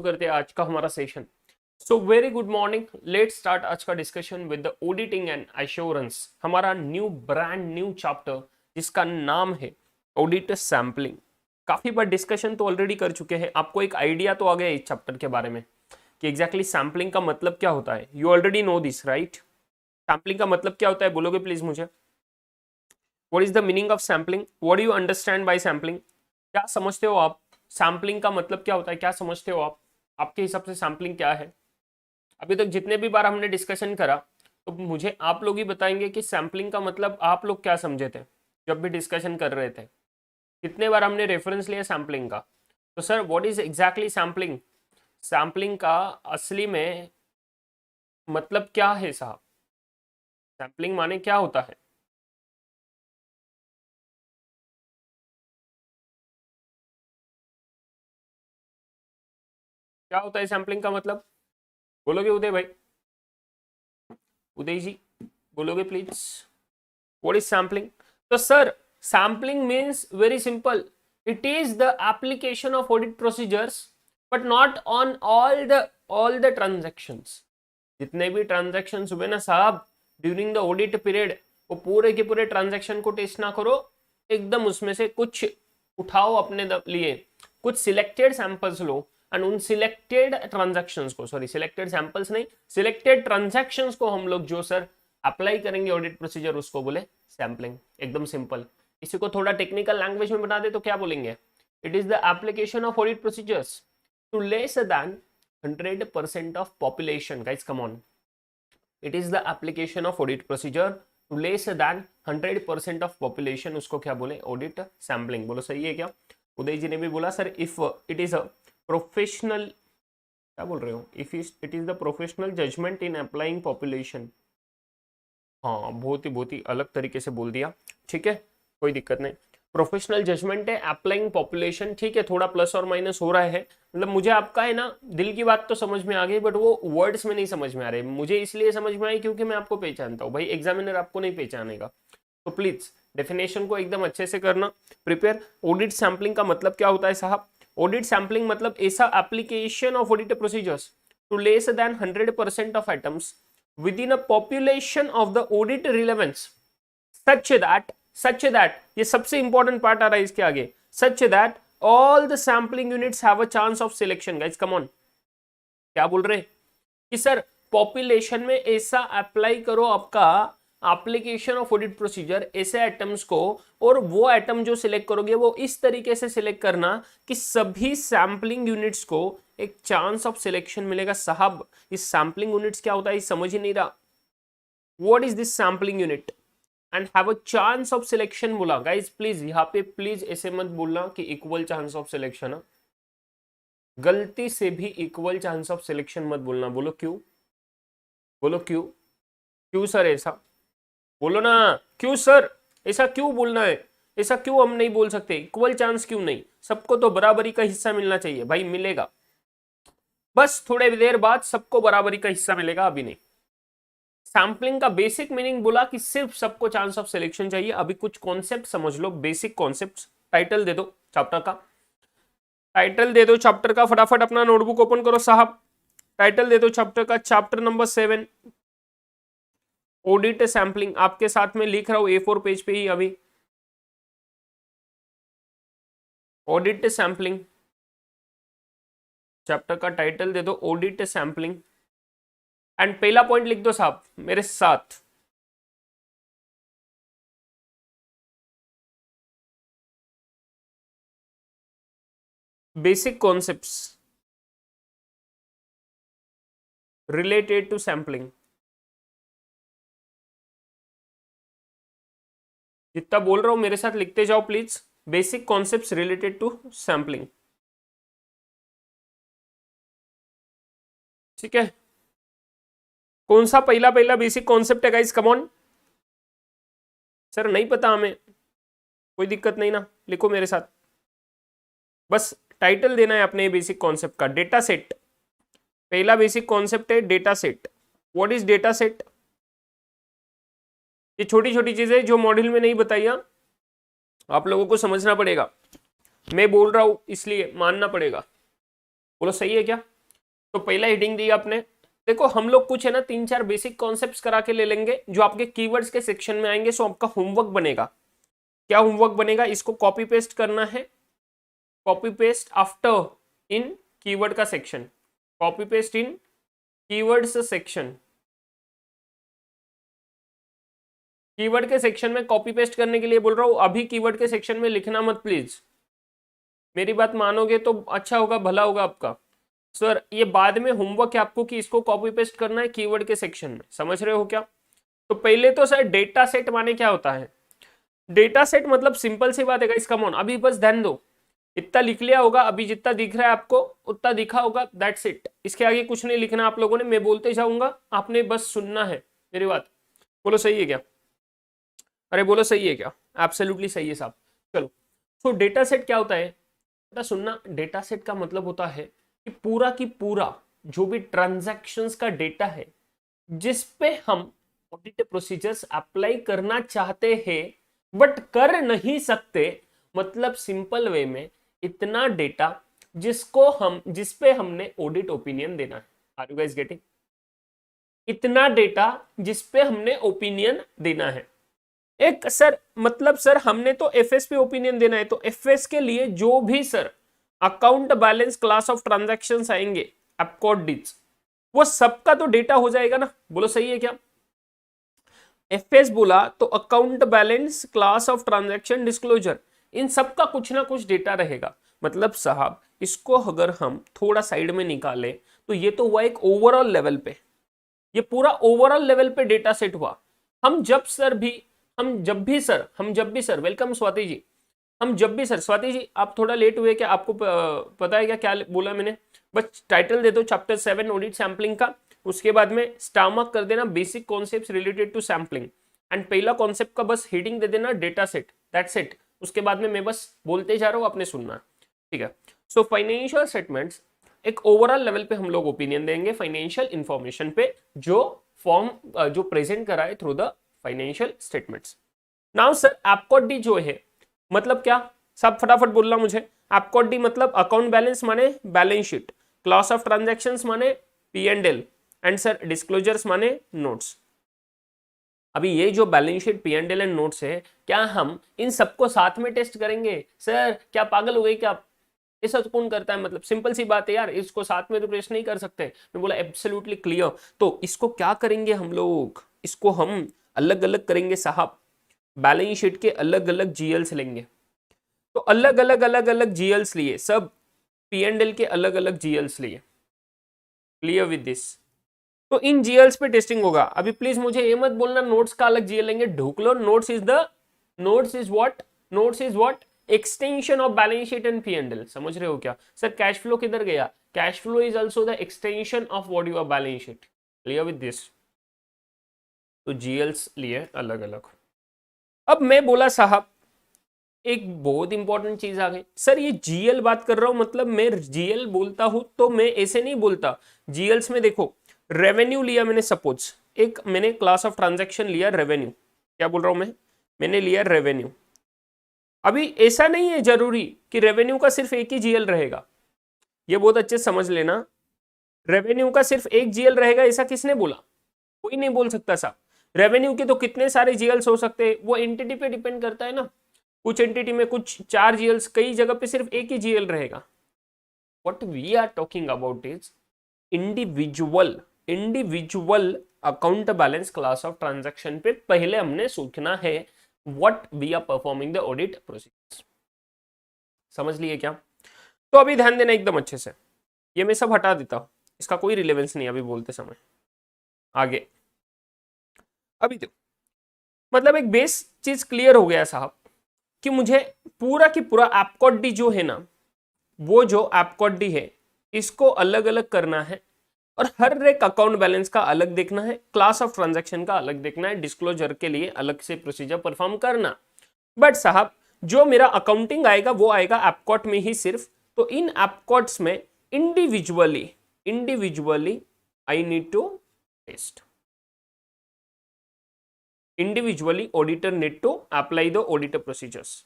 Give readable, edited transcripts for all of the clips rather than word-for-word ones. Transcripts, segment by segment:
करते हैं आज का हमारा session. So very good morning, let start आज का discussion with the auditing and assurance. हमारा ब्रांड न्यू चैप्टर जिसका नाम है ऑडिट सैम्पलिंग। काफी बार डिस्कशन तो ऑलरेडी कर चुके हैं, आपको एक आइडिया तो आ गया इस चैप्टर के बारे में कि एग्जैक्टली सैम्पलिंग का मतलब क्या होता है। You already know this right. Sampling का मतलब क्या होता है बोलोगे प्लीज मुझे। What is the meaning of sampling, what do you understand by sampling, क्या समझते हो आप। सैम्पलिंग का मतलब क्या होता है, क्या समझते हो आप, आपके हिसाब से सैम्पलिंग क्या है। अभी तक जितने भी बार हमने डिस्कशन करा तो मुझे आप लोग ही बताएंगे कि सैम्पलिंग का मतलब आप लोग क्या समझे थे जब भी डिस्कशन कर रहे थे। कितने बार हमने रेफरेंस लिया सैम्पलिंग का। तो sir what is exactly sampling, sampling का असली में मतलब क्या है साहब, सैम्पलिंग माने क्या होता है। क्या होता है सैम्पलिंग का मतलब, बोलोगे उदय भाई, उदय जी बोलोगे प्लीज। What is sampling. तो sir sampling means very simple, it is the application of audit procedures but not on all the transactions. जितने भी ट्रांजेक्शन हुए ना साहब ड्यूरिंग द ऑडिट पीरियड, वो पूरे के पूरे ट्रांजेक्शन को टेस्ट ना करो, एकदम उसमें से कुछ उठाओ अपने लिए, कुछ सिलेक्टेड सैंपल्स लो एंड उन सिलेक्टेड ट्रांजैक्शंस को, सॉरी सिलेक्टेड सैंपल्स नहीं, सिलेक्टेड ट्रांजैक्शंस को हम लोग जो सर अप्लाई करेंगे ऑडिट प्रोसीजर उसको बोले सैम्पलिंग। एकदम सिंपल। इसी को थोड़ा टेक्निकल लैंग्वेज में बता दे तो क्या बोलेंगे, it is the application of audit procedures to less than 100% of population. Guys, come on. It is the application of audit procedure to less than 100% of population. उसको क्या बोले, ऑडिट सैम्पलिंग। बोलो सही है क्या। उदय जी ने भी बोला sir if it is a professional, क्या बोल रहे हो, if it is the professional judgement in applying population. हाँ बहुत ही अलग तरीके से बोल दिया, ठीक है कोई दिक्कत नहीं। प्रोफेशनल जजमेंट है अप्लाइंग पॉपुलेशन, ठीक है थोड़ा प्लस और माइनस हो रहा है, मतलब मुझे आपका है ना दिल की बात तो समझ में आ गई बट वो वर्ड्स में नहीं समझ में आ रहे। मुझे इसलिए समझ में आई क्योंकि मैं आपको पहचानता हूँ भाई, एग्जामिनर आपको नहीं पहचानेगा। तो प्लीज डेफिनेशन को एकदम अच्छे से करना प्रिपेयर। ऑडिट सैम्पलिंग का मतलब क्या होता है साहब, ऑडिट सैम्पलिंग मतलब ऐसा application of audit procedures to less than 100% of items within a population of the audit relevance such that ये सबसे इंपॉर्टेंट पार्ट आ रहा है इसके आगे, such that all the sampling units have a chance of selection। guys come on, क्या बोल रहे कि सर पॉपुलेशन में ऐसा अप्लाई करो आपका एप्लीकेशन ऑफ ऑडिट प्रोसीजर ऐसे आइटम्स को, और वो आइटम जो सिलेक्ट करोगे वो इस तरीके से सिलेक्ट करना कि सभी सैम्पलिंग यूनिट्स को एक चांस ऑफ सिलेक्शन मिलेगा। साहब इस सैम्पलिंग यूनिट्स क्या होता है समझ ही नहीं रहा। What is this sampling unit and have a chance of selection बोला। गाइज प्लीज यहाँ पे प्लीज ऐसे मत बोलना कि इक्वल चांस ऑफ सिलेक्शन, गलती से भी इक्वल चांस ऑफ सिलेक्शन मत बोलना। बोलो क्यों, बोलो क्यों, क्यों सर ऐसा बोलो ना, क्यों सर ऐसा क्यों बोलना है, ऐसा क्यों हम नहीं बोल सकते, इक्वल चांस क्यों नहीं, सबको तो बराबरी का हिस्सा मिलना चाहिए भाई, मिलेगा बस थोड़े देर बाद सबको बराबरी का हिस्सा मिलेगा, अभी नहीं। सैम्पलिंग का बेसिक मीनिंग बोला कि सिर्फ सबको चांस ऑफ सिलेक्शन चाहिए। अभी कुछ कॉन्सेप्ट समझ लो, बेसिक कॉन्सेप्ट। टाइटल दे दो चैप्टर का, टाइटल दे दो चैप्टर का, फटाफट अपना नोटबुक ओपन करो साहब, टाइटल दे दो चैप्टर का, चैप्टर नंबर 7 ऑडिट सैम्पलिंग। आपके साथ में लिख रहा हूं A4 पेज पे ही अभी, ऑडिट सैम्पलिंग चैप्टर का टाइटल दे दो ऑडिट सैम्पलिंग एंड पहला पॉइंट लिख दो साहब मेरे साथ, basic concepts related to sampling. जितना बोल रहा हूं मेरे साथ लिखते जाओ please, basic concepts related to sampling, ठीक है। कौन सा पहला पहला बेसिक कॉन्सेप्ट है गाइस, कम ऑन। सर नहीं पता हमें, कोई दिक्कत नहीं ना, लिखो मेरे साथ, बस टाइटल देना है अपने बेसिक कॉन्सेप्ट का। डेटा सेट, पहला बेसिक कॉन्सेप्ट है data set. What is data set, ये छोटी छोटी चीजें जो मॉड्यूल में नहीं बताइए आप लोगों को समझना पड़ेगा, मैं बोल रहा हूं इसलिए मानना पड़ेगा। बोलो सही है क्या? तो पहला हेडिंग दी आपने। देखो हम लोग कुछ है ना 3-4 बेसिक कॉन्सेप्ट्स करा के ले लेंगे जो आपके कीवर्ड्स के सेक्शन में आएंगे। सो आपका होमवर्क बनेगा, क्या होमवर्क बनेगा, इसको कॉपी पेस्ट करना है, copy paste after in keyword का section, copy paste in keywords section. Keyword के सेक्शन में कॉपी पेस्ट करने के लिए बोल रहा हूं, अभी कीवर्ड के सेक्शन में लिखना मत प्लीज, मेरी बात मानोगे तो अच्छा होगा, भला होगा आपका। सर ये बाद में होमवर्क है आपको कि इसको कॉपी पेस्ट करना है कीवर्ड के सेक्शन में, समझ रहे हो क्या? तो पहले तो सर डेटा सेट माने क्या होता है? डेटा सेट मतलब सिंपल सी बात है गाइस, कम ऑन, अभी बस ध्यान दो, इतना लिख लिया होगा, अभी जितना दिख रहा है आपको उतना दिखा होगा, दैट्स इट। इसके आगे कुछ नहीं लिखना आप लोगों ने, मैं बोलते जाऊंगा, आपने बस सुनना है मेरी बात। बोलो सही है क्या? अरे बोलो सही है क्या? एब्सोल्युटली सही है साहब। चलो, तो डेटा सेट क्या होता है बेटा, सुनना। डेटा सेट का मतलब होता है कि पूरा की पूरा जो भी ट्रांजैक्शंस का डेटा है जिस पे हम ऑडिट प्रोसीजर्स अप्लाई करना चाहते हैं बट कर नहीं सकते, मतलब सिंपल वे में इतना डेटा जिस पे हमने ऑडिट ओपिनियन देना है। Are you guys getting? इतना डेटा जिस पे हमने ओपिनियन देना है। एक सर मतलब सर हमने तो एफएस पे ओपिनियन देना है, तो एफएस के लिए जो भी sir account balance class of transactions आएंगे, अपकॉड डीड्स, वो सबका तो डेटा हो जाएगा ना। बोलो सही है क्या? एफएस बोला तो account balance class of transaction disclosure, इन सबका कुछ ना कुछ डेटा रहेगा। मतलब साहब इसको अगर हम थोड़ा साइड में निकालें तो ये तो हुआ एक ओवरऑल लेवल पे, ये पूरा ओवरऑल लेवल पे डेटा सेट हुआ। हम जब भी सर वेलकम स्वाति जी, हम जब भी सर, स्वाति जी आप थोड़ा लेट हुए क्या? आपको पता है क्या क्या बोला मैंने? बस टाइटल दे दो चैप्टर 7 ऑडिट सैम्पलिंग का, उसके बाद में स्टार कर देना basic concepts related to sampling, and पहला कॉन्सेप्ट का बस हेडिंग दे देना डेटा सेट, दैट्स इट। उसके बाद में मैं बस बोलते जा रहा हूँ, आपने सुनना, ठीक है? सो फाइनेंशियल स्टेटमेंट्स एक ओवरऑल लेवल पे हम लोग ओपिनियन देंगे फाइनेंशियल इंफॉर्मेशन पे जो फॉर्म जो प्रेजेंट करा है through the financial statements. Now sir आपको डी जो है मतलब क्या, सब फटाफट बोलना मुझे। आपको डी मतलब अकाउंट बैलेंस माने balance sheet, class of transactions माने P&L, एंड सर डिस्क्लोजर्स माने नोट्स। अभी ये जो balance sheet P&L and notes है, क्या हम इन सबको साथ में टेस्ट करेंगे? सर क्या पागल हो गए क्या आप? ऐसा तो कौन करता है? मतलब सिंपल सी बात है यार, इसको साथ में तो टेस्ट नहीं कर सकते। मैं बोला एब्सोल्युटली क्लियर। तो इसको क्या करेंगे हम लोग, इसको हम अलग अलग करेंगे साहब, बैलेंस शीट के अलग अलग जीएल्स लेंगे। तो अलग अलग जीएल्स लिए, सब P&L के अलग अलग जीएल्स लिए, क्लियर विद दिस? तो इन जीएल्स पे टेस्टिंग होगा। अभी प्लीज मुझे ये मत बोलना नोट्स का अलग जीएल लेंगे, ढूक लो। Notes is what extension of balance sheet and P&L, समझ रहे हो क्या? सर कैश फ्लो किधर गया? Cash flow is also the extension of what your balance sheet, clear with this? तो जीएल्स लिए अलग अलग। अब मैं बोला साहब एक बहुत इंपॉर्टेंट चीज आ गई। सर ये जीएल बात कर रहा हूं, मतलब मैं जीएल बोलता हूं तो मैं ऐसे नहीं बोलता। जीएल्स में देखो रेवेन्यू लिया मैंने, सपोज एक मैंने क्लास ऑफ ट्रांजैक्शन लिया रेवेन्यू, क्या बोल रहा हूं मैं, मैंने लिया रेवेन्यू। अभी ऐसा नहीं है जरूरी कि रेवेन्यू का सिर्फ एक ही जीएल रहेगा, ये बहुत अच्छे समझ लेना। रेवेन्यू का सिर्फ एक जीएल रहेगा ऐसा किसने बोला? कोई नहीं बोल सकता साहब। रेवेन्यू के तो कितने सारे जीएल्स हो सकते हैं, वो एंटिटी पे डिपेंड करता है ना। कुछ एंटिटी में कुछ 4 जीएल्स, कई जगह पे सिर्फ एक ही जीएल रहेगा। What we are talking about is individual account balance class of transaction पे पहले हमने सोचना है what we are performing the audit procedures. समझ लिए क्या? तो अभी ध्यान देना एकदम अच्छे से, ये मैं सब हटा देता हूं, इसका कोई रिलेवेंस नहीं अभी बोलते समय। आगे अभी देखो, मतलब एक बेस चीज क्लियर हो गया साहब कि मुझे पूरा की पूरा एपकॉड डी जो है ना, वो जो एपकॉड डी है इसको अलग अलग करना है, और हर एक अकाउंट बैलेंस का अलग देखना है, क्लास ऑफ ट्रांजैक्शन का अलग देखना है, डिस्क्लोजर के लिए अलग से प्रोसीजर परफॉर्म करना। बट साहब जो मेरा अकाउंटिंग आएगा वो आएगा एपकॉट में ही सिर्फ। तो इन एपकॉट्स में individually I need to test, individually auditor need to apply the auditor procedures.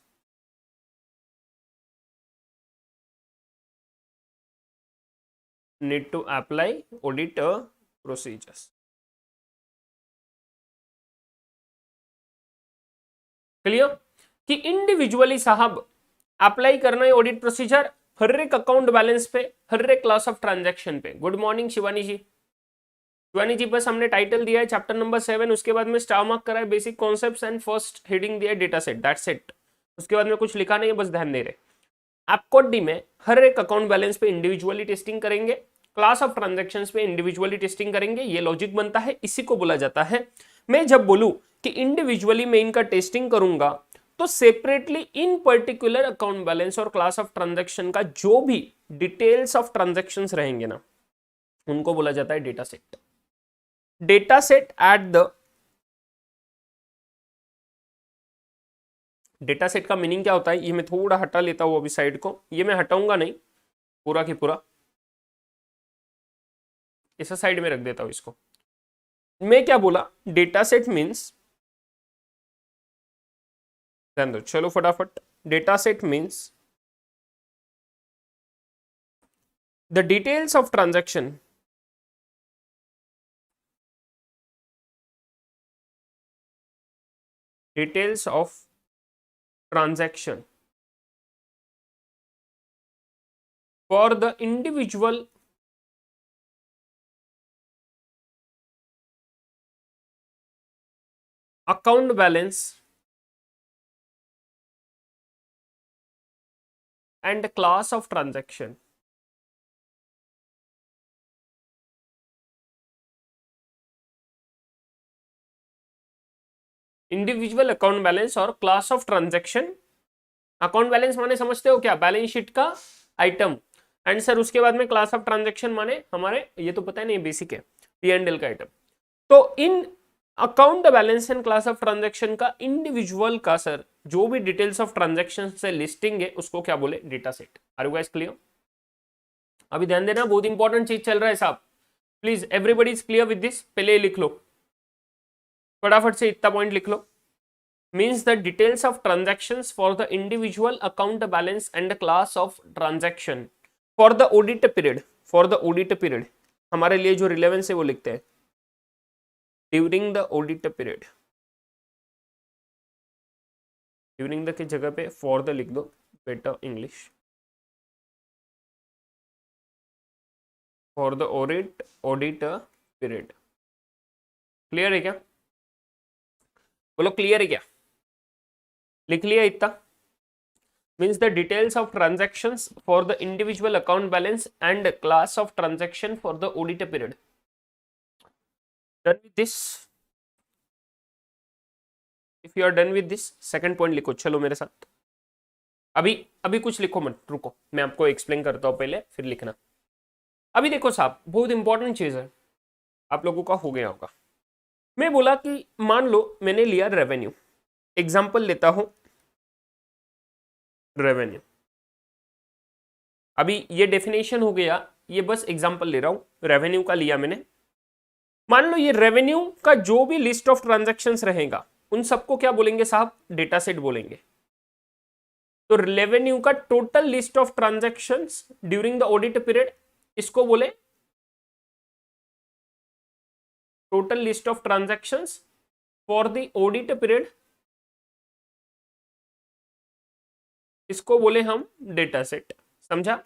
need to apply audit procedures. Clear कि इंडिविजुअली साहब अप्लाई करना है ऑडिट प्रोसीजर हर एक अकाउंट बैलेंस पे, हर एक क्लास ऑफ ट्रांजैक्शन पे. गुड मॉर्निंग शिवानी जी. शिवानी जी बस हमने टाइटल दिया है चैप्टर नंबर 7, उसके बाद में स्टार मार्क करा है basic concepts and first heading दिया है डेटा सेट, दैट्स इट. उसके बाद में कुछ लिखा नहीं है, बस ध्यान दे रहे. आप कोड डी में हर एक अकाउंट बैलेंस पे इंडिविजुअली टेस्टिंग करेंगे, क्लास ऑफ ट्रांजैक्शंस पे इंडिविजुअली टेस्टिंग करेंगे. ये लॉजिक बनता है, इसी को बोला जाता है. मैं जब बोलूं कि इंडिविजुअली मैं इनका टेस्टिंग करूंगा तो separately in particular account balance और क्लास ऑफ ट्रांजैक्शन का जो भी डिटेल्स ऑफ ट्रांजैक्शंस रहेंगे ना, उनको बोला जाता है data set. Data set at the data set का मीनिंग क्या होता है, ये मैं थोड़ा हटा लेता हूं अभी साइड को. ये मैं हटाऊंगा नहीं, पूरा की पूरा इस साइड में रख देता हूं इसको. मैं क्या बोला, डेटा सेट मीन्स, ध्यान दो चलो फटाफट. Data set means the details of transaction for the individual account balance and class of transaction. Individual account balance और class of transaction. Account balance माने समझते हो क्या, बैलेंस शीट का आइटम. एंड सर उसके बाद में क्लास ऑफ ट्रांजैक्शन माने हमारे, ये तो पता है नहीं, बेसिक है, P&L का आइटम. तो इन account balance and class of transaction का इंडिविजुअल का सर जो भी डिटेल्स ऑफ ट्रांजैक्शन से लिस्टिंग है उसको क्या बोले, data set. Are you guys clear? अभी ध्यान देना, बहुत इंपॉर्टेंट चीज चल रहा है साहब. Please everybody is clear with this. पहले लिख लो फटाफट से, इतना पॉइंट लिख लो. means the details of transactions for the individual account balance and class of transaction for the audit period. for the audit period हमारे लिए जो रिलेवेंस है वो लिखते हैं during the audit period. During the की जगह पे फॉर द लिख दो, better English. For the audit period. Clear है क्या? बोलो क्लियर है क्या? लिख लिया इतना. Means the details of transactions for the individual account balance and class of transaction for the audit period. Done with this? If you are done with this, second point लिखो चलो मेरे साथ. अभी कुछ लिखो मत, रुको मैं आपको एक्सप्लेन करता हूं पहले, फिर लिखना. अभी देखो साहब, बहुत इंपॉर्टेंट चीज है, आप लोगों का हो गया होगा. मैं बोला कि मान लो मैंने लिया रेवेन्यू, एग्जाम्पल लेता हूं रेवेन्यू. अभी ये डेफिनेशन हो गया, ये बस एग्जाम्पल ले रहा हूं, रेवेन्यू का लिया मैंने. मान लो ये रेवेन्यू का जो भी लिस्ट ऑफ ट्रांजैक्शंस रहेगा उन सबको क्या बोलेंगे साहब, डेटा सेट बोलेंगे. तो रेवेन्यू का total list of transactions during the audit period, इसको बोले total list of transactions for the audit period, इसको बोले हम डेटा सेट. समझा?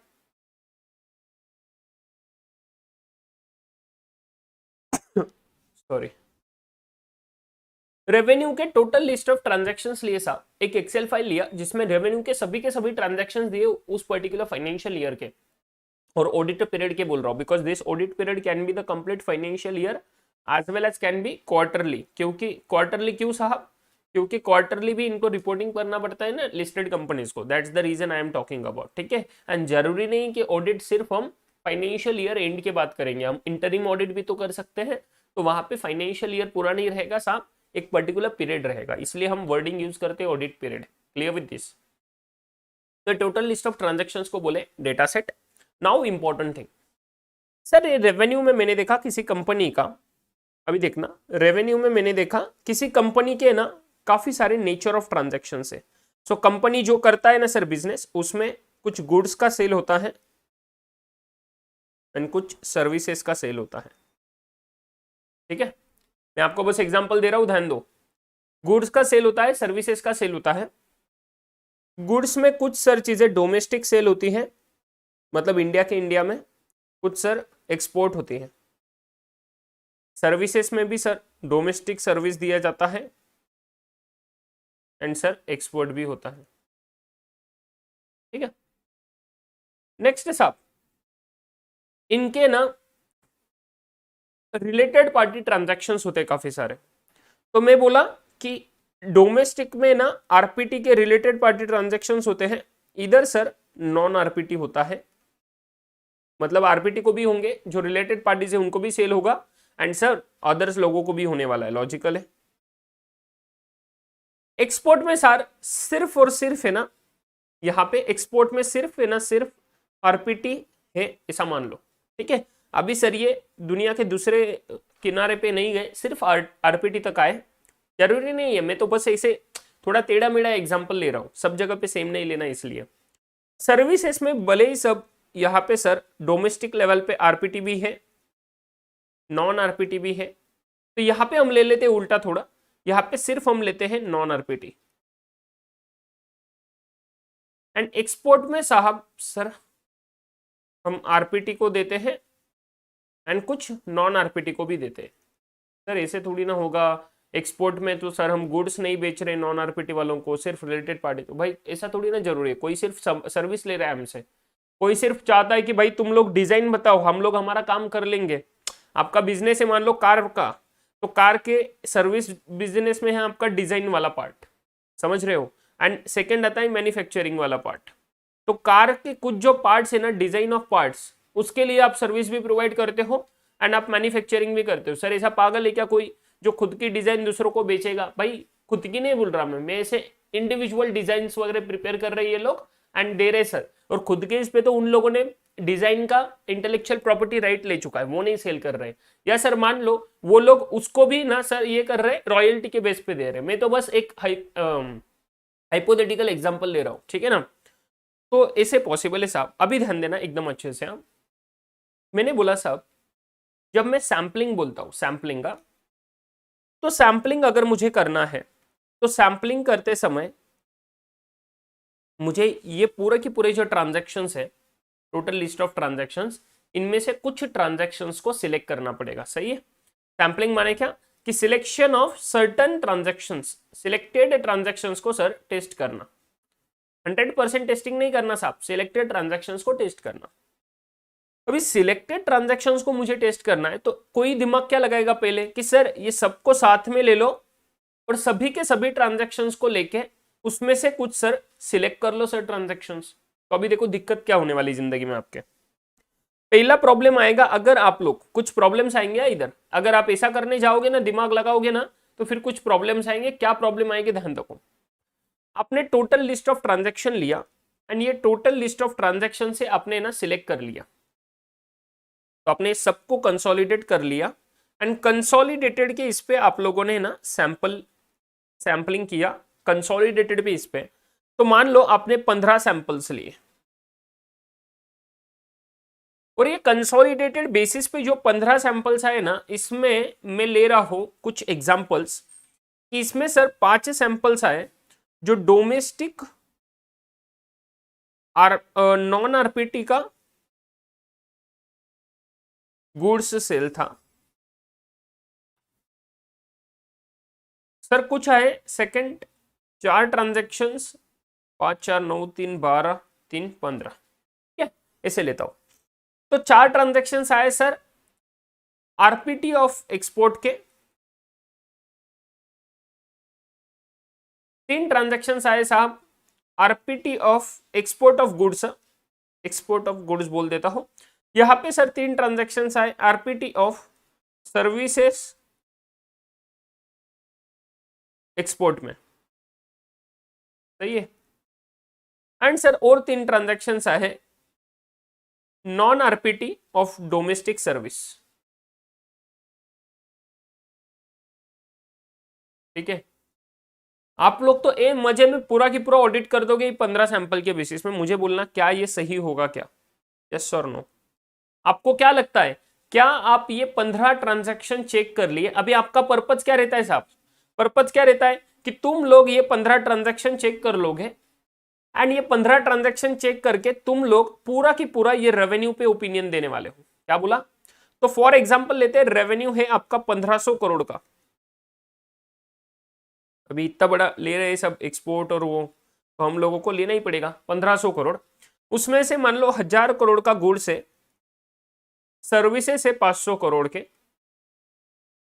सॉरी. रेवेन्यू के टोटल लिस्ट ऑफ ट्रांजैक्शंस लिए साहब, एक एक्सेल फाइल लिया जिसमें रेवेन्यू के सभी ट्रांजैक्शंस दिए उस पर्टिकुलर फाइनेंशियल ईयर के, और ऑडिट पीरियड के बोल रहा हूं because this audit period can be the complete financial year as well as can be quarterly. क्योंकि क्वार्टरली क्यों साहब, क्योंकि क्वार्टरली भी इनको रिपोर्टिंग करना पड़ता है ना लिस्टेड कंपनीज को. That's the reason I am talking about. ठीक है? एंड जरूरी नहीं कि ऑडिट सिर्फ हम फाइनेंशियल ईयर एंड के बात करेंगे, हम इंटरिम ऑडिट भी तो कर सकते हैं. तो वहां पे फाइनेंशियल ईयर पूरा नहीं रहेगा साहब, एक पर्टिकुलर पीरियड रहेगा, इसलिए हम वर्डिंग यूज करते हैं audit period. Clear with this? The total list of transactions को बोले data set. Now important thing sir, revenue में मैंने देखा किसी कंपनी का, अभी देखना, रेवेन्यू में मैंने देखा किसी कंपनी के ना काफी सारे नेचर ऑफ ट्रांजैक्शन है. सो कंपनी जो करता है ना सर बिजनेस, उसमें कुछ गुड्स का सेल होता है, एंड कुछ सर्विसेज का सेल होता है। ठीक है, मैं आपको बस एग्जांपल दे रहा हूं, ध्यान दो। गुड्स का सेल होता है, सर्विसेज का सेल होता है। गुड्स में कुछ सर चीजें डोमेस्टिक सेल होती हैं, मतलब इंडिया के इंडिया में, कुछ सर एक्सपोर्ट होती है। सर्विसेज में भी सर डोमेस्टिक सर्विस दिया जाता है एंड सर एक्सपोर्ट भी होता है। ठीक है, नेक्स्ट साहब, इनके ना रिलेटेड पार्टी ट्रांजैक्शंस होते हैं काफी सारे। तो मैं बोला कि डोमेस्टिक में ना आरपीटी के रिलेटेड पार्टी ट्रांजैक्शंस होते हैं, इधर सर नॉन आरपीटी होता है, मतलब आरपीटी को भी होंगे, जो रिलेटेड पार्टीज है उनको भी सेल होगा, एंड सर अदर्स लोगों को भी होने वाला है, लॉजिकल है। एक्सपोर्ट में सर सिर्फ और सिर्फ है ना, यहाँ पे एक्सपोर्ट में सिर्फ है ना, सिर्फ आरपीटी है, ऐसा मान लो। ठीक है, अभी सर ये दुनिया के दूसरे किनारे पे नहीं गए, सिर्फ आरपीटी तक आए। जरूरी नहीं है, मैं तो बस ऐसे थोड़ा टेढ़ा मेढ़ा एग्जाम्पल ले रहा हूँ, सब जगह पे सेम नहीं लेना इसलिए। सर्विसेज में भले ही सब यहाँ पे सर डोमेस्टिक लेवल पे आरपीटी भी है, नॉन आरपीटी भी है, तो यहाँ पे हम ले लेते हैं उल्टा थोड़ा, यहाँ पे सिर्फ हम लेते हैं नॉन आरपीटी। एंड एक्सपोर्ट में साहब सर हम आरपीटी को देते हैं एंड कुछ नॉन आरपीटी को भी देते हैं। सर ऐसे थोड़ी ना होगा, एक्सपोर्ट में तो सर हम गुड्स नहीं बेच रहे नॉन आरपीटी वालों को, सिर्फ रिलेटेड पार्टी। तो भाई ऐसा थोड़ी ना जरूरी है, कोई सिर्फ सर्विस ले रहा है हमसे, कोई सिर्फ चाहता है कि भाई तुम लोग डिजाइन बताओ, हम लोग हमारा काम कर लेंगे। आपका बिजनेस है मान लो कार का, तो कार के सर्विस बिजनेस में है आपका डिजाइन वाला पार्ट, समझ रहे हो, एंड सेकेंड आता है मैन्युफैक्चरिंग वाला पार्ट। तो कार के कुछ जो पार्ट्स है ना, डिजाइन ऑफ पार्ट्स, उसके लिए आप सर्विस भी प्रोवाइड करते हो एंड आप मैन्युफैक्चरिंग भी करते हो। सर ऐसा पागल है क्या कोई जो खुद की डिजाइन दूसरों को बेचेगा? भाई खुद की नहीं बोल रहा मैं ऐसे इंडिविजुअल डिजाइन वगैरह प्रिपेयर कर रहे हैं ये लोग एंड दे रहे सर, और खुद के इस पे तो उन लोगों ने डिजाइन का इंटेलेक्चुअल प्रॉपर्टी राइट ले चुका है, वो नहीं सेल कर रहे। या सर मान लो वो लोग उसको भी ना सर ये कर रहे, रॉयल्टी के बेस पे दे रहे। मैं तो बस एक हाइपोथेटिकल एग्जांपल ले रहा हूँ, ठीक है ना। तो ऐसे पॉसिबल है साहब, अभी ध्यान देना एकदम अच्छे से। आप मैंने बोला साहब जब मैं सैम्पलिंग बोलता हूं, सैम्पलिंग का, तो सैम्पलिंग अगर मुझे करना है तो सैम्पलिंग करते समय मुझे ये पूरे के पूरे जो ट्रांजैक्शंस है, टोटल लिस्ट ऑफ ट्रांजैक्शंस, इनमें से कुछ ट्रांजैक्शंस को सिलेक्ट करना पड़ेगा। सही है, सैम्पलिंग माने क्या कि selection of certain transactions, selected transactions को सर टेस्ट करना। 100% टेस्टिंग नहीं करना साहब, सिलेक्टेड ट्रांजैक्शंस को टेस्ट करना। अभी सिलेक्टेड ट्रांजैक्शंस को मुझे टेस्ट करना है, तो कोई दिमाग क्या लगाएगा पहले कि सर ये सबको साथ में ले लो और सभी के सभी ट्रांजैक्शंस को लेके उसमें से कुछ सर सिलेक्ट कर लो सर ट्रांजैक्शंस। तो अभी देखो दिक्कत क्या होने वाली जिंदगी में आपके। पहला प्रॉब्लम आएगा, अगर आप लोग, कुछ प्रॉब्लम्स आएंगे इधर, अगर आप ऐसा करने जाओगे ना, दिमाग लगाओगे ना, तो फिर कुछ प्रॉब्लम्स आएंगे। क्या प्रॉब्लम आएंगे ध्यान रखो। आपने टोटल लिस्ट ऑफ ट्रांजैक्शन लिया एंड ये टोटल लिस्ट ऑफ ट्रांजैक्शन से आपने ना सिलेक्ट कर लिया, तो आपने सबको कंसोलिडेट कर लिया एंड कंसोलिडेटेड के इस पे आप लोगों ने ना सैंपलिंग किया कंसोलिडेटेड पे इस पे। तो मान लो आपने 15 सैंपल्स लिए और ये कंसोलिडेटेड बेसिस पे जो 15 सैंपल्स आए ना, इसमें मैं ले रहा हूं कुछ एग्जांपल्स कि इसमें सर 5 सैंपल्स आए जो डोमेस्टिक नॉन आरपीटी का गुड्स सेल था। सर कुछ आए सेकंड 4 ट्रांजैक्शंस, 5 4 9 3 12 3 15, ठीक है, ऐसे लेता हूं। तो 4 ट्रांजैक्शंस आए सर आरपीटी ऑफ एक्सपोर्ट के, 3 ट्रांजैक्शंस आए साहब RPT of export of goods, export of goods बोल देता हूं। यहां पे सर 3 ट्रांजैक्शंस आए आरपीटी ऑफ सर्विसेज एक्सपोर्ट में, सही है। एंड सर और 3 ट्रांजैक्शंस आए non RPT of domestic service, ठीक है। आप लोग तो ए मजे में पूरा की पूरा ऑडिट कर दोगे 15 सैंपल के बेसिस में, मुझे बोलना क्या ये सही होगा क्या, यस और नो। आपको क्या लगता है, क्या आप ये 15 ट्रांजैक्शन चेक कर लिए? अभी आपका पर्पज क्या रहता है साहब? पर्पज क्या रहता है कि तुम लोग ये 15 ट्रांजैक्शन चेक कर लोगे एंड ये 15 ट्रांजैक्शन चेक करके तुम लोग पूरा की पूरा ये रेवेन्यू पे ओपिनियन देने वाले हो। क्या बोला? तो फॉर एग्जांपल लेते हैं, रेवेन्यू है आपका 1500 करोड़ का। अभी इतना बड़ा ले रहे हैं सब एक्सपोर्ट और वो, तो हम लोगों को लेना ही पड़ेगा 1500 करोड़। उसमें से मान लो 1000 करोड़ का गुड्स है, सर्विसेज है 500 करोड़ के,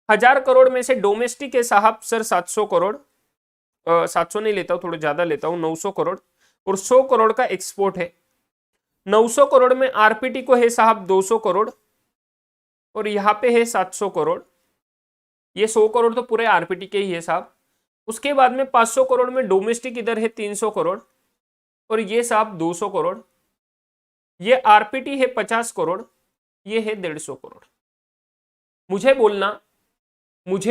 1000 करोड़ में से डोमेस्टिक है साहब सर 700 करोड़, 700 नहीं लेता हूं, थोड़ा ज्यादा लेता हूं, 900 करोड़, और 100 करोड़ का एक्सपोर्ट है। 900 करोड़ में आरपीटी को है साहब 200 करोड़, और यहाँ पे है 700 करोड़। ये 100 करोड़ तो पूरे आरपीटी के ही है साहब। उसके बाद में 500 करोड़ में डोमेस्टिक इधर है 300 करोड़, और ये साहब 200 करोड़। ये आरपीटी है 50 करोड़, ये है 150 करोड़। मुझे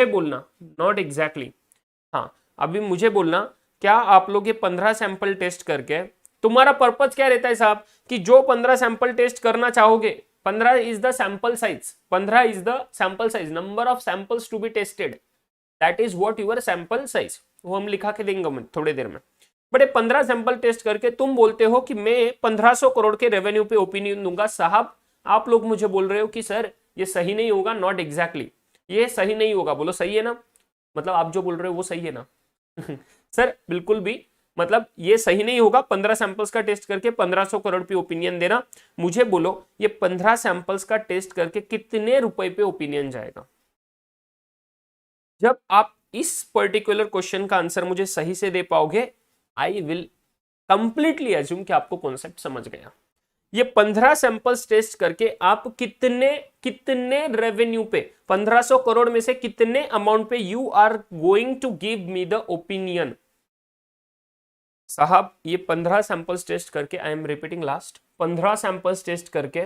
बोलना नॉट एग्जैक्टली, हाँ अभी मुझे बोलना, क्या आप लोग ये 15 सैंपल टेस्ट करके, तुम्हारा पर्पज क्या रहता है साहब कि जो 15 सैंपल टेस्ट करना चाहोगे, 15 is the sample size, 15 is the sample size, number of samples to be tested, that is what your sample size. वो हम लिखा के देंगे मैं थोड़ी देर में। बट 15 सैंपल टेस्ट करके तुम बोलते हो कि मैं 1500 करोड़ के रेवेन्यू पे ओपिनियन दूंगा। साहब आप लोग मुझे बोल रहे हो कि सर ये सही नहीं होगा, नॉट एग्जैक्टली, ये सही नहीं होगा। बोलो सही है ना? मतलब आप जो बोल रहे हो वो सही है ना? सर बिल्कुल भी, मतलब ये सही नहीं होगा 15 सैंपल्स का टेस्ट करके 1500 करोड़ पे ओपिनियन देना। मुझे बोलो ये 15 सैंपल्स का टेस्ट करके कितने रुपए पे ओपिनियन जाएगा? जब आप इस पर्टिकुलर क्वेश्चन का आंसर मुझे सही से दे पाओगे, आई विल कंप्लीटली अज्यूम कि आपको कॉन्सेप्ट समझ गया। ये 15 सैंपल्स टेस्ट करके आप कितने रेवेन्यू पे, 1500 करोड़ में से कितने अमाउंट पे you are going to give me the opinion? साहब ये 15 सैंपल्स टेस्ट करके, I am repeating last, 15 samples test करके,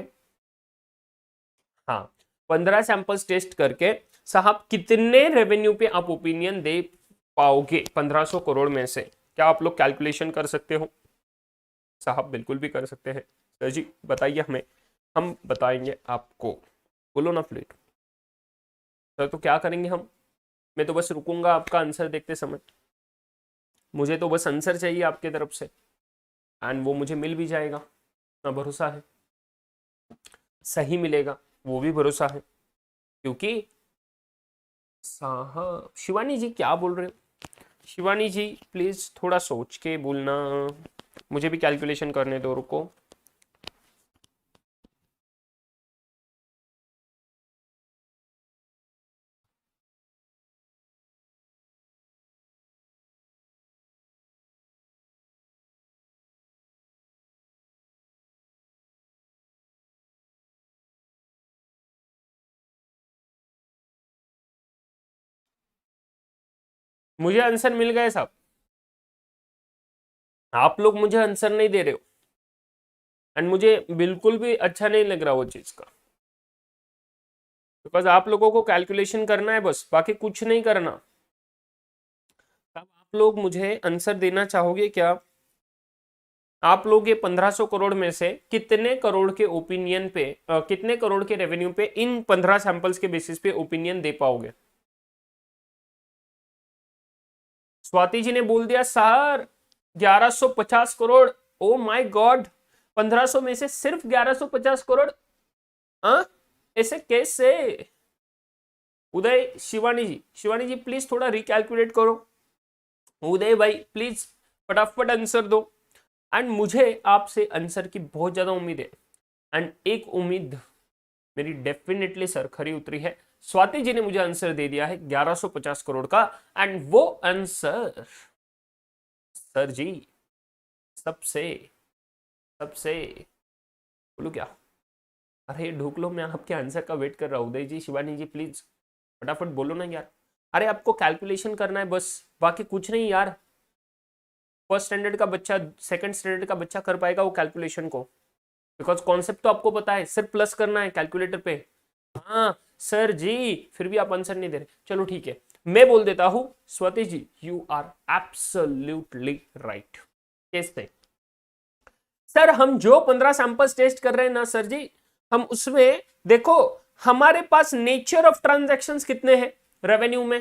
हाँ 15 सैंपल्स टेस्ट करके साहब कितने रेवेन्यू पे आप ओपिनियन दे पाओगे 1500 करोड़ में से? क्या आप लोग कैलकुलेशन कर सकते हो? साहब बिल्कुल भी कर सकते हैं। सर जी बताइए हमें, हम बताएंगे आपको। बोलो ना फ्लूइड। सर तो क्या करेंगे हम? मैं तो बस रुकूंगा आपका आंसर देखते समय। मुझे तो बस आंसर चाहिए आपके तरफ से, एंड वो मुझे मिल भी जाएगा, ना भरोसा है। सही मिलेगा वो भी भरोसा है, क्योंकि साहब शिवानी जी क्या बोल रहे हो? शिवानी जी प्लीज थोड़ा सोच के बोलना, मुझे भी कैलकुलेशन करने दो, रुको। मुझे आंसर मिल गए साहब, आप लोग मुझे आंसर नहीं दे रहे हो, एंड मुझे बिल्कुल भी अच्छा नहीं लग रहा वो चीज का, बिकॉज आप लोगों को कैलकुलेशन करना है बस, बाकी कुछ नहीं करना। अब आप लोग मुझे आंसर देना चाहोगे क्या? आप लोग ये 1500 करोड़ में से कितने करोड़ के ओपिनियन पे, कितने करोड़ के रेवेन्यू पे इन 15 सैंपल्स के बेसिस पे ओपिनियन दे पाओगे? स्वाति जी ने बोल दिया sir 1150 crore. O my God, 1500 में से सिर्फ 1150 करोड़? हाँ ऐसे कैसे? उदय, शिवानी जी प्लीज थोड़ा रिकैलकुलेट करो। उदय भाई प्लीज फटाफट आंसर दो, एंड मुझे आपसे आंसर की बहुत ज्यादा उम्मीद है, एंड एक उम्मीद मेरी डेफिनेटली सर खरी उतरी है। स्वाति जी ने मुझे आंसर दे दिया है 1150 करोड़ का, एंड वो आंसर सर जी सबसे सबसे बोलो क्या? अरे ढूक लो, मैं आपके आंसर का वेट कर रहा हूँ। उदय जी, शिवानी जी प्लीज फटाफट बोलो ना यार। अरे आपको कैलकुलेशन करना है बस, बाकी कुछ नहीं यार। फर्स्ट स्टैंडर्ड का बच्चा, सेकंड स्टैंडर्ड का बच्चा कर पाएगा वो कैलकुलेशन को, बिकॉज कॉन्सेप्ट तो आपको पता है, सिर्फ प्लस करना है कैलकुलेटर पे। हाँ सर जी, फिर भी आप आंसर नहीं दे रहे। चलो ठीक है, मैं बोल देता हूं Swati ji, you are absolutely right. कैसे? सर हम जो 15 सैंपल्स टेस्ट कर रहे हैं ना सर जी, हम उसमें देखो हमारे पास नेचर ऑफ ट्रांजैक्शंस कितने हैं रेवेन्यू में?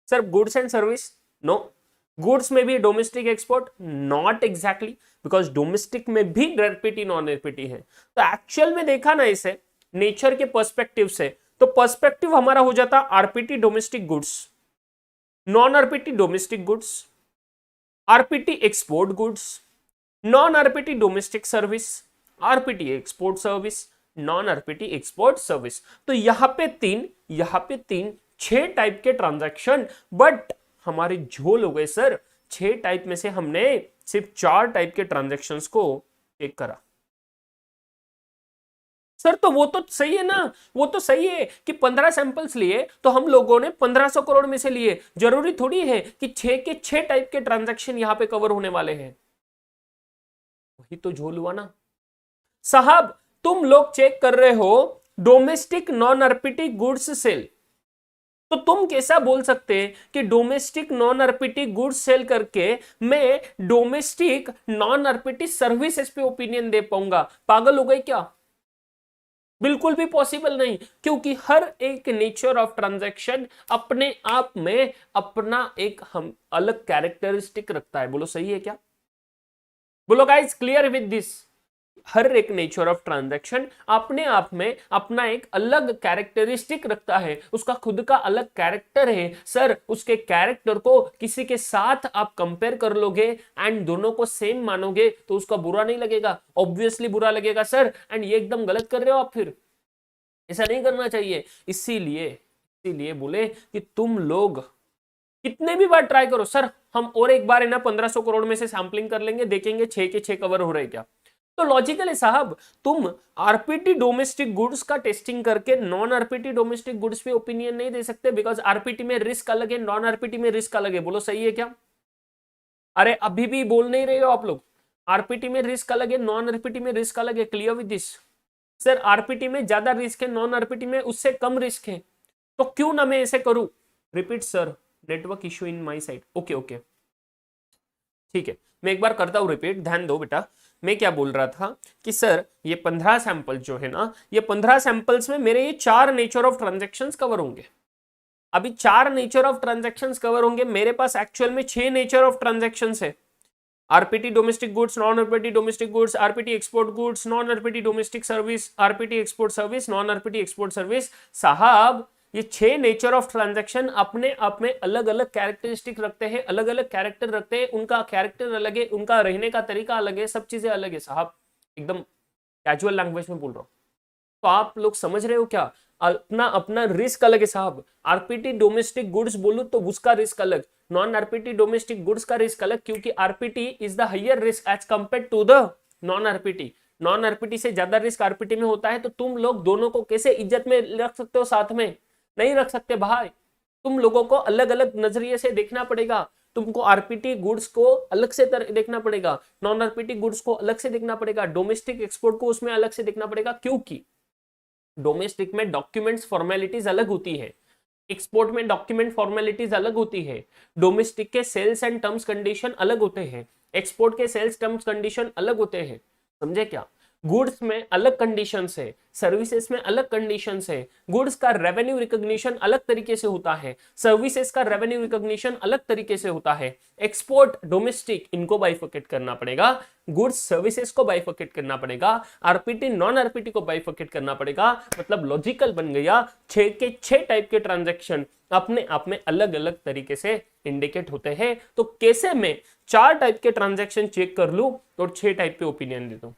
Sir goods and service, no. Goods में भी domestic export, not exactly, because domestic में भी आरपीटी नॉन आरपीटी है। तो एक्चुअल में देखा ना इसे नेचर के पर्सपेक्टिव से, तो पर्सपेक्टिव हमारा हो जाता RPT domestic goods, non RPT domestic goods, RPT export goods, non RPT domestic service, RPT export service, non RPT export service. तो यहां पे तीन 6 टाइप के ट्रांजैक्शन, बट हमारे झोल हो गए सर 6 टाइप में से हमने सिर्फ 4 टाइप के ट्रांजैक्शंस को चेक करा। सर तो वो तो सही है ना, वो तो सही है कि 15 सैंपल्स लिए तो हम लोगों ने 1500 करोड़ में से लिए, जरूरी थोड़ी है कि 6 के 6 टाइप के ट्रांजैक्शन यहां पे कवर होने वाले हैं। वही तो झोल हुआ ना साहब। तुम लोग चेक कर रहे हो domestic non RPT goods sale, तो तुम कैसा बोल सकते हैं कि domestic non RPT goods sale करके मैं डोमेस्टिक नॉन आरपीटी सर्विसेज पे ओपिनियन दे पाऊंगा? पागल हो गए क्या? बिल्कुल भी पॉसिबल नहीं, क्योंकि हर एक नेचर ऑफ ट्रांजैक्शन अपने आप में अपना एक हम अलग कैरेक्टरिस्टिक रखता है। बोलो सही है क्या? बोलो गाइस, क्लियर विद दिस? हर एक नेचर ऑफ ट्रांजैक्शन अपने आप में अपना एक अलग कैरेक्टरिस्टिक रखता है, उसका खुद का अलग कैरेक्टर है। सर उसके कैरेक्टर को किसी के साथ आप कंपेयर कर लोगे एंड दोनों को सेम मानोगे तो उसका बुरा नहीं लगेगा? ऑब्वियसली बुरा लगेगा सर, एंड ये एकदम गलत कर रहे हो आप, फिर ऐसा नहीं करना चाहिए। इसीलिए बोले कि तुम लोग कितने भी बार ट्राई करो, सर हम और एक बार है ना 1500 करोड़ में से सैंपलिंग कर लेंगे, देखेंगे 6 के 6 कवर हो रहे क्या। तो लॉजिकल है साहब, तुम आरपीटी डोमेस्टिक गुड्स का टेस्टिंग करके नॉन आरपीटी डोमेस्टिक गुड्स पे ओपिनियन नहीं दे सकते, बिकॉज आरपीटी में रिस्क अलग है, नॉन आरपीटी में रिस्क अलग है। बोलो सही है क्या? अरे अभी भी बोल नहीं रहे हो आप लोग? आरपीटी में रिस्क अलग है, नॉन आरपीटी में रिस्क अलग है। Clear with this? Sir RPT में ज्यादा रिस्क है, नॉन आरपीटी में उससे कम रिस्क है, तो क्यों ना मैं ऐसे करूं? Repeat sir, network issue in my side. Okay okay ठीक है, मैं एक बार करता हूं रिपीट, ध्यान दो बेटा। मैं क्या बोल रहा था कि सर ये 15 सैंपल जो है ना, ये 15 सैंपल्स में मेरे ये 4 नेचर ऑफ ट्रांजैक्शंस कवर होंगे। अभी 4 नेचर ऑफ ट्रांजैक्शंस कवर होंगे, मेरे पास एक्चुअल में 6 नेचर ऑफ ट्रांजैक्शंस है। RPT domestic goods, non RPT domestic goods, RPT export goods, non RPT domestic service, RPT export service, non RPT export service. साहब ये 6 nature of transaction अपने आप में अलग अलग कैरेक्टरिस्टिक रखते हैं, अलग अलग कैरेक्टर रखते हैं, उनका कैरेक्टर अलग है, उनका रहने का तरीका अलग है, सब चीजें अलग है साहब। एकदम कैजुअल लैंग्वेज में बोल रहा हूँ, तो आप लोग समझ रहे हो क्या? अपना अपना रिस्क अलग है साहब। आरपीटी डोमेस्टिक गुड्स बोलूं तो उसका रिस्क अलग, नॉन आरपीटी डोमेस्टिक गुड्स का रिस्क अलग, क्योंकि RPT is the higher risk as compare to the non RPT. Non RPT से ज्यादा रिस्क आरपीटी में होता है, तो तुम लोग दोनों को कैसे इज्जत में रख सकते हो? साथ में नहीं रख सकते भाई। तुम लोगों को अलग अलग नजरिए से देखना पड़ेगा। तुमको आरपीटी गुड्स को अलग से देखना पड़ेगा, नॉन आरपीटी गुड्स को अलग से देखना पड़ेगा, डोमेस्टिक एक्सपोर्ट को उसमें अलग से देखना पड़ेगा, क्योंकि डोमेस्टिक में डॉक्यूमेंट्स फॉर्मेलिटीज अलग होती है, एक्सपोर्ट में डॉक्यूमेंट फॉर्मेलिटीज अलग होती है। डोमेस्टिक के सेल्स एंड टर्म्स कंडीशन अलग होते हैं, एक्सपोर्ट के सेल्स टर्म्स कंडीशन अलग होते हैं। समझे क्या? गुड्स में अलग कंडीशंस है, सर्विसेज में अलग कंडीशंस है। गुड्स का रेवेन्यू रिकॉग्निशन अलग तरीके से होता है, सर्विसेज का रेवेन्यू रिकॉग्निशन अलग तरीके से होता है। एक्सपोर्ट डोमेस्टिक इनको बाइफरकेट करना पड़ेगा, गुड्स सर्विसेज को बाइफरकेट करना पड़ेगा, आरपीटी नॉन आरपीटी को बाइफरकेट करना पड़ेगा। मतलब लॉजिकल बन गया, 6 के 6 टाइप के ट्रांजैक्शन अपने आप में अलग अलग तरीके से इंडिकेट होते हैं। तो कैसे मैं 4 टाइप के ट्रांजैक्शन चेक कर लूं और 6 टाइप पे ओपिनियन दे दूं?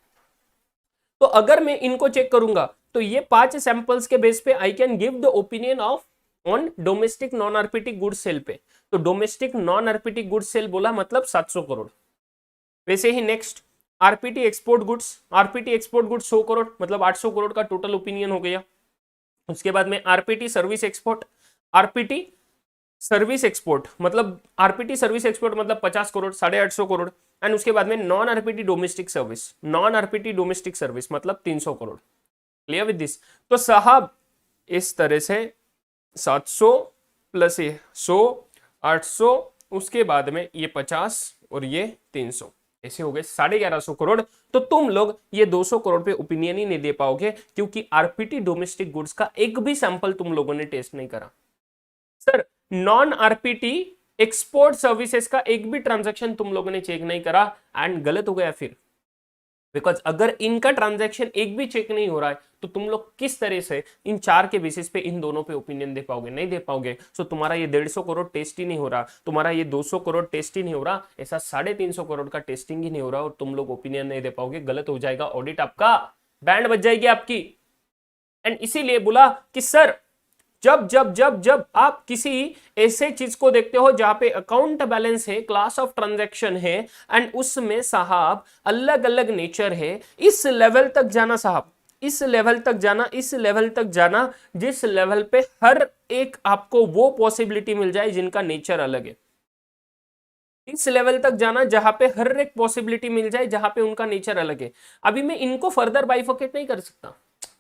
तो अगर मैं इनको चेक करूंगा तो ये 5 सैंपल्स के बेस पे I can give the opinion of on domestic non RPT goods sale पे। तो domestic non RPT goods sale बोला मतलब 700 करोड़। वैसे ही next RPT export goods, RPT export goods 100 crore, मतलब 800 करोड़ का टोटल ओपिनियन हो गया। उसके बाद में RPT service export, RPT service export मतलब आरपीटी सर्विस एक्सपोर्ट मतलब 50 करोड़, 850 करोड़। एंड उसके बाद में non RPT domestic service, non RPT domestic service मतलब 300 करोड़। Clear with this? तो साहब इस तरह से 700 प्लस ये 100, 800, उसके बाद में ये 50 और ये 300। ऐसे हो गए 1150 करोड़। तो तुम लोग ये 200 करोड़ पे ओपिनियन ही नहीं दे पाओगे, क्योंकि आरपीटी डोमेस्टिक गुड्स का एक भी सैंपल तुम लोगों ने टेस्ट नहीं करा। Sir non RPT export services का एक भी ट्रांजैक्शन तुम लोगों ने चेक नहीं करा, एंड गलत हो गया फिर, बिकॉज अगर इनका ट्रांजैक्शन एक भी चेक नहीं हो रहा है तो तुम लोग किस तरह से इन चार के बेसिस पे इन दोनों पे ओपिनियन दे पाओगे? नहीं दे पाओगे। सो तुम्हारा ये 150 करोड़ टेस्ट ही नहीं हो रहा, तुम्हारा ये 200 करोड़ टेस्ट ही नहीं हो रहा, ऐसा 350 करोड़ का टेस्टिंग ही नहीं हो रहा, और तुम लोग ओपिनियन नहीं दे पाओगे, गलत हो जाएगा ऑडिट, आपका बैंड बज जाएगी आपकी। एंड इसीलिए बोला कि सर जब जब जब जब आप किसी ऐसे चीज को देखते हो जहां पे अकाउंट बैलेंस है, क्लास ऑफ ट्रांजैक्शन है, एंड उसमें साहब अलग अलग नेचर है, इस लेवल तक जाना साहब, इस लेवल तक जाना, इस लेवल तक जाना जिस लेवल पे हर एक आपको वो पॉसिबिलिटी मिल जाए जिनका नेचर अलग है, इस लेवल तक जाना जहां पे हर एक पॉसिबिलिटी मिल जाए जहां पे उनका नेचर अलग है। अभी मैं इनको फर्दर बाइफोकेट नहीं कर सकता।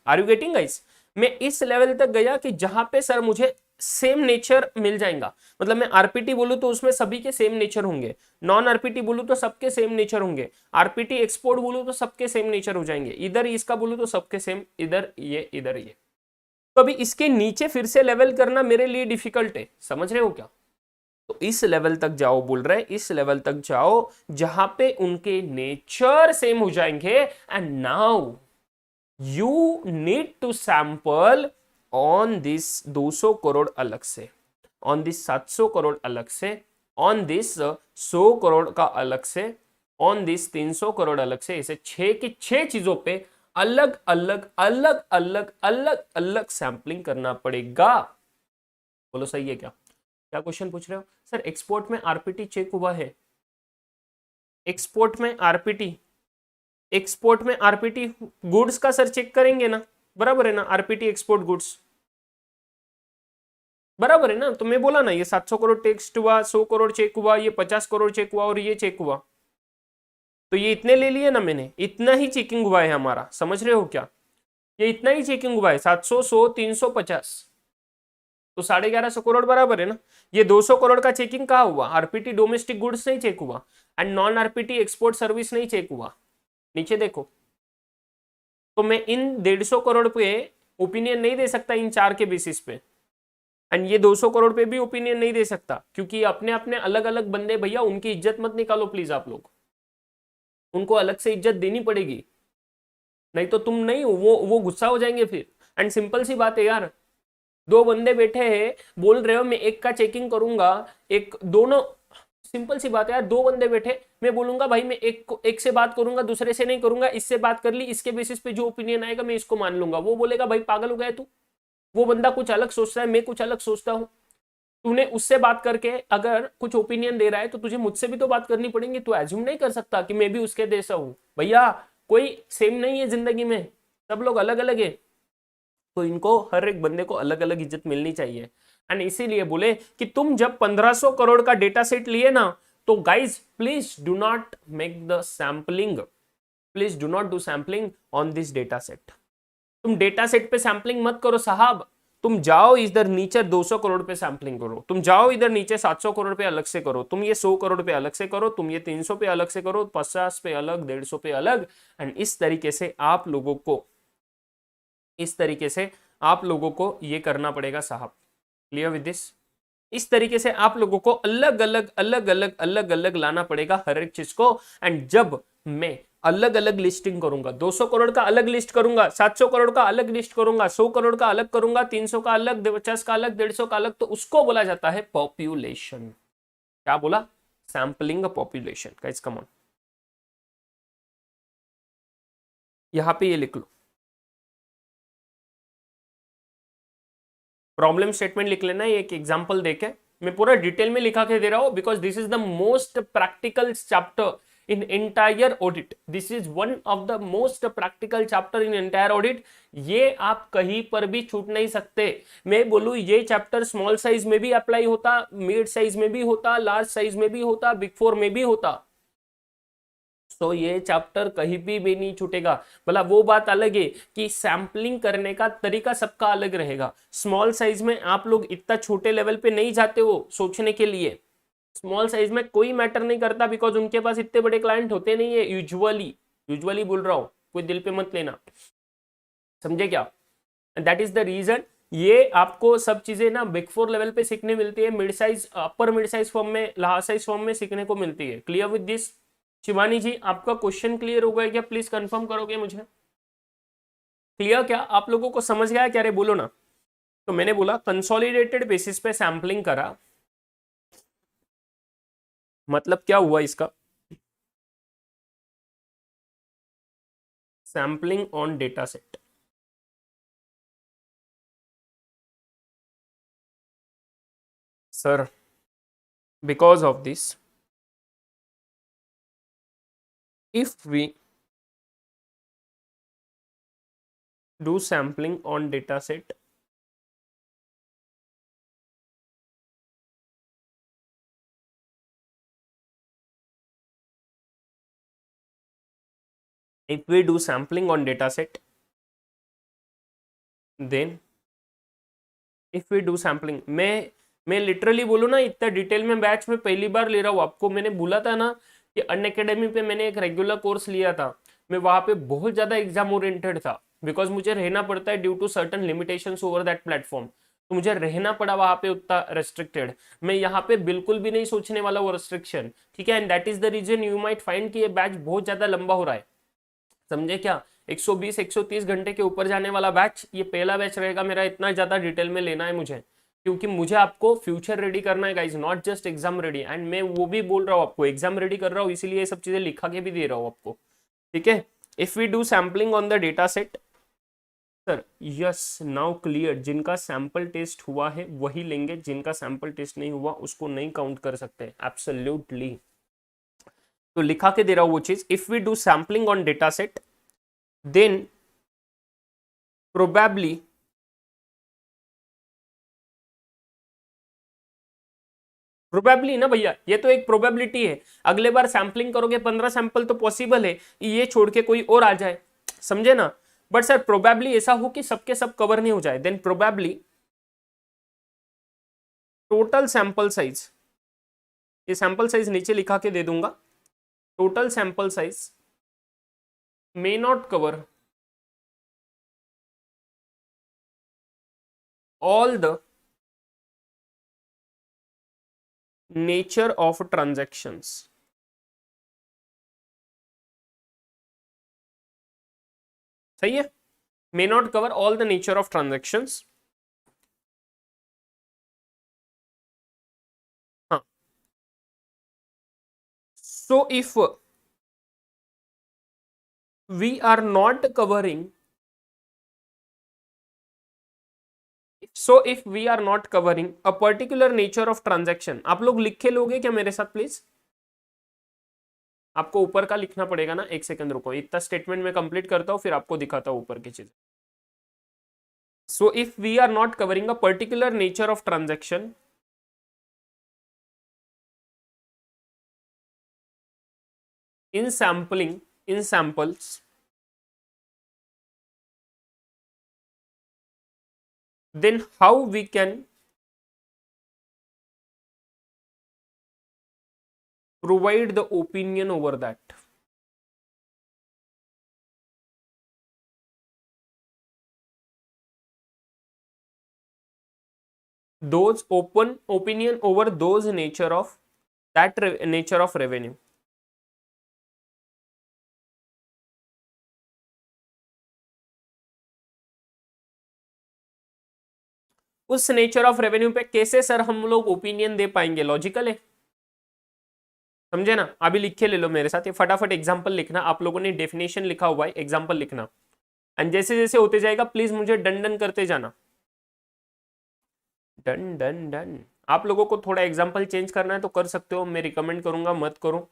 Are you getting guys? मैं इस लेवल तक गया कि जहां पे सर मुझे सेम नेचर मिल जाएगा, मतलब मैं आरपीटी बोलूं तो उसमें सभी के सेम नेचर होंगे, नॉन आरपीटी बोलूं तो सबके सेम नेचर होंगे, आरपीटी एक्सपोर्ट बोलूं तो सबके सेम नेचर हो जाएंगे, इधर इसका बोलूं तो सबके सेम, इधर ये इधर ये। तो अभी इसके नीचे फिर से लेवल करना मेरे लिए डिफिकल्ट है, समझ रहे हो क्या? तो इस लेवल तक जाओ, बोल रहे इस लेवल तक जाओ जहां पे उनके नेचर सेम हो जाएंगे, and now you need to sample on this 200 crore अलग से, ऑन दिस 700 करोड़ अलग से, ऑन दिस 100 करोड़ का अलग से, ऑन दिस 300 करोड़ अलग से, ऐसे 6 की 6 चीजों पे अलग अलग अलग अलग अलग अलग सैंपलिंग करना पड़ेगा। बोलो सही है क्या? क्या क्वेश्चन पूछ रहे हो? सर एक्सपोर्ट में आरपीटी चेक हुआ है, एक्सपोर्ट में आरपीटी, एक्सपोर्ट में आरपीटी गुड्स का सर चेक करेंगे ना, बराबर है ना? आरपीटी एक्सपोर्ट गुड्स बराबर है ना? तो मैं बोला ना ये 700 करोड़ टेक्स्ट हुआ, 100 करोड़ चेक हुआ, ये 50 करोड़ चेक हुआ और ये चेक हुआ, तो ये इतने ले लिए ना मैंने, इतना ही चेकिंग हुआ है हमारा, समझ रहे हो क्या? ये इतना ही चेकिंग हुआ है, 700, 100, 300, 50, तो 1150 करोड़ बराबर है ना? ये 200 करोड़ का चेकिंग कहाँ हुआ? आरपीटी डोमेस्टिक गुड्स नहीं चेक हुआ, and non RPT export service नहीं चेक हुआ, नीचे देखो। तो मैं इन 150 करोड़ पे ओपिनियन नहीं दे सकता इन चार के बेसिस पे, एंड ये 200 करोड़ पे भी ओपिनियन नहीं दे सकता, क्योंकि अपने अपने अलग अलग बंदे, भैया उनकी इज्जत मत निकालो प्लीज आप लोग, उनको अलग से इज्जत देनी पड़ेगी, नहीं तो तुम नहीं वो गुस्सा हो जाएंगे फिर। एंड सिंपल सी बात है यार, दो बंदे बैठे हैं, बोल रहे हो मैं एक का चेकिंग करूंगा, एक दोनों, सिंपल सी बात है यार, दो बंदे बैठे, मैं बोलूंगा भाई मैं एक से बात करूंगा, दूसरे से नहीं करूंगा, इससे बात कर ली, इसके बेसिस पे जो ओपिनियन आएगा मैं इसको मान लूंगा, वो बोलेगा भाई पागल हो गया तू, वो बंदा कुछ अलग सोचता है, मैं कुछ अलग सोचता हूं, तूने उससे बात करके अगर कुछ ओपिनियन दे रहा है तो तुझे मुझसे भी तो बात करनी पड़ेगी, तू एज्यूम नहीं कर सकता कि मैं भी उसके जैसा हूं। भैया कोई सेम नहीं है जिंदगी में, सब लोग अलग अलग है, तो इनको हर एक बंदे को अलग अलग इज्जत मिलनी चाहिए। एंड इसीलिए बोले कि तुम जब 1500 करोड़ का डेटा सेट लिए ना, तो guys please do not make the sampling, please do not do sampling on this data set. तुम डेटा सेट पे सैम्पलिंग मत करो साहब, तुम जाओ इधर नीचे 200 करोड़ पे सैम्पलिंग करो, तुम जाओ इधर नीचे 700 करोड़ पे अलग से करो, तुम ये 100 करोड़ पे अलग से करो, तुम ये 300 पे अलग से करो, 50 पे अलग, 150 पे अलग, एंड इस तरीके से आप लोगों को, इस तरीके से आप लोगों को ये करना पड़ेगा साहब। Clear with this? इस तरीके से आप लोगों को अलग अलग अलग अलग अलग अलग लाना पड़ेगा हर एक चीज को। एंड जब मैं अलग अलग लिस्टिंग करूंगा, 200 करोड़ का अलग लिस्ट करूंगा, 700 करोड़ का अलग लिस्ट करूंगा, 100 करोड़ का अलग करूंगा, 300 का अलग, 50 का अलग, 150 का अलग, तो उसको बोला जाता है पॉपुलेशन। क्या बोला? Sampling population. Guys come on, यहां पे ये लिख लो, प्रॉब्लम स्टेटमेंट लिख लेना, एक एग्जांपल देके, मैं पूरा डिटेल में लिखा के दे रहा हूं, because this is the most practical chapter in entire audit. This is one of the most practical chapter in entire audit. ये आप कहीं पर भी छूट नहीं सकते। मैं बोलूं ये चैप्टर स्मॉल साइज में भी अप्लाई होता, मिड साइज में भी होता, लार्ज साइज में भी होता, बिग फोर में भी होता, तो ये चैप्टर कहीं भी नहीं छूटेगा। भला वो बात अलग है कि सैंपलिंग करने का तरीका सबका अलग रहेगा। स्मॉल साइज में आप लोग इतना छोटे लेवल पे नहीं जाते हो सोचने के लिए, स्मॉल साइज में कोई मैटर नहीं करता, बिकॉज उनके पास इतने बड़े क्लाइंट होते नहीं है यूजुअली, यूजुअली बोल रहा हूँ, कोई दिल पे मत लेना, समझे क्या? दैट इज द रीजन ये आपको सब चीजें ना बिग फोर लेवल पे सीखने मिलती है, mid size upper mid size firm में, लार्ज साइज फॉर्म में सीखने को मिलती है। Clear with this? Shivani ji आपका क्वेश्चन क्लियर हो गया क्या? प्लीज कंफर्म करोगे मुझे? क्लियर क्या? आप लोगों को समझ गया क्या? रे बोलो ना। तो मैंने बोला कंसोलिडेटेड बेसिस पे सैंपलिंग करा, मतलब क्या हुआ इसका? Sampling on data set. Sir because of this, if we do sampling on data set, if we do sampling on data set, then if we do sampling, मैं लिटरली बोलूँ ना, इतना डिटेल में बैच में पहली बार ले रहा हूँ। आपको मैंने बोला था ना कि अनअकैडमी पे मैंने एक रेगुलर कोर्स लिया था, मैं वहां पे बहुत ज्यादा एग्जाम ओरिएंटेड था, बिकॉज मुझे रहना पड़ता है due to certain limitations over that platform, तो मुझे रहना पड़ा वहां पे उतना रेस्ट्रिक्टेड। मैं यहाँ पे बिल्कुल भी नहीं सोचने वाला वो रेस्ट्रिक्शन, ठीक है? And that is the reason you might find कि ये बैच बहुत ज्यादा लंबा हो रहा है, समझे क्या? 120 130 घंटे के ऊपर जाने वाला बैच ये पहला बैच रहेगा मेरा, इतना ज्यादा डिटेल में लेना है मुझे, क्योंकि मुझे आपको फ्यूचर रेडी करना है guys, not just exam ready. And मैं वो भी बोल रहा हूँ आपको, एग्जाम रेडी कर रहा हूँ, इसीलिए ये सब चीजें लिखा के भी दे रहा हूँ आपको, ठीक है? If we do sampling on the data set, sir yes now clear, जिनका सैंपल टेस्ट हुआ है वही लेंगे, जिनका सैंपल टेस्ट नहीं हुआ उसको नहीं काउंट कर सकते, एब्सोल्युटली। तो लिखा के दे रहा हूं वो चीज, if we do sampling on data set then probably probably ना भैया, ये तो एक प्रोबेबिलिटी है, अगले बार सैम्पलिंग करोगे 15 सैंपल तो पॉसिबल है ये छोड़ के कोई और आ जाए, समझे ना? बट सर प्रोबेबली ऐसा हो कि सबके सब कवर नहीं हो जाए, then probably total sample size, ये सैंपल साइज नीचे लिखा के दे दूंगा, total sample size may not cover all the nature of transactions. सही है? May not cover all the nature of transactions. हाँ, so if we are not covering, so if we are not covering a particular nature of transaction, आप लोग लिख के लोगे क्या मेरे साथ प्लीज? आपको ऊपर का लिखना पड़ेगा ना, एक सेकंड रुको, इतना स्टेटमेंट में कंप्लीट करता हूं फिर आपको दिखाता हूं ऊपर की चीज। So if we are not covering a particular nature of transaction in sampling, in samples, then how we can provide the opinion over that? Those open opinion over those nature of that nature of revenue. उस nature of revenue पे कैसे sir हम लोग opinion दे पाएंगे? Logical है, समझे ना? अभी लिख के ले लो मेरे साथ, ये फटाफट एग्जांपल लिखना, आप लोगों ने डेफिनेशन लिखा हुआ है, एग्जांपल लिखना, एंड जैसे जैसे होते जाएगा प्लीज मुझे डन डन करते जाना, डन डन डन। आप लोगों को थोड़ा एग्जांपल चेंज करना है तो कर सकते हो, मैं रिकमेंड करूंगा मत करो।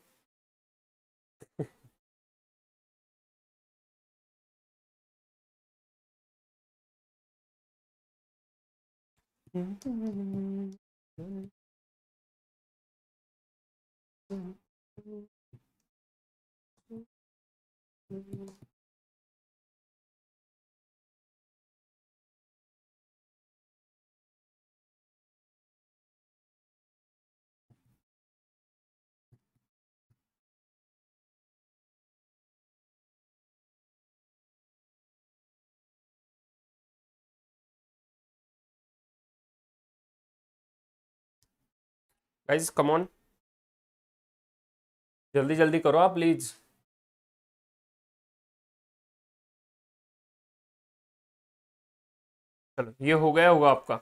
गाइस कम ऑन, जल्दी जल्दी करो आप प्लीज। चलो ये हो गया होगा आपका।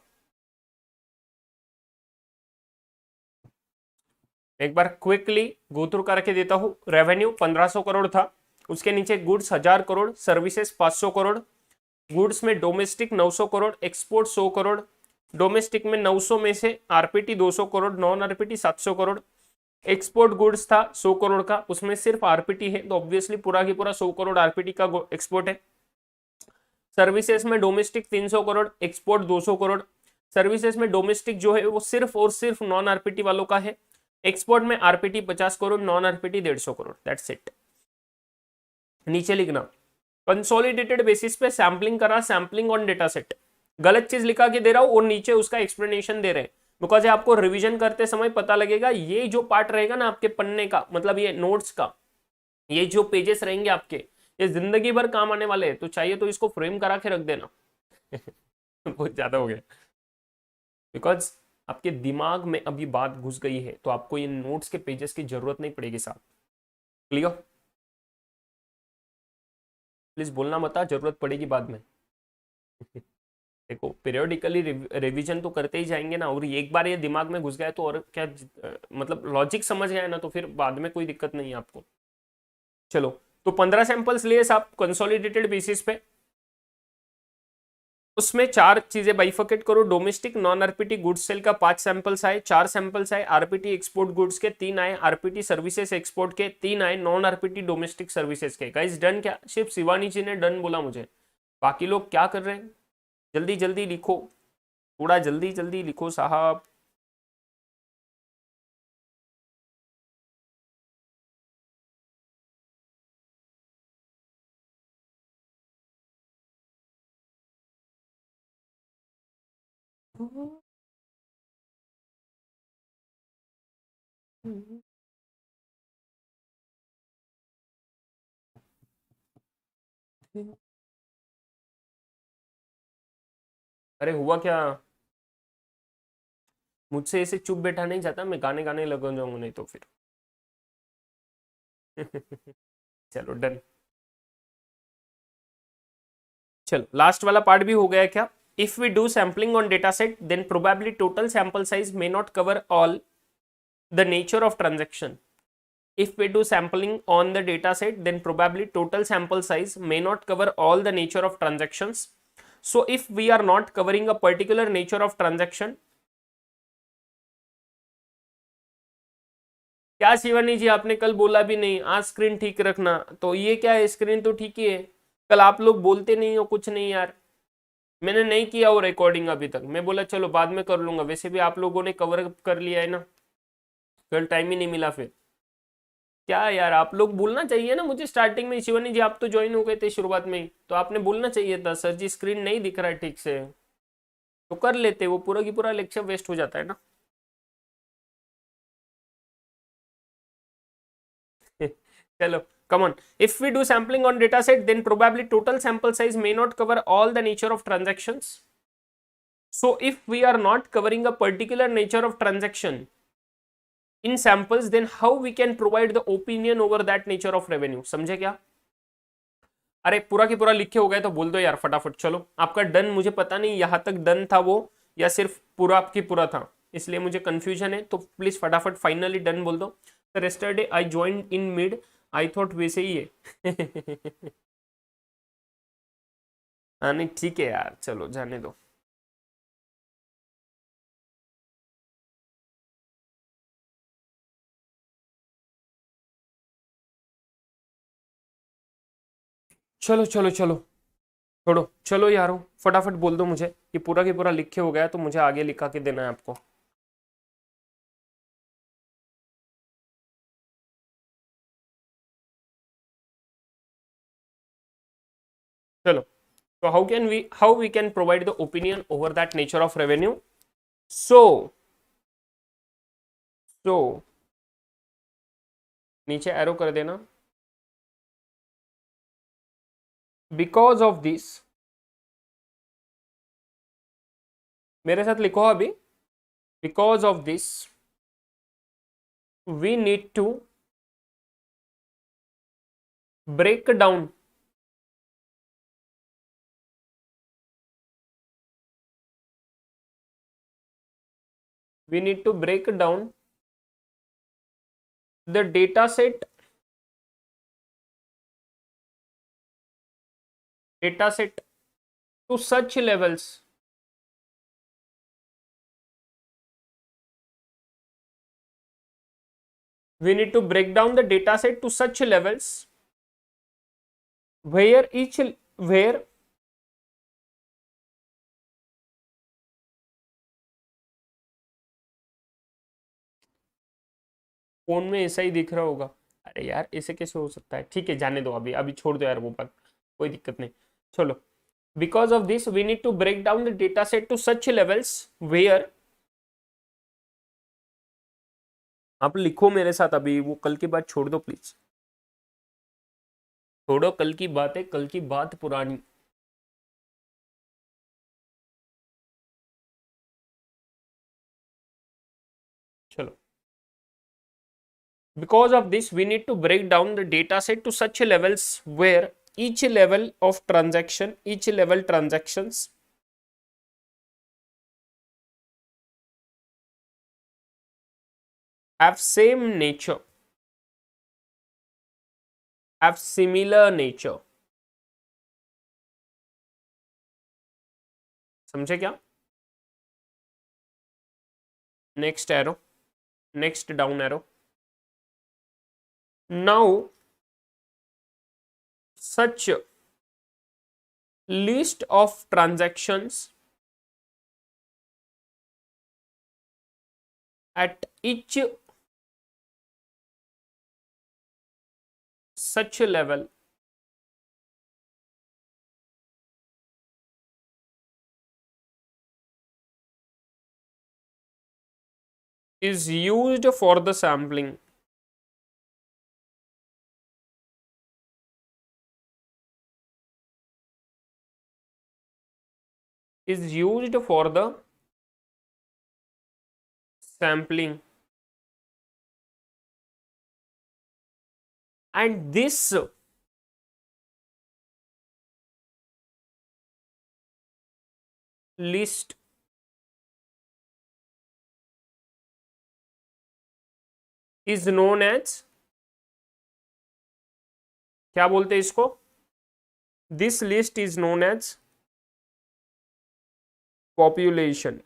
एक बार क्विकली गो थ्रू करके देता हूँ। रेवेन्यू 1500 करोड़ था, उसके नीचे goods 1000 crore, services 500 crore, goods में domestic 900 crore, export 100 crore, domestic में 900 में से RPT 200 crore, non RPT 700 crore, export goods था 100 करोड़ का, उसमें सिर्फ आरपीटी है तो ऑब्वियसली पूरा की पूरा 100 करोड़ आरपीटी का एक्सपोर्ट है। सर्विसेज में domestic 300 crore, export 200 crore. Services में डोमेस्टिक जो है वो सिर्फ और सिर्फ नॉन आरपीटी वालों का है। एक्सपोर्ट में RPT 50 crore, non RPT 150 crore, that's it. नीचे लिखना कंसोलिडेटेड बेसिस पे सैम्पलिंग करा, सैम्पलिंग ऑन डेटा सेट। गलत चीज लिखा के दे रहा हूं और नीचे उसका एक्सप्लेनेशन दे रहे हैं, बिकॉज आपको रिवीजन करते समय पता लगेगा। ये जो पार्ट रहेगा ना आपके पन्ने का, मतलब ये नोट्स का, ये जो पेजेस रहेंगे आपके, ये जिंदगी भर काम आने वाले हैं। तो चाहिए तो इसको फ्रेम करा के रख देना। बहुत ज्यादा हो गया, बिकॉज आपके दिमाग में अभी बात घुस गई है तो आपको ये नोट्स के पेजेस की जरूरत नहीं पड़ेगी साहब। क्लियर? प्लीज बोलना मत, जरूरत पड़ेगी बाद में। देखो पीरियोडिकली रिवीजन तो करते ही जाएंगे ना, और एक बार ये दिमाग में घुस गया तो और क्या, मतलब लॉजिक समझ गया ना तो फिर बाद में कोई दिक्कत नहीं है आपको। चलो तो 15 सैंपल्स लिए साहब कंसोलिडेटेड बेसिस पे। उसमें 4 चीजें बाइफर्केट करो। Domestic non RPT goods sale का 5 सैंपल्स आए, 4 सैंपल्स आए आरपीटी एक्सपोर्ट गुड्स के, 3 आए आरपीटी सर्विसेज एक्सपोर्ट के, 3 आए नॉन आरपीटी डोमेस्टिक सर्विसेज के। गाइस डन क्या? सिर्फ शिवानी जी ने डन बोला मुझे, बाकी लोग क्या कर रहे हैं? जल्दी जल्दी लिखो, थोड़ा जल्दी जल्दी लिखो साहब। अरे हुआ क्या? मुझसे ऐसे चुप बैठा नहीं जाता, मैं गाने गाने लग जाऊंगा नहीं तो फिर। चलो डन। चलो लास्ट वाला पार्ट भी हो गया क्या? If we do sampling on data set then probably total sample size may not cover all the nature of transaction. If we do sampling on the data set, then probably total sample size may not cover all the nature of transactions. So if we are not covering a particular nature of transaction, क्या शिवानी जी आपने कल बोला भी नहीं आज screen ठीक रखना, तो ये क्या है? स्क्रीन तो ठीक ही है। कल आप लोग बोलते नहीं हो कुछ नहीं यार। मैंने नहीं किया वो रिकॉर्डिंग अभी तक, मैं बोला चलो बाद में कर लूंगा, वैसे भी आप लोगों ने कवर कर लिया है ना, कल टाइम ही नहीं मिला फिर। क्या यार आप लोग बोलना चाहिए ना मुझे स्टार्टिंग में। शिवानी जी आप तो ज्वाइन हो गए थे शुरुआत में ही, तो आपने बोलना चाहिए था सर जी स्क्रीन नहीं दिख रहा है ठीक से, तो कर लेते, वो पूरा की पूरा लेक्चर वेस्ट हो जाता है ना। चलो come on. If we do sampling on data set then probably total sample size may not cover all the nature of transactions. So if we are not covering a particular nature of transaction in samples then how we can provide the opinion over that nature of revenue? समझे क्या? अरे पूरा की पूरा लिखे हो गए तो बोल दो यार फटाफट। चलो आपका डन, मुझे पता नहीं यहाँ तक डन था वो या सिर्फ पूरा आपकी पूरा था, इसलिए मुझे कंफ्यूजन है, तो प्लीज फटाफट फाइनली डन बोल दो। Sir yesterday I joined in mid, I thought वैसे ही है। हाँ नहीं ठीक है यार, चलो जाने दो। चलो चलो चलो छोड़ो, चलो यारो फटाफट बोल दो मुझे, ये पूरा की पूरा लिखे हो गया तो मुझे आगे लिखा के देना है आपको। चलो तो how we can provide the opinion over that nature of revenue. So so नीचे एरो कर देना। बिकॉज ऑफ दिस, मेरे साथ लिखो अभी, because of this we need to break down the data set to such levels we need to break down the data set to such levels where phone में ऐसा ही दिख रहा होगा। अरे यार ऐसे कैसे हो सकता है, ठीक है जाने दो, अभी अभी छोड़ दो यार वो बात, कोई दिक्कत नहीं। चलो, because of this we need to break down the data set to such levels where, आप लिखो मेरे साथ, अभी वो कल की बात छोड़ दो प्लीज, छोड़ो कल की बात है, कल की बात पुरानी। चलो, because of this we need to break down the data set to such levels where each level transactions have same nature, have similar nature। समझे क्या? Next arrow, next down arrow. now such list of transactions at each such level is used for the sampling, is used for the sampling, and this list is known as, क्या बोलते हैं इसको, this list is known as population.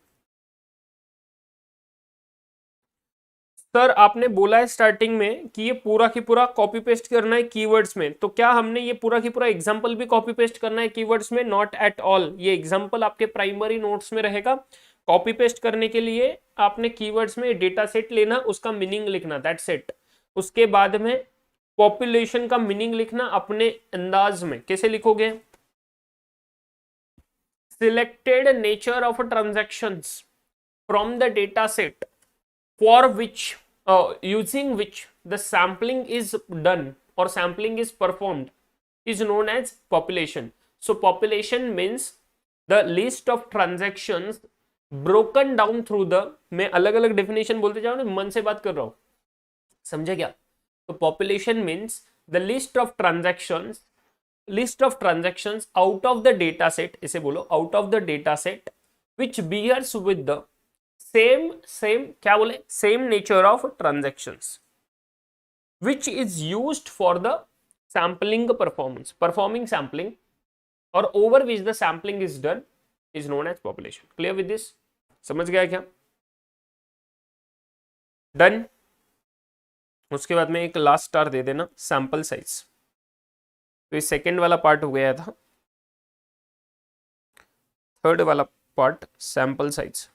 Sir आपने बोला है starting में कि ये पूरा की पूरा कॉपी पेस्ट करना है कीवर्ड्स में, तो क्या हमने ये पूरा की पूरा एग्जांपल भी कॉपी पेस्ट करना है कीवर्ड्स में? नॉट एट ऑल, ये एग्जांपल आपके प्राइमरी नोट्स में रहेगा। कॉपी पेस्ट करने के लिए आपने कीवर्ड्स में डेटा सेट लेना, उसका मीनिंग लिखना, दैट्स इट। उसके बाद में पॉपुलेशन का मीनिंग लिखना अपने अंदाज में। कैसे लिखोगे? Selected nature of transactions from the data set for which using which the sampling is done or sampling is performed is known as population. So population means the list of transactions broken down through the, मैं अलग अलग definition बोलते जाऊँ ना, मन से बात कर रहा हूँ, समझे क्या? तो population means the list of transactions out of the data set, इसे बोलो out of the data set which bears with the same क्या बोले, same nature of transactions which is used for the sampling performing sampling or over which the sampling is done is known as population। clear with this? समझ गया क्या? Done. उसके बाद में एक last star दे देना, सैंपल साइज। तो ये सेकेंड वाला पार्ट हो गया था, थर्ड वाला part sample size.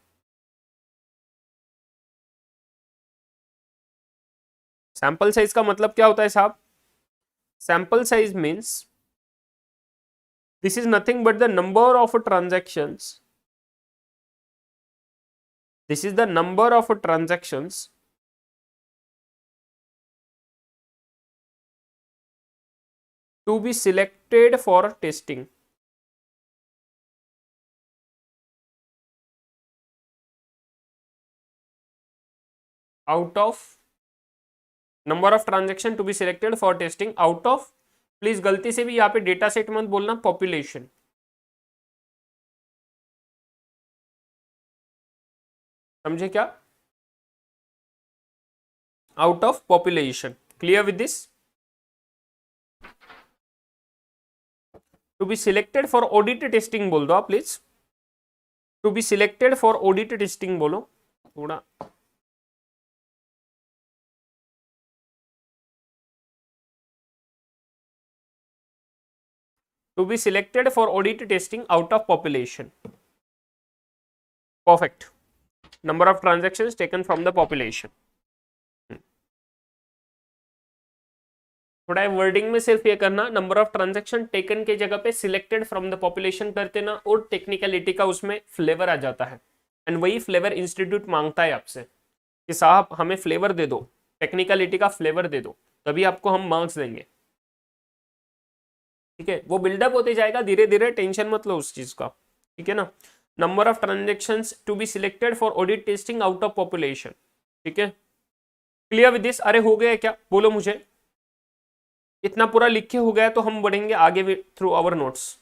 Sample size का मतलब क्या होता है साहब? Sample size means this is nothing but the number of transactions, this is the number of transactions to be selected for testing. out of number of transaction to be selected for testing out of, please गलती से भी यहाँ पे data set मत बोलना, population. समझे क्या? Out of population. Clear with this? To be selected for audit testing बोल दो आप please. To be selected for audit testing बोलो थोड़ा। To be selected for audit testing out of population. Perfect. Number of transactions taken from the population. थोड़ा wording में सिर्फ ये करना, नंबर ऑफ ट्रांजैक्शन टेकन के जगह पे सिलेक्टेड फ्रॉम द पॉपुलेशन करते ना, और टेक्निकलिटी का उसमें फ्लेवर आ जाता है। एंड वही फ्लेवर इंस्टीट्यूट मांगता है आपसे कि साहब हमें फ्लेवर दे दो, टेक्निकलिटी का फ्लेवर दे दो, तभी आपको हम मार्क्स देंगे। ठीक है, वो बिल्डअप होते जाएगा धीरे धीरे, टेंशन मत लो उस चीज का। ठीक है ना? Number of transactions to be selected for audit testing out of population. ठीक है, क्लियर विद दिस? अरे हो गया क्या, बोलो मुझे। इतना पूरा लिख के हो गया तो हम बढ़ेंगे आगे थ्रू आवर नोट्स।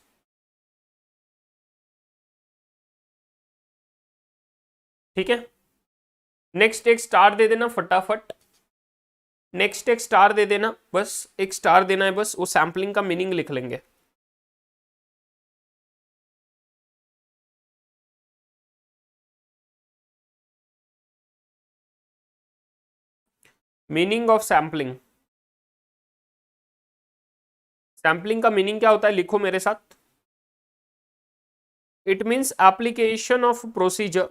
ठीक है, नेक्स्ट एक स्टार दे देना फटाफट। नेक्स्ट एक स्टार दे देना, बस एक स्टार देना है, बस वो सैम्पलिंग का मीनिंग लिख लेंगे। Meaning of sampling. सैम्पलिंग का मीनिंग क्या होता है, लिखो मेरे साथ। It means application of procedure,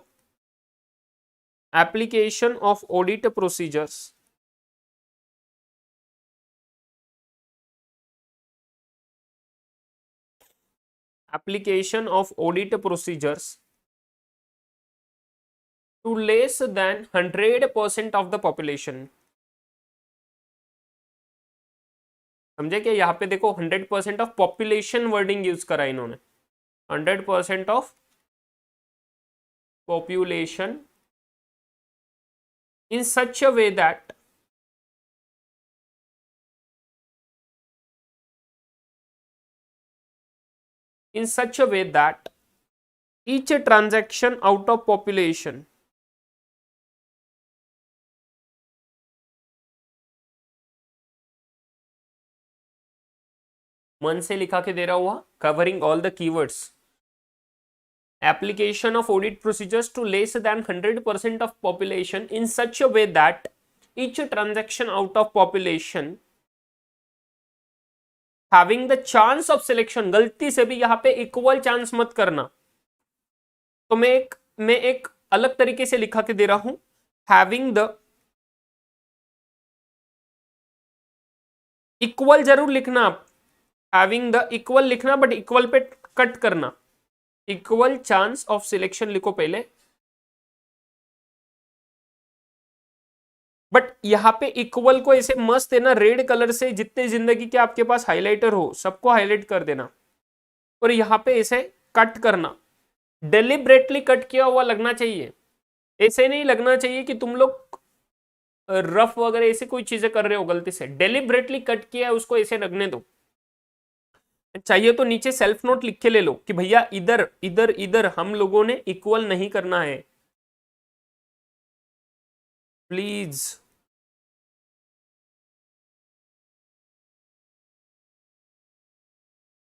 application of audit procedures, application of audit procedures to less than 100% of the population। समझे क्या? यहाँ पे देखो 100% ऑफ पॉपुलेशन वर्डिंग यूज करा इन्होंने, 100% of population in such a way that each transaction out of population मन से लिखा के दे रहा हुआ, covering all the keywords. Application of audit procedures to less than 100% of population in such a way that each transaction out of population having the chance of selection, गलती से भी यहाँ पे इक्वल चांस मत करना, तो मैं एक अलग तरीके से लिखा के दे रहा हूं। हैविंग द, इक्वल जरूर लिखना आप, हैविंग द इक्वल लिखना, बट इक्वल पे कट करना, इक्वल चांस ऑफ सिलेक्शन लिखो पहले। बट यहाँ पे इक्वल को ऐसे मस्त है ना, रेड कलर से जितने जिंदगी के आपके पास हाइलाइटर हो सबको हाईलाइट कर देना, और यहाँ पे ऐसे कट करना, डेलिब्रेटली कट किया हुआ लगना चाहिए। ऐसे नहीं लगना चाहिए कि तुम लोग रफ वगैरह ऐसे कोई चीजें कर रहे हो गलती से, डेलिब्रेटली कट किया है उसको ऐसे लगने दो। चाहिए तो नीचे सेल्फ नोट लिख के ले लो कि भैया इधर इधर इधर हम लोगों ने इक्वल नहीं करना है, please.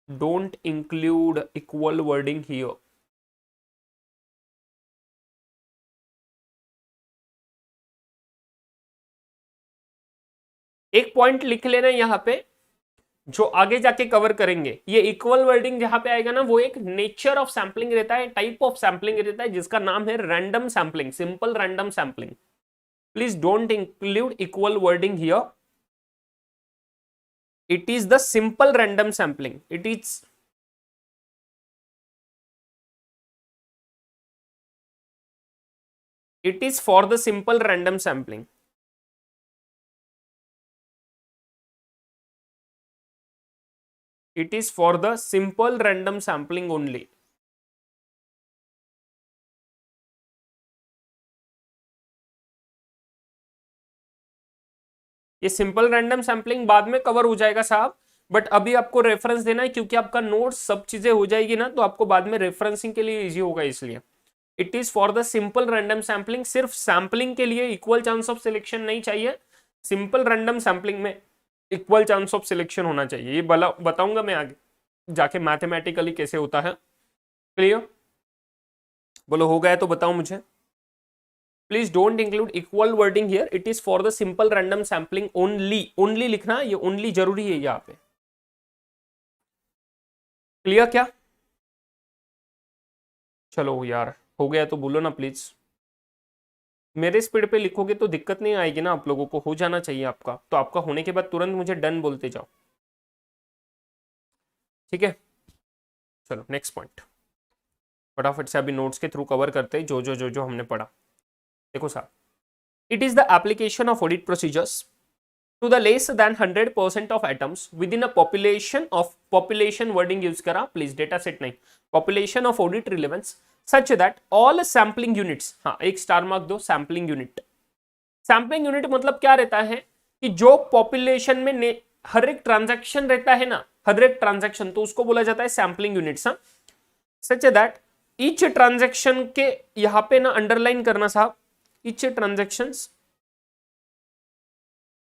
Don't include equal wording here. एक पॉइंट लिख लेना यहाँ पे जो आगे जाके कवर करेंगे। ये इक्वल वर्डिंग जहां पे आएगा ना, वो एक नेचर ऑफ सैम्पलिंग रहता है, टाइप ऑफ सैम्पलिंग रहता है, जिसका नाम है random sampling, simple random sampling. Please don't include equal wording here, it is the simple random sampling, it is for the simple random sampling। It is for the simple random sampling only। ये simple random sampling बाद में cover हो जाएगा साहब, but अभी आपको reference देना है क्योंकि आपका नोट्स सब चीजें हो जाएगी ना, तो आपको बाद में रेफरेंसिंग के लिए इजी होगा, इसलिए it is for the simple random sampling. सिर्फ सैम्पलिंग के लिए इक्वल चांस ऑफ सिलेक्शन नहीं चाहिए, सिंपल रैंडम सैम्पलिंग में इक्वल चांस ऑफ सिलेक्शन होना चाहिए। ये बताऊंगा मैं आगे जाके मैथमेटिकली कैसे होता है। क्लियर? बोलो हो गया तो बताओ मुझे। Please don't include equal wording here, it is for the simple random sampling only. Only लिखना, ये ओनली जरूरी है यहाँ पे। क्लियर क्या? चलो यार हो गया तो बोलो ना प्लीज। मेरे स्पीड पे लिखोगे तो दिक्कत नहीं आएगी ना, आप लोगों को हो जाना चाहिए आपका, तो आपका होने के बाद तुरंत मुझे डन बोलते जाओ, ठीक है? चलो नेक्स्ट पॉइंट फटाफट से अभी नोट्स के थ्रू कवर करते हैं जो हमने पढ़ा। देखो साहब, it is the application of audit procedures to the less than 100% of items within a population wording use करा प्लीज, डेटा सेट नहीं, population of audit relevance such that all sampling units, हाँ एक star mark दो, sampling unit. Sampling unit मतलब क्या रहता है कि जो पॉपुलेशन में हर एक ट्रांजैक्शन रहता है ना, हर एक ट्रांजैक्शन, तो उसको बोला जाता है sampling units. Such that each transaction के यहां पे ना अंडरलाइन करना साहब, ईच ट्रांजैक्शंस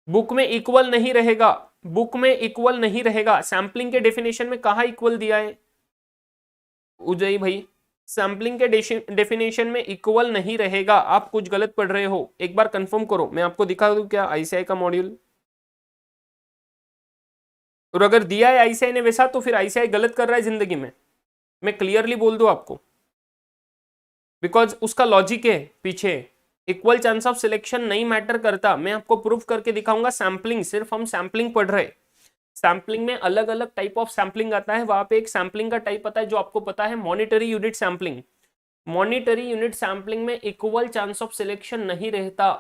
बुक में इक्वल नहीं रहेगा, बुक में इक्वल नहीं रहेगा। सैम्पलिंग के डेफिनेशन में कहा इक्वल दिया है उजय भाई? सैम्पलिंग के डेफिनेशन में इक्वल नहीं रहेगा, आप कुछ गलत पढ़ रहे हो, एक बार कंफर्म करो। मैं आपको दिखा दूं क्या आईसीआई का मॉड्यूल? और अगर दिया है आईसीआई ने वैसा तो फिर आईसीआई गलत कर रहा है जिंदगी में, मैं क्लियरली बोल दूं आपको, बिकॉज उसका लॉजिक है पीछे। इक्वल चांस ऑफ सिलेक्शन नहीं मैटर करता, मैं आपको प्रूफ करके दिखाऊंगा। सैम्पलिंग, सिर्फ हम सैम्पलिंग पढ़ रहे, सैम्पलिंग में अलग अलग टाइप ऑफ सैम्पलिंग आता है। वहां पे एक सैम्पलिंग का टाइप आता है जो आपको पता है, monetary unit sampling. Monetary unit sampling में इक्वल चांस ऑफ सिलेक्शन नहीं रहता,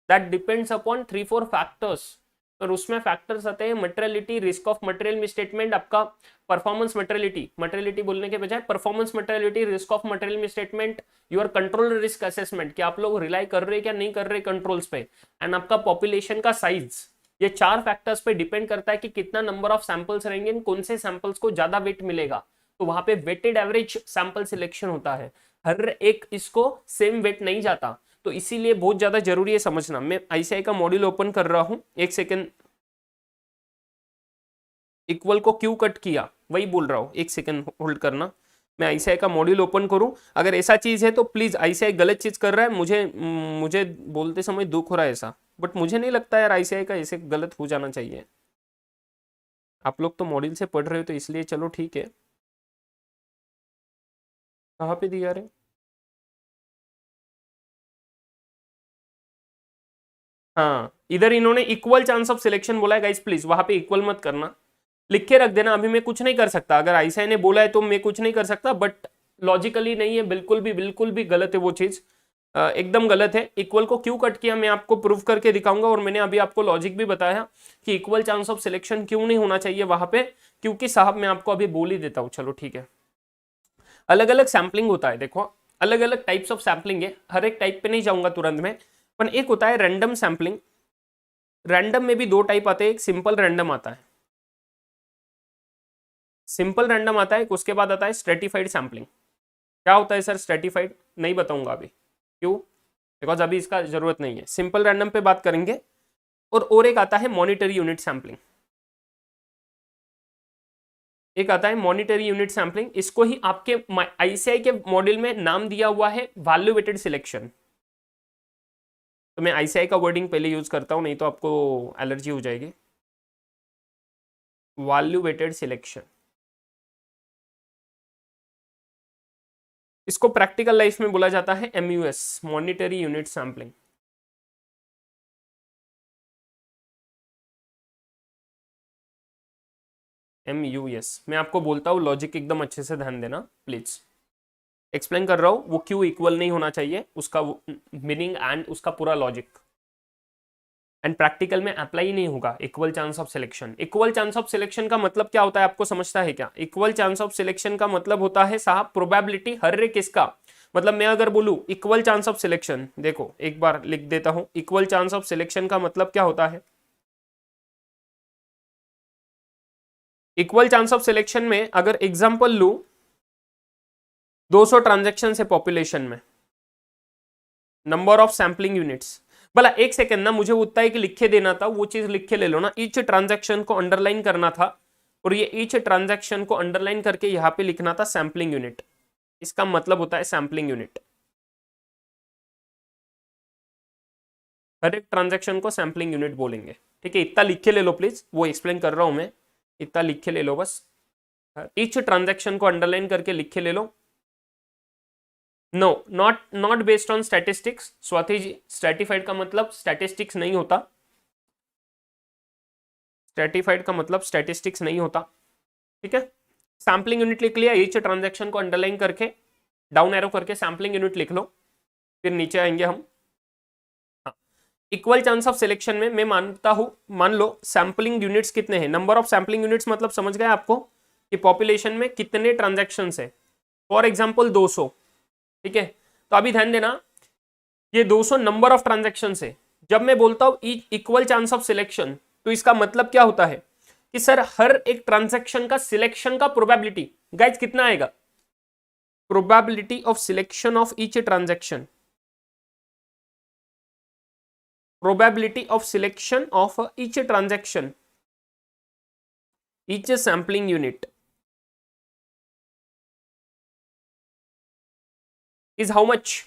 दैट डिपेंड्स अपॉन 3-4 फैक्टर्स। और उसमें फैक्टर्स आते हैं materiality, risk of material misstatement, आपका परफॉर्मेंस मटेरियलिटी, मटेरियलिटी बोलने के बजाय performance materiality, risk of material misstatement, your control risk assessment, कि आप लोग रिलाई कर रहे हैं क्या नहीं कर रहे कंट्रोल्स पे, एंड आपका पॉपुलेशन का साइज। ये 4 फैक्टर्स पे डिपेंड करता है कि कितना नंबर ऑफ सैंपल्स रहेंगे, कौन से सैंपल्स को ज्यादा वेट मिलेगा, तो वहां पे वेटेड एवरेज सैंपल सिलेक्शन होता है। हर एक इसको सेम वेट नहीं जाता, तो इसीलिए बहुत ज्यादा जरूरी है समझना। मैं आईसीआई का मॉड्यूल ओपन कर रहा हूं, एक सेकेंड। इक्वल को क्यों कट किया वही बोल रहा हूं, एक सेकेंड होल्ड करना। मैं आईसीआई का मॉड्यूल ओपन करूं, अगर ऐसा चीज है तो प्लीज, आईसीआई गलत चीज कर रहा है, मुझे बोलते समय दुख हो रहा है ऐसा, बट मुझे नहीं लगता यार आईसीआई का ऐसे गलत हो जाना चाहिए। आप लोग तो मॉड्यूल से पढ़ रहे हो तो इसलिए चलो ठीक है। कहाँ पे दिया रे? हाँ, इधर इन्होंने इक्वल चांस ऑफ सिलेक्शन बोला है गाइस, प्लीज वहां पे इक्वल मत करना, लिख के रख देना। अभी मैं कुछ नहीं कर सकता, अगर आईसीआई ने बोला है तो मैं कुछ नहीं कर सकता, बट लॉजिकली नहीं है, बिल्कुल भी गलत है वो चीज, एकदम गलत है। इक्वल को क्यों कट किया मैं आपको प्रूफ करके दिखाऊंगा, और मैंने अभी आपको लॉजिक भी बताया कि इक्वल चांस ऑफ सिलेक्शन क्यों नहीं होना चाहिए वहां पे, क्योंकि साहब मैं आपको अभी बोल ही देता हूँ। चलो ठीक है, अलग अलग सैम्पलिंग होता है, देखो अलग अलग टाइप्स ऑफ सैम्पलिंग है, हर एक टाइप पे नहीं जाऊंगा तुरंत में, पर एक होता है रैंडम सैम्पलिंग। रैंडम में भी 2 टाइप आते हैं, एक सिंपल रैंडम आता है, सिंपल रैंडम आता है, उसके बाद आता है स्ट्रेटिफाइड सैम्पलिंग। क्या होता है सर स्ट्रेटिफाइड? नहीं बताऊंगा अभी, क्यों? बिकॉज अभी इसका जरूरत नहीं है, सिंपल रैंडम पे बात करेंगे। और एक आता है मॉनिटरी यूनिट सैम्पलिंग, एक आता है मॉनिटरी यूनिट सैम्पलिंग, इसको ही आपके आईसीआई के मॉड्यूल में नाम दिया हुआ है वैल्यू वेटेड सिलेक्शन। तो मैं आईसीआई का वर्डिंग पहले यूज करता हूं, नहीं तो आपको एलर्जी हो जाएगी। वैल्यू वेटेड सिलेक्शन, इसको प्रैक्टिकल लाइफ में बोला जाता है MUS, monetary unit sampling. MUS मैं आपको बोलता हूँ, लॉजिक एकदम अच्छे से ध्यान देना प्लीज, एक्सप्लेन कर रहा हूँ वो क्यों इक्वल नहीं होना चाहिए, उसका मीनिंग एंड उसका पूरा लॉजिक, एंड प्रैक्टिकल में अप्लाई नहीं होगा equal chance of selection. Equal chance of selection का मतलब क्या होता है आपको समझता है क्या? इक्वल चांस ऑफ सिलेक्शन का मतलब होता है साहब प्रोबेबिलिटी हर एक किसका, मतलब मैं अगर बोलूं इक्वल चांस ऑफ सिलेक्शन, देखो एक बार लिख देता हूं, इक्वल चांस ऑफ सिलेक्शन का मतलब क्या होता है? इक्वल चांस ऑफ सिलेक्शन में अगर एग्जांपल लू 200 ट्रांजैक्शन है पॉपुलेशन में, नंबर ऑफ सैम्पलिंग यूनिट्स, भला एक सेकेंड ना, मुझे उतना ही लिख के देना था, वो चीज लिख के ले लो ना, ईच ट्रांजैक्शन को अंडरलाइन करना था और ये ईच ट्रांजैक्शन को अंडरलाइन करके यहाँ पे लिखना था सैम्पलिंग यूनिट। इसका मतलब होता है सैम्पलिंग यूनिट, हर एक ट्रांजैक्शन को सैम्पलिंग यूनिट बोलेंगे। ठीक है, इतना लिख के ले लो प्लीज, वो एक्सप्लेन कर रहा हूं मैं, इतना लिख के ले लो बस, ईच ट्रांजैक्शन को अंडरलाइन करके लिख के ले लो। No, not based on statistics Swati ji, stratified का मतलब स्टैटिस्टिक्स नहीं होता, स्ट्रेटिफाइड का मतलब स्टैटिस्टिक्स नहीं होता। ठीक है, सैम्पलिंग यूनिट लिख लिया, ईच ट्रांजैक्शन को अंडरलाइन करके डाउन एरो करके सैम्पलिंग यूनिट लिख लो, फिर नीचे आएंगे हम। इक्वल चांस ऑफ सिलेक्शन में मैं मानता हूं, मान लो सैम्पलिंग यूनिट्स कितने हैं, नंबर ऑफ सैम्पलिंग यूनिट्स मतलब समझ गए आपको कि पॉपुलेशन में कितने ट्रांजैक्शंस है, फॉर एग्जांपल 200। ठीक है, तो अभी ध्यान देना, ये 200 नंबर ऑफ ट्रांजैक्शन है। जब मैं बोलता हूं इक्वल चांस ऑफ सिलेक्शन, तो इसका मतलब क्या होता है कि सर हर एक ट्रांजैक्शन का सिलेक्शन का प्रोबेबिलिटी गाइस कितना आएगा, probability of selection of each transaction, probability of selection of each transaction, each sampling unit is how much।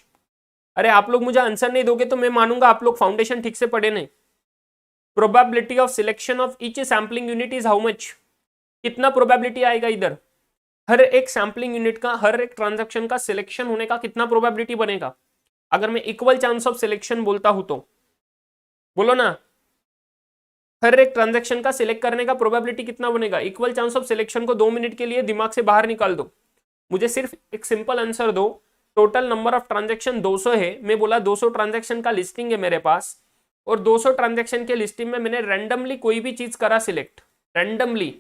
अरे आप लोग मुझे आंसर नहीं दोगे तो मैं मानूंगा आप लोग फाउंडेशन ठीक से पढ़े नहीं। Probability of selection of each sampling unit is how much, कितना प्रोबेबिलिटी आएगा इधर, हर एक सैम्पलिंग यूनिट का, हर एक ट्रांजैक्शन का सिलेक्शन होने का कितना प्रोबेबिलिटी बनेगा। अगर मैं इक्वल चांस ऑफ सिलेक्शन बोलता हूं तो बोलो ना, हर एक ट्रांजैक्शन का सिलेक्ट करने का प्रोबेबिलिटी कितना बनेगा। इक्वल चांस ऑफ सिलेक्शन को 2 मिनट के लिए दिमाग से बाहर निकाल दो, मुझे सिर्फ एक सिंपल आंसर दो। टोटल नंबर ऑफ ट्रांजैक्शन 200 है, मैं बोला 200 ट्रांजैक्शन का लिस्टिंग है मेरे पास, और 200 ट्रांजैक्शन के लिस्टिंग में मैंने रैंडमली कोई भी चीज करा सिलेक्ट, रैंडमली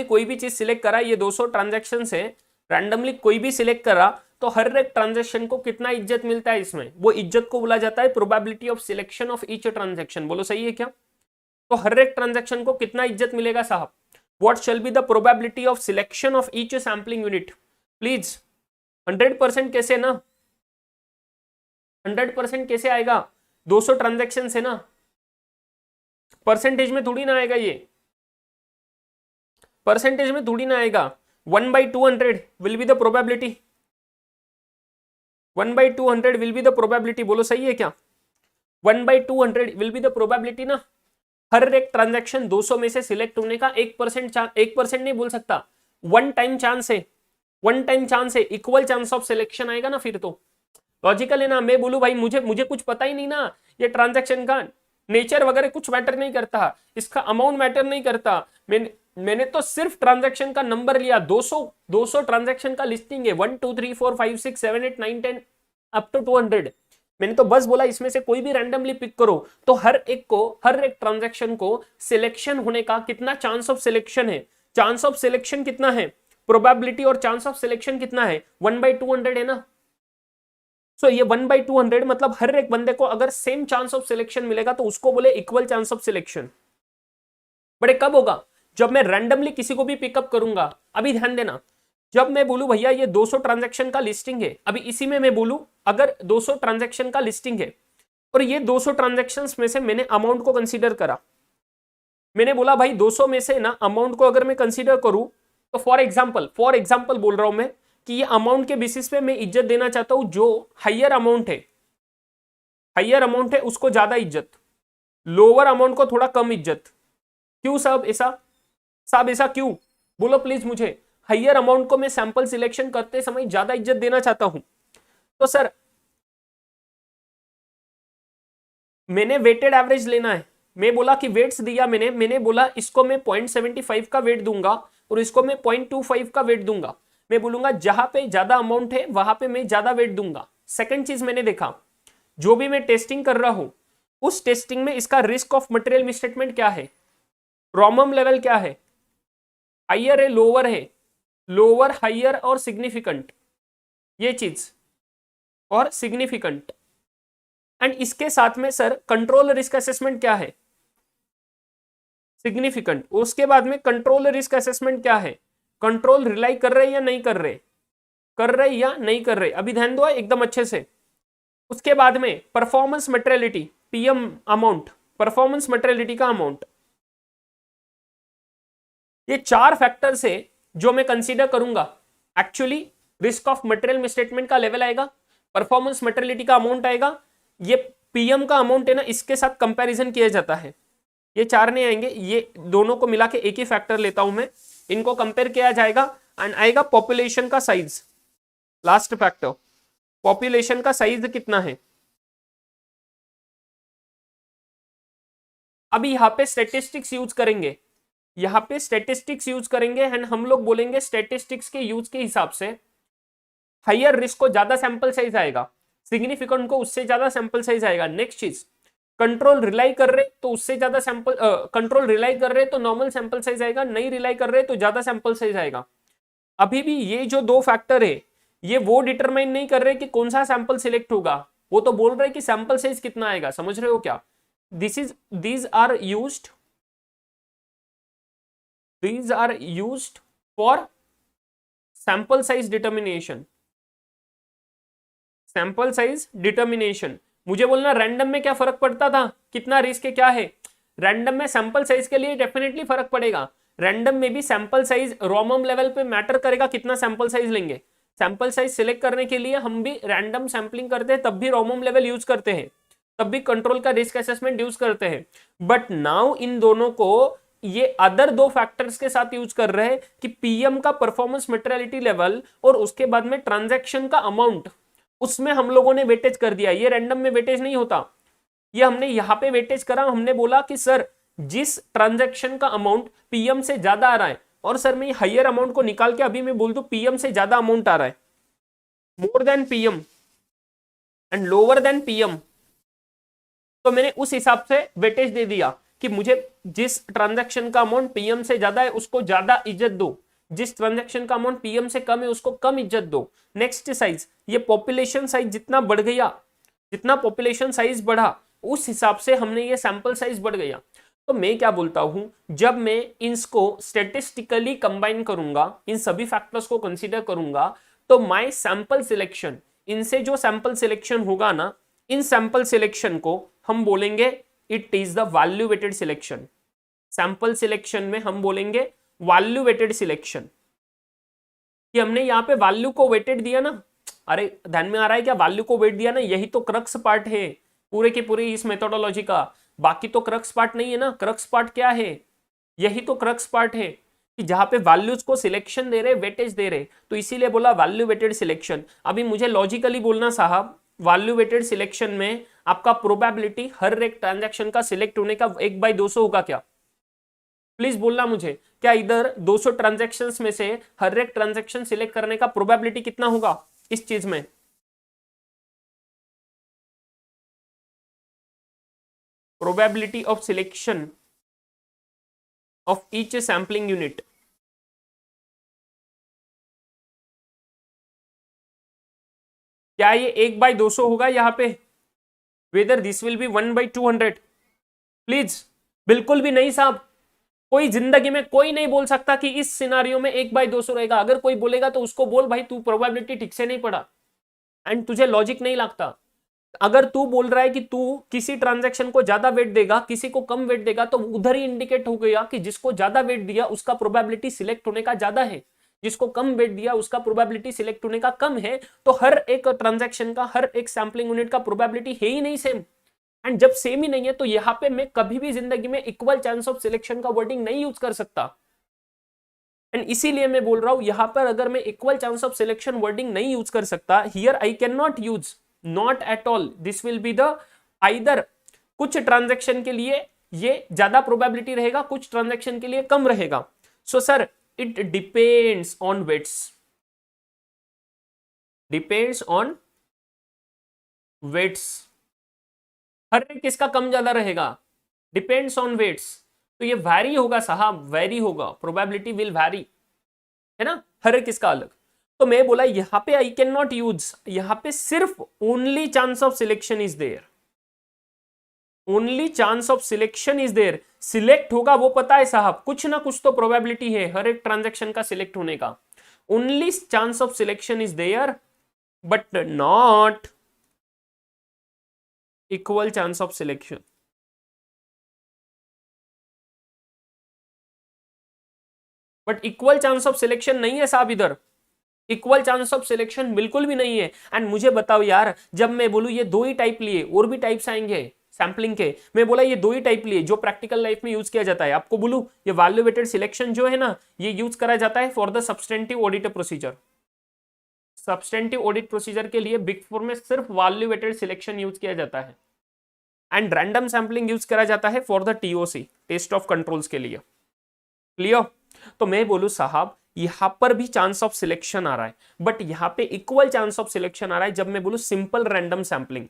कोई भी चीज सिलेक्ट करा, ये 200 ट्रांजैक्शन है, रैंडमली कोई भी सिलेक्ट करा, तो हर एक ट्रांजैक्शन को कितना इज्जत मिलता है इसमें, वो इज्जत को बोला जाता है probability of selection of each transaction. बोलो सही है क्या, तो हर एक ट्रांजैक्शन को कितना इज्जत मिलेगा साहब, what shall be the probability of selection of each sampling unit, please 100% कैसे ना, 100% कैसे आएगा, 200 ट्रांजैक्शन है ना, परसेंटेज में थोड़ी ना आएगा, ये परसेंटेज में थोड़ी ना आएगा। 1/200 will be the probability, 1/200 will be the probability, बोलो सही है क्या, 1/200 विल बी द प्रोबेबिलिटी ना। हर एक ट्रांजैक्शन 200 में से सिलेक्ट होने का 1% नहीं बोल सकता, 1 टाइम चांस है, 1 टाइम चांस है, इक्वल चांस ऑफ सिलेक्शन आएगा ना फिर तो लॉजिकल है ना। मैं बोलूं भाई मुझे कुछ पता ही नहीं ना, ये ट्रांजैक्शन का नेचर वगैरह कुछ मैटर नहीं करता, इसका अमाउंट मैटर नहीं करता, मैंने तो सिर्फ ट्रांजैक्शन का नंबर लिया, 200 ट्रांजैक्शन का लिस्टिंग है, 1 2 3 4 5 6 7 8 9 10 अप टू 200, मैंने तो बस बोला इसमें से कोई भी रैंडमली पिक करो, तो हर एक ट्रांजैक्शन को सिलेक्शन होने का कितना चांस ऑफ सिलेक्शन है, चांस ऑफ सिलेक्शन कितना है, प्रोबेबिलिटी और चांस ऑफ सिलेक्शन कितना है, 1/200 है ना। सो ये 1/200 मतलब हर एक बंदे को अगर सेम चांस ऑफ सिलेक्शन मिलेगा तो उसको बोले इक्वल चांस ऑफ सिलेक्शन। बड़े कब होगा, जब मैं रैंडमली किसी को भी पिकअप करूंगा। अभी ध्यान देना, जब मैं बोलूं भैया ये 200 ट्रांजैक्शन का लिस्टिंग है, अभी इसी में मैं बोलूं अगर 200 ट्रांजैक्शन का लिस्टिंग है और ये 200 ट्रांजैक्शंस में से मैंने अमाउंट को कंसीडर करा, मैंने बोला भाई 200 में से ना अमाउंट को अगर मैं कंसीडर करूं तो फॉर एग्जांपल बोल रहा हूं मैं कि ये अमाउंट के बेसिस पे मैं इज्जत देना चाहता हूं, जो हायर अमाउंट है उसको ज्यादा इज्जत, लोअर अमाउंट को थोड़ा कम इज्जत। क्यों साहब ऐसा क्यों, बोलो प्लीज मुझे। हायर अमाउंट को मैं सैंपल सिलेक्शन करते समय ज्यादा इज्जत देना चाहता हूं, तो सर मैंने वेटेड एवरेज लेना है, मैं बोला कि वेट्स दिया मैंने बोला इसको मैं 0.75 का वेट दूंगा और इसको मैं 0.25 का वेट दूंगा। मैं बोलूंगा जहां पे ज्यादा अमाउंट है वहां पे मैं ज्यादा वेट दूंगा। सेकंड चीज मैंने देखा, जो भी मैं टेस्टिंग कर रहा हूं उस टेस्टिंग में इसका रिस्क ऑफ मटेरियल मिसस्टेटमेंट क्या है, रॉमम लेवल क्या है, हायर है लोअर हायर और सिग्निफिकेंट, ये चीज और सिग्निफिकेंट। एंड इसके साथ में सर कंट्रोल रिस्क असेसमेंट क्या है, सिग्निफिकेंट। उसके बाद में कंट्रोल रिस्क असेसमेंट क्या है, कंट्रोल रिलाई कर रहे या नहीं कर रहे, कर रहे या नहीं कर रहे, अभी ध्यान दो एकदम अच्छे से। उसके बाद में performance materiality, PM amount, performance materiality का अमाउंट। ये 4 फैक्टर्स है जो मैं कंसीडर करूंगा। Actually risk of material misstatement का लेवल आएगा, परफॉर्मेंस मटेरियलिटी का अमाउंट आएगा, ये पीएम का अमाउंट है ना, इसके साथ कंपैरिजन किया जाता है। ये 4 नहीं आएंगे, ये दोनों को मिला के एक ही फैक्टर लेता हूं मैं, इनको कंपेयर किया जाएगा एंड आएगा पॉपुलेशन का साइज। लास्ट फैक्टर, पॉपुलेशन का साइज कितना है। अभी यहां पे स्टैटिस्टिक्स यूज करेंगे, यहां पे स्टैटिस्टिक्स यूज करेंगे एंड हम लोग बोलेंगे स्टैटिस्टिक्स के यूज के हिसाब से हायर रिस्क को ज्यादा सैंपल साइज आएगा, सिग्निफिकेंट को उससे ज्यादा सैंपल साइज आएगा। नेक्स्ट चीज, कंट्रोल रिलाई कर रहे तो उससे ज्यादा सैंपल, कंट्रोल रिलाई कर रहे तो नॉर्मल सैंपल साइज आएगा, नहीं रिलाई कर रहे तो ज्यादा सैंपल साइज आएगा। अभी भी ये जो 2 फैक्टर है ये वो डिटरमाइन नहीं कर रहे कि कौन सा सैंपल सिलेक्ट होगा, वो तो बोल रहे कि सैंपल साइज कितना आएगा। समझ रहे हो क्या, these are used for sample size determination, sample size determination. मुझे बोलना रैंडम में क्या फर्क पड़ता था, कितना रिस्क है क्या है, रैंडम में सैंपल साइज के लिए डेफिनेटली फर्क पड़ेगा। रैंडम में भी सैंपल साइज रोमम लेवल पे मैटर करेगा, कितना सैंपल साइज लेंगे। सैंपल साइज सिलेक्ट करने के लिए हम भी रैंडम सैंपलिंग करते हैं, तब भी रोमम लेवल यूज करते हैं, तब भी कंट्रोल का रिस्क असेसमेंट यूज करते हैं। बट नाउ इन दोनों को ये अदर 2 फैक्टर्स के साथ यूज कर रहे हैं कि पीएम का परफॉर्मेंस मटेरियलिटी लेवल और उसके बाद में ट्रांजैक्शन का अमाउंट, उसमें हम लोगों ने वेटेज कर दिया। ये रैंडम में वेटेज नहीं होता, ये हमने यहां पे वेटेज करा। हमने बोला कि सर जिस ट्रांजैक्शन का अमाउंट पीएम से ज्यादा आ रहा है, और सर मैं हायर अमाउंट को निकाल के अभी मैं बोल दूं पीएम से ज्यादा अमाउंट आ रहा है, more than PM and lower than PM, तो मैंने उस हिसाब से वेटेज दे दिया कि मुझे जिस ट्रांजैक्शन का अमाउंट पीएम से ज्यादा है उसको ज्यादा इज्जत दो, जिस ट्रांजैक्शन का अमाउंट पीएम से कम है उसको कम इज्जत दो। नेक्स्ट साइज, ये पॉपुलेशन साइज जितना बढ़ गया, जितना पॉपुलेशन साइज बढ़ा उस हिसाब से हमने ये सैंपल साइज बढ़ गया। तो मैं क्या बोलता हूं, जब मैं इनको स्टेटिस्टिकली कंबाइन करूंगा, इन सभी फैक्टर्स को कंसीडर करूंगा, तो माय सैंपल सिलेक्शन, इनसे जो सैंपल सिलेक्शन होगा ना, इन सैंपल सिलेक्शन को हम बोलेंगे it is the value weighted selection. Sample selection में हम बोलेंगे वैल्यू वेटेड सिलेक्शन, कि हमने यहाँ पे वैल्यू को वेटेड दिया ना। अरे ध्यान में आ रहा है क्या, वैल्यू को वेट दिया ना, यही तो क्रक्स पार्ट है पूरे के पूरे इस मेथोडोलॉजी का। बाकी तो क्रक्स पार्ट नहीं है ना, क्रक्स पार्ट क्या है, यही तो क्रक्स पार्ट है कि जहां पे वैल्यूज को सिलेक्शन दे रहे, वेटेज दे रहे, तो इसीलिए बोला वैल्यू वेटेड सिलेक्शन। अभी मुझे लॉजिकली बोलना साहब, वैल्यू वेटेड सिलेक्शन में आपका प्रोबेबिलिटी हर एक ट्रांजैक्शन का सिलेक्ट होने का 1/200 होगा क्या, प्लीज बोलना मुझे, क्या इधर 200 ट्रांजैक्शंस में से हर एक ट्रांजैक्शन सिलेक्ट करने का प्रोबेबिलिटी कितना होगा इस चीज में। Probability of selection of each sampling unit, क्या ये 1/200 होगा यहाँ पे, whether this will be 1/200, please बिल्कुल भी नहीं साहब। कोई जिंदगी में कोई नहीं बोल सकता कि इस सिनारियो में 1/200 रहेगा। अगर कोई बोलेगा तो उसको बोल भाई तू प्रोबेबिलिटी ठीक से नहीं पढ़ा एंड तुझे लॉजिक नहीं लगता। अगर तू बोल रहा है कि तू किसी ट्रांजैक्शन को ज्यादा वेट देगा, किसी को कम वेट देगा, तो उधर ही इंडिकेट हो गया कि जिसको ज्यादा वेट दिया उसका प्रोबेबिलिटी सिलेक्ट होने का ज्यादा है, जिसको कम वेट दिया उसका प्रोबेबिलिटी सिलेक्ट होने का कम है। तो हर एक ट्रांजैक्शन का, हर एक सैंपलिंग यूनिट का प्रोबेबिलिटी है ही नहीं सेम। एंड जब सेम ही नहीं है तो यहाँ पे मैं कभी भी जिंदगी में इक्वल चांस ऑफ सिलेक्शन का वर्डिंग नहीं यूज कर सकता। एंड इसीलिए मैं बोल रहा हूं यहां पर अगर मैं equal chance of selection wording नहीं यूज कर सकता, here I can not use, not at all, this will be the either, कुछ ट्रांजैक्शन के लिए ये ज्यादा प्रोबेबिलिटी रहेगा, कुछ ट्रांजैक्शन के लिए कम रहेगा। So sir it depends on weights, depends on weights, हर एक किसका कम ज्यादा रहेगा, डिपेंड्स ऑन वेट्स। तो ये वैरी होगा साहब, वैरी होगा, प्रोबेबिलिटी विल वैरी, है ना, हर एक किसका अलग। तो मैं बोला यहां पे आई कैन नॉट यूज, यहां पे सिर्फ only chance of selection is there, only chance of selection is there, select होगा वो पता है साहब, कुछ ना कुछ तो प्रोबेबिलिटी है हर एक ट्रांजैक्शन का सिलेक्ट होने का, only chance of selection is there but not equal chance of selection. But equal chance of selection नहीं है साहब, इधर इक्वल चांस ऑफ सिलेक्शन बिल्कुल भी नहीं है। एंड मुझे बताओ यार, जब मैं बोलूं ये दो ही टाइप लिए, और भी टाइप्स आएंगे सैम्पलिंग के, मैं बोला ये दो ही टाइप लिए जो प्रैक्टिकल लाइफ में यूज किया जाता है, आपको बोलूं ये वैल्यू वेटेड सिलेक्शन जो है ना, ये यूज करा जाता है for the substantive audit procedure. Substantive audit procedure के लिए बिग फोर में सिर्फ वैल्यू वेटेड सिलेक्शन यूज किया जाता है, एंड रैंडम सैम्पलिंग यूज करा जाता है for the TOC, test of controls के लिए। क्लियर? तो मैं बोलूं साहब यहां पर भी चांस ऑफ सिलेक्शन आ रहा है, बट यहां पे इक्वल चांस ऑफ सिलेक्शन आ रहा है जब मैं बोलूं simple random sampling.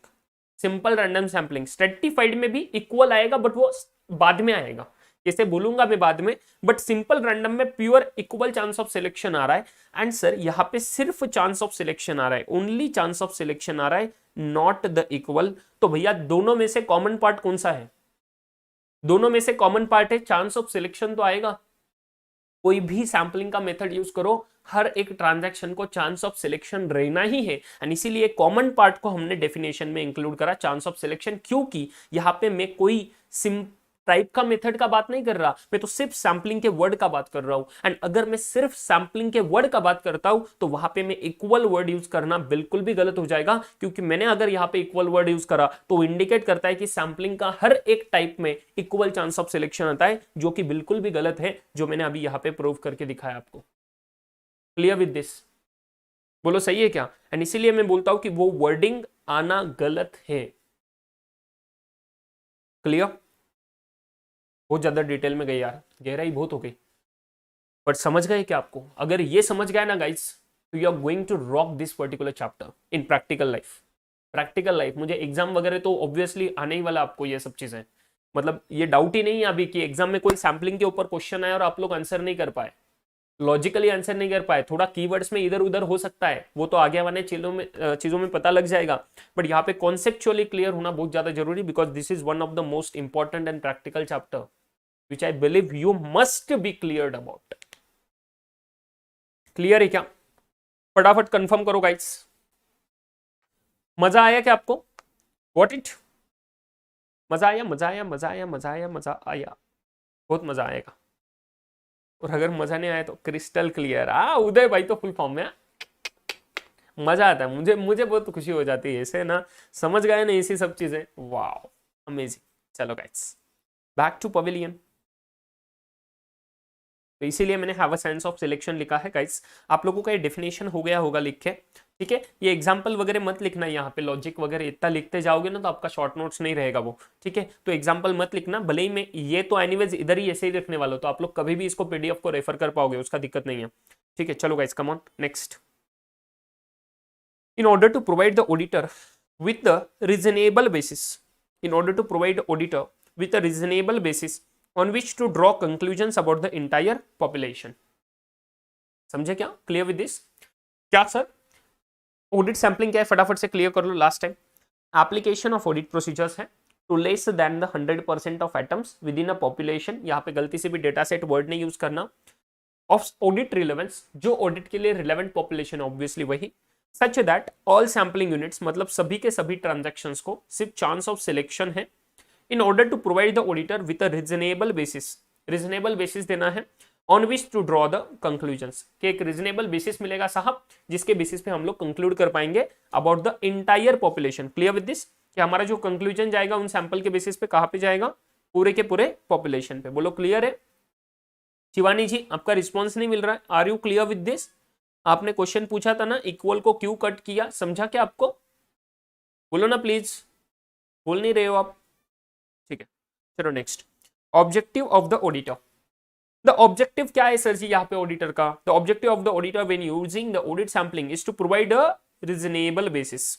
Simple random sampling stratified में भी इक्वल आएगा, बट वो बाद में आएगा, जैसे बोलूंगा मैं बाद में, बट सिंपल रैंडम में pure equal chance of selection आ रहा है। एंड सर यहाँ पे सिर्फ चांस ऑफ सिलेक्शन आ रहा है, ओनली चांस ऑफ सिलेक्शन आ रहा है, नॉट द इक्वल। तो भैया दोनों में से कॉमन पार्ट कौन सा है? दोनों में से कॉमन पार्ट है चांस ऑफ सिलेक्शन, तो आएगा। कोई भी सैम्पलिंग का मेथड यूज करो, हर एक ट्रांजैक्शन को चांस ऑफ सिलेक्शन रहना ही है, एंड इसीलिए कॉमन पार्ट को हमने डेफिनेशन में इंक्लूड करा चांस ऑफ सिलेक्शन, क्योंकि यहां पे मैं कोई सिम टाइप का मेथड का बात नहीं कर रहा, मैं तो सिर्फ सैम्पलिंग के वर्ड का बात कर रहा हूं। एंड अगर मैं सिर्फ सैम्पलिंग के वर्ड का बात करता हूं तो वहां पे मैं इक्वल वर्ड यूज करना बिल्कुल भी गलत हो जाएगा, क्योंकि मैंने अगर यहां पे इक्वल वर्ड यूज करा तो इंडिकेट करता है कि सैम्पलिंग का हर एक टाइप में इक्वल चांस ऑफ सिलेक्शन आता है, जो कि बिल्कुल भी गलत है, जो मैंने अभी यहां पे प्रूव करके दिखाया आपको। Clear with this? बोलो सही है क्या? एंड इसीलिए मैं बोलता हूं कि वो वर्डिंग आना गलत है। क्लियर? बहुत ज्यादा डिटेल में गई यार, गहराई बहुत हो गई, बट समझ गए क्या आपको? अगर ये समझ गए ना गाइस, तो you are going to rock this particular chapter in practical life. Practical life मुझे एग्जाम वगैरह तो ऑब्वियसली आने ही वाला आपको ये सब चीजें, मतलब ये डाउट ही नहीं है अभी कि एग्जाम में कोई सैम्पलिंग के ऊपर क्वेश्चन आया और आप लोग आंसर नहीं कर पाए, लॉजिकली आंसर नहीं कर पाए, थोड़ा कीवर्ड्स में इधर उधर हो सकता है, वो तो आगे वाले चीजों में पता लग जाएगा, बट यहाँ पे कॉन्सेप्चुअली क्लियर होना बहुत ज्यादा जरूरी, because this is one of the most important and practical chapter which I believe you must be cleared about. Clear है क्या? फटाफट कंफर्म करो गाइस। मजा आया क्या आपको? Got it? मजा आया, मजा आया, मजा आया, मजा आया, मजा आया, बहुत मजा आएगा। और अगर मजा नहीं आया तो क्रिस्टल क्लियर। उदय भाई तो फुल फॉर्म में। मजा आता है मुझे, मुझे बहुत खुशी हो जाती है ऐसे ना, समझ गए ना इसी सब चीजें। Wow amazing. चलो गाइस बैक टू पवेलियन। तो इसीलिए मैंने have a sense of selection लिखा है गाइस। आप लोगों का ये डेफिनेशन हो गया होगा लिख के, ठीक है? ये एग्जांपल वगैरह मत लिखना, यहाँ पे लॉजिक वगैरह इतना लिखते जाओगे ना तो आपका शॉर्ट नोट्स नहीं रहेगा वो, ठीक है? तो एग्जांपल मत लिखना, भले ही मैं ये तो एनीवेज इधर ही ऐसे ही रखने वाला हूं, तो आप लोग कभी भी इसको पीडीएफ को रेफर कर पाओगे, उसका दिक्कत नहीं है, ठीक है? चलो guys come on next. In order to provide the auditor with the reasonable basis, in order to provide the auditor with a reasonable basis on which to draw conclusions about the entire population. समझे क्या? Clear with this? क्या sir audit sampling क्या है, फटाफट से clear कर लो last time. Application of audit procedures है to less than the 100% of items within a population, यहाँ पे गलती से भी डेटा सेट वर्ड नहीं यूज करना, ऑफ ऑडिट रिलेवेंस, जो ऑडिट के लिए रिलेवेंट पॉपुलेशन ऑब्वियसली वही, such that all sampling units, मतलब सभी के सभी ट्रांजैक्शंस को सिर्फ चांस ऑफ सिलेक्शन है, in order to provide the auditor with a reasonable basis, reasonable basis देना है, on which to draw the conclusions, कि एक रीजनेबल बेसिस मिलेगा साहब जिसके बेसिस पे हम लोग कंक्लूड कर पाएंगे about the entire population. Clear with this? कि हमारा जो कंक्लूजन जाएगा उन सैंपल के बेसिस पे कहाँ पे जाएगा? पूरे के पूरे पॉपुलेशन पे। बोलो क्लियर है? शिवानी जी आपका रिस्पॉन्स नहीं मिल रहा है, are you clear with this? आपने क्वेश्चन पूछा था ना इक्वल को क्यों कट किया, समझा क्या आपको? बोलो ना प्लीज, बोल नहीं रहे हो आप, ठीक है? चलो next, objective of the auditor. The objective क्या है सर जी यहाँ पे ऑडिटर का? The objective of the auditor when using the audit sampling is to provide a reasonable basis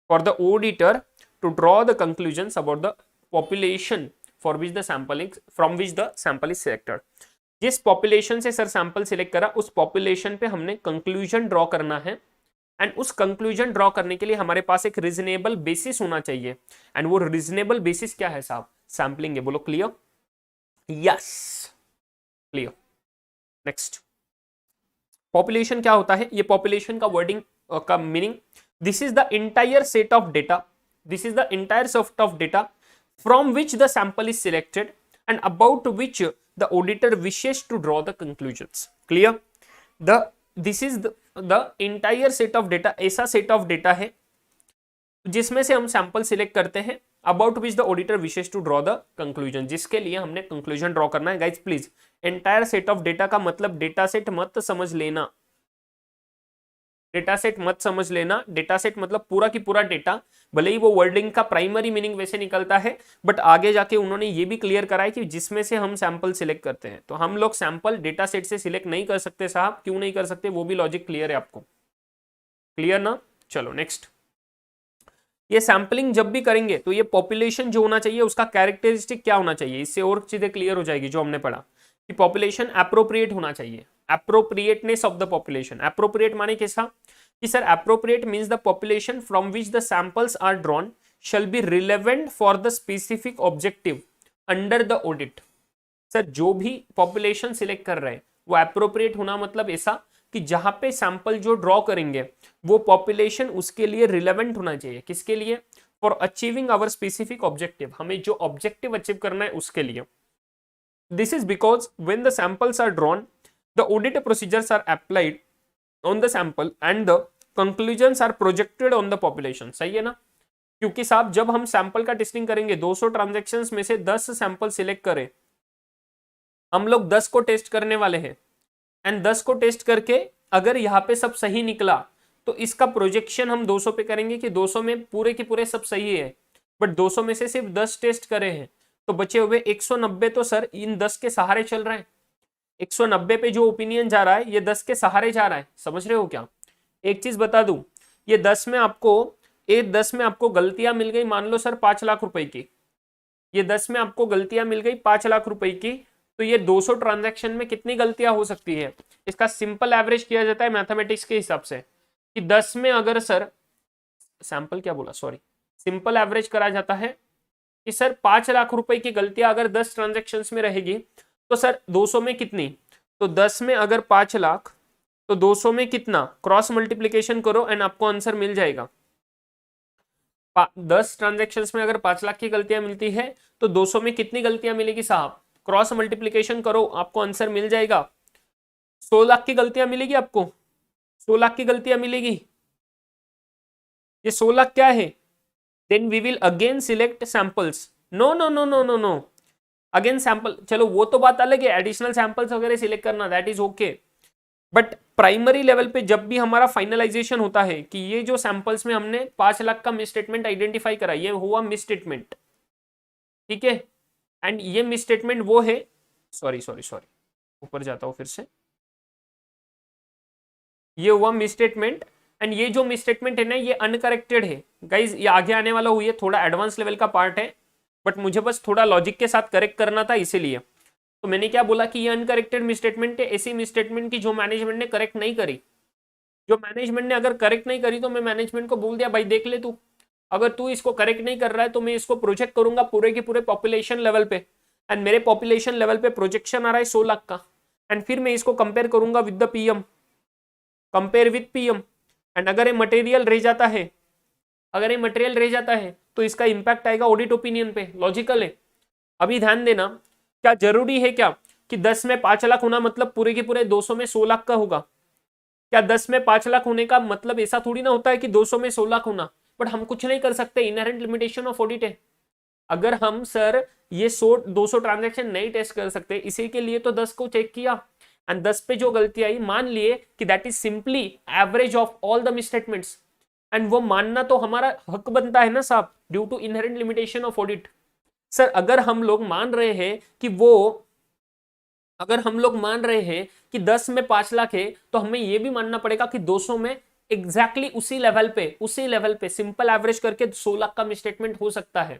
for the auditor to draw the conclusions about the population for which the sampling, from which the sample is selected. जिस population से sir sample select करा उस population पे हमने conclusion draw करना है and उस conclusion draw करने के लिए हमारे पास एक रीजनेबल बेसिस होना चाहिए, एंड वो रीजनेबल बेसिस क्या है साहब? सैंपलिंग है। बोलो clear? Yes, clear. Next, population क्या होता है? ये पॉपुलेशन का वर्डिंग का meaning, this is the entire set of data, this is the entire set of data from which the sample is selected and about which the auditor wishes to draw the conclusions. Clear? This is the entire set of data, ऐसा set of data है जिसमें से हम sample select करते हैं, about which the auditor wishes to draw the conclusion, जिसके लिए हमने कंक्लूजन ड्रॉ करना है। Guys please, entire set of data का मतलब डेटा सेट मत समझ लेना, डेटा सेट मत समझ लेना। डेटा सेट मतलब पूरा की पूरा डेटा, भले ही वो वर्डिंग का प्राइमरी मीनिंग वैसे निकलता है, बट आगे जाके उन्होंने ये भी क्लियर करा है कि जिसमें से हम सैंपल सिलेक्ट करते हैं। तो हम लोग सैंपल डेटा सेट से सिलेक्ट नहीं कर सकते साहब। क्यों नहीं कर सकते? वो भी लॉजिक क्लियर है आपको, क्लियर ना? चलो नेक्स्ट, ये सैंपलिंग जब भी करेंगे तो ये पॉपुलेशन जो होना चाहिए उसका कैरेक्टरिस्टिक क्या होना चाहिए, इससे और चीजें क्लियर हो जाएगी जो हमने पढ़ा कि पॉपुलेशन एप्रोप्रिएट होना चाहिए। Appropriateness of the population, appropriate माने कैसा कि sir appropriate means the population from which the samples are drawn shall be relevant for the specific objective under the audit. Sir जो भी पॉपुलेशन सिलेक्ट कर रहे हैं वो एप्रोप्रिएट होना मतलब ऐसा कि जहां पे सैंपल जो ड्रॉ करेंगे वो पॉपुलेशन उसके लिए रिलेवेंट होना चाहिए। किसके लिए? For achieving our specific objective, हमें जो ऑब्जेक्टिव अचीव करना है उसके लिए। This is because when the samples are drawn the audit procedures are applied on the sample and the conclusions are projected on the population. सही है ना? क्योंकि साहब जब हम सैंपल का टेस्टिंग करेंगे 200 ट्रांजेक्शन्स में से 10 सैंपल सिलेक्ट करें, हम लोग 10 को टेस्ट करने वाले हैं, एंड 10 को टेस्ट करके अगर यहाँ पे सब सही निकला तो इसका प्रोजेक्शन हम 200 पे करेंगे कि 200 में पूरे के पूरे सब सही है, बट 200 में से सिर्फ 10 टेस्ट करे हैं तो बचे हुए 190 तो सर इन 10 के सहारे चल रहे हैं। 190 पे जो ओपिनियन जा रहा है ये 10 के सहारे जा रहा है। समझ रहे हो क्या? एक चीज बता दूं, ये 10 में आपको गलतियां मिल गई, मान लो सर 5 लाख रुपए की, ये 10 में आपको गलतियां मिल गई 5 लाख रुपए की, तो ये 200 ट्रांजैक्शन में कितनी गलतियां हो सकती है? इसका सिंपल एवरेज किया जाता है मैथमेटिक्स के हिसाब से कि 10 में अगर सर सैंपल क्या बोला, सॉरी, सिंपल एवरेज करा जाता है कि सर 5 लाख रुपए की गलतियां अगर 10 ट्रांजैक्शन में रहेगी तो सर 200 में कितनी? तो 10 में अगर 5 लाख तो 200 में कितना? क्रॉस मल्टीप्लीकेशन करो एंड आपको आंसर मिल जाएगा। 10 ट्रांजैक्शन में अगर 5 लाख की गलतियां मिलती है तो 200 में कितनी गलतियां मिलेगी साहब? क्रॉस मल्टीप्लीकेशन करो, आपको आंसर मिल जाएगा। 100 लाख की गलतियां मिलेगी आपको, 100 लाख की गलतियां मिलेगी। ये 100 लाख क्या है? Then we will again select samples. No no no no no no, again sample, चलो वो तो बात अलग है, एडिशनल सैंपल्स वगैरह सिलेक्ट करना that is okay, but primary level पे जब भी हमारा फाइनलाइजेशन होता है कि ये जो सैंपल्स में हमने 5 लाख का मिस स्टेटमेंट आइडेंटिफाई करा, ये हुआ मिस स्टेटमेंट, ठीक है, एंड ये मिस स्टेटमेंट वो है, सॉरी ऊपर जाता हूं फिर से, ये हुआ मिस स्टेटमेंट, एंड ये जो मिस स्टेटमेंट है ना ये अनकरेक्टेड है। गाइज ये आगे आने वाला हुई है, थोड़ा एडवांस लेवल का पार्ट है, बट मुझे बस थोड़ा लॉजिक के साथ करेक्ट करना था इसीलिए। तो मैंने क्या बोला कि ये अनकरेक्टेड मिस स्टेटमेंट है, ऐसी मिस स्टेटमेंट की जो मैनेजमेंट ने करेक्ट नहीं करी। जो मैनेजमेंट ने अगर करेक्ट नहीं करी तो मैं मैनेजमेंट को बोल दिया भाई देख ले तू, अगर तू इसको करेक्ट नहीं कर रहा है तो मैं इसको प्रोजेक्ट करूंगा पूरे के पूरे पॉपुलेशन लेवल पे, एंड मेरे पॉपुलेशन लेवल पे प्रोजेक्शन आ रहा है 100 लाख का, एंड फिर मैं इसको कंपेयर करूंगा with the PM, compare with PM, and अगर ये मटेरियल रह जाता है, अगर ये मटेरियल रह जाता है तो इसका इंपैक्ट आएगा ऑडिट ओपिनियन पे। लॉजिकल है। अभी ध्यान देना, क्या जरूरी है क्या कि 10 में 5 लाख होना मतलब पूरे के पूरे 200 में 100 लाख का होगा? क्या 10 में 5 लाख होने का मतलब ऐसा थोड़ी ना होता है कि 200 में 100 लाख होना, बट हम कुछ नहीं कर सकते, इनहेरेंट लिमिटेशन ऑफ ऑडिट है। अगर हम सर ये 200 ट्रांजैक्शन नहीं टेस्ट कर सकते, इसी के लिए तो 10 को चेक किया, एंड 10 पे जो गलती आई मान लिए कि that is simply average of all the misstatements, and वो मानना तो हमारा हक बनता है ना साहब, due to inherent limitation of audit. Sir अगर हम लोग मान रहे हैं कि अगर हम लोग मान रहे हैं कि 10 में 5 लाख है तो हमें यह भी मानना पड़ेगा कि 200 में एग्जैक्टली उसी लेवल पे सिंपल एवरेज करके 100 लाख का मिस स्टेटमेंट हो सकता है।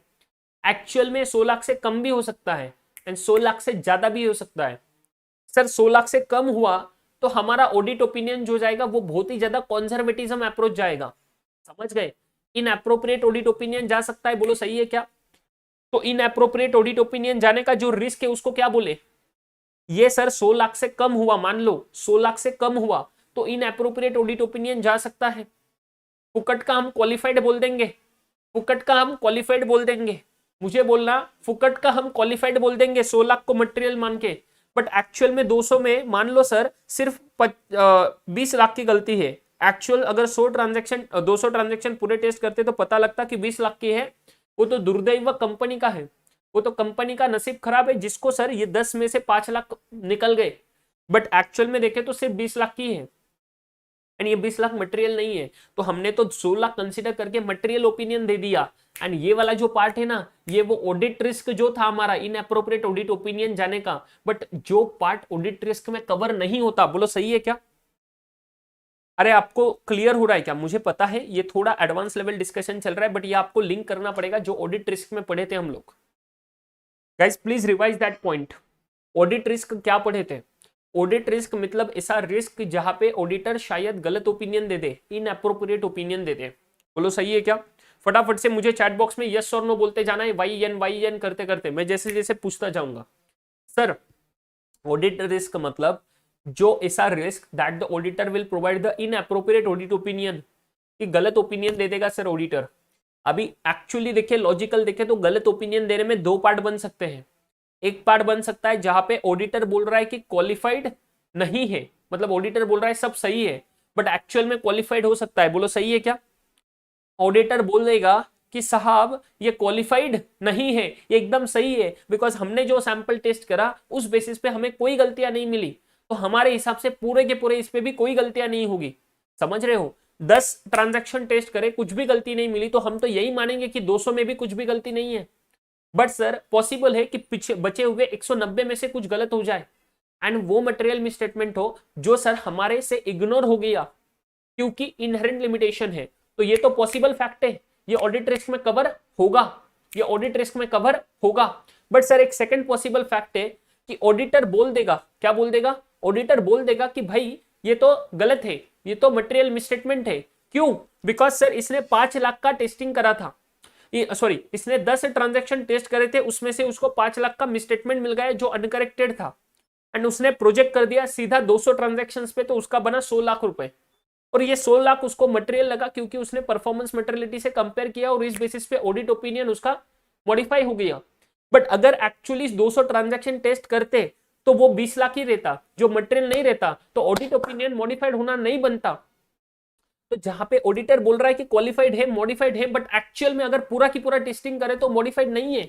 एक्चुअल में 100 लाख से कम भी हो सकता है एंड 100 लाख से ज्यादा भी हो सकता है। सर 100 लाख से कम हुआ तो हमारा ऑडिट ओपिनियन जो जाएगा वो बहुत ही ज्यादा कंजर्वेटिज्म अप्रोच जाएगा। समझ गए? इनएप्रोप्रिएट ऑडिट ओपिनियन जा सकता है, बोलो सही है क्या? तो इनएप्रोप्रिएट ऑडिट ओपिनियन जाने का जो रिस्क है उसको क्या बोले? ये सर 100 लाख से कम हुआ, मान लो 100 लाख से कम हुआ तो इनएप्रोप्रिएट ऑडिट ओपिनियन जा सकता है। फुकट का हम क्वालिफाइड बोल देंगे, फुकट का हम क्वालिफाइड बोल देंगे, मुझे बोलना फुकट का हम क्वालिफाइड बोल देंगे 100 लाख को मटेरियल मान के, बट एक्चुअल में 200 में मान लो सर सिर्फ 20 लाख की गलती है। एक्चुअल अगर 100 ट्रांजेक्शन 200 ट्रांजेक्शन पूरे टेस्ट करते तो पता लगता कि 20 लाख की है। वो तो दुर्दैव कंपनी का है, वो तो कंपनी का नसीब खराब है जिसको सर ये 10 में से 5 लाख निकल गए, बट एक्चुअल में देखे तो सिर्फ 20 लाख की है एंड ये 20 लाख मटेरियल नहीं है। तो हमने तो 100 लाख कंसीडर करके मटेरियल ओपिनियन दे दिया एंड ये वाला जो पार्ट है ना, ये वो ऑडिट रिस्क जो था हमारा इनएप्रोप्रिएट ऑडिट ओपिनियन जाने का, बट जो पार्ट ऑडिट रिस्क में कवर नहीं होता, बोलो सही है क्या? अरे आपको क्लियर हो रहा है क्या? मुझे पता है ये थोड़ा एडवांस लेवल डिस्कशन चल रहा है, बट ये आपको लिंक करना पड़ेगा जो ऑडिट रिस्क में पढ़े थे हम लोग। Guys please revise that point. Audit risk क्या पढ़े थे? ऑडिट रिस्क मतलब ऐसा रिस्क जहां पे ऑडिटर शायद गलत ओपिनियन दे दे, इनएप्रोप्रिएट ओपिनियन दे दे। बोलो सही है क्या? फटाफट से मुझे चैट बॉक्स में यस और नो बोलते जाना है, वाई एन करते करते मैं जैसे जैसे पूछता जाऊंगा। सर ऑडिट रिस्क मतलब जो ऐसा risk that the auditor will provide the inappropriate audit opinion, कि गलत ओपिनियन दे देगा सर ऑडिटर। अभी एक्चुअली देखिए, लॉजिकल देखे तो गलत ओपिनियन देने में 2 पार्ट बन सकते हैं। एक पार्ट बन सकता है जहां पे ऑडिटर बोल रहा है कि क्वालिफाइड नहीं है, मतलब ऑडिटर बोल रहा है सब सही है बट एक्चुअल में क्वालिफाइड हो सकता है। बोलो सही है क्या? ऑडिटर बोल देगा कि साहब ये क्वालिफाइड नहीं है, ये एकदम सही है, बिकॉज हमने जो सैंपल टेस्ट करा उस बेसिस पे हमें कोई गलतियां नहीं मिली, तो हमारे हिसाब से पूरे के पूरे इस पे भी कोई गलतियां नहीं होगी। समझ रहे हो? 10 ट्रांजैक्शन टेस्ट करे, कुछ भी गलती नहीं मिली, तो हम तो यही मानेंगे कि 200 में भी कुछ भी गलती नहीं है। बट सर पॉसिबल है कि पीछे बचे हुए 190 में से कुछ गलत हो जाए एंड वो मटेरियल मिसस्टेटमेंट हो जो सर हमारे से इग्नोर हो गया क्योंकि इनहेरेंट लिमिटेशन है। तो ये तो पॉसिबल फैक्ट है, ये ऑडिट रिस्क में कवर होगा, ये ऑडिट रिस्क में कवर होगा। बट सर एक सेकंड पॉसिबल फैक्ट है कि ऑडिटर बोल देगा, क्या बोल देगा? ऑडिटर बोल देगा कि भाई ये तो गलत है, ये तो मटेरियल मिसस्टेटमेंट है। क्यों? बिकॉज सर इसने 5 लाख का टेस्टिंग करा था, सॉरी इसने 10 ट्रांजैक्शन टेस्ट करे थे, उसमें से उसको 5 लाख का मिसस्टेटमेंट मिल गया जो अनकरेक्टेड था एंड उसने प्रोजेक्ट कर दिया सीधा 200 ट्रांजैक्शंस पे, तो उसका बना 100 लाख रुपए। और ये 100 लाख उसको मटेरियल लगा क्योंकि उसने परफॉर्मेंस मटेरियलिटी से कंपेयर किया और इस बेसिस पे ऑडिट ओपिनियन उसका मॉडिफाई हो गया। बट अगर एक्चुअली 200 ट्रांजैक्शन टेस्ट करते तो वो 20 लाख ही रहता, जो मटेरियल नहीं रहता, तो ऑडिट ओपिनियन मॉडिफाइड होना नहीं बनता। तो जहां पे ऑडिटर बोल रहा है कि क्वालिफाइड है, मॉडिफाइड है, बट एक्चुअल में अगर पूरा की पूरा टेस्टिंग करे तो मॉडिफाइड नहीं है,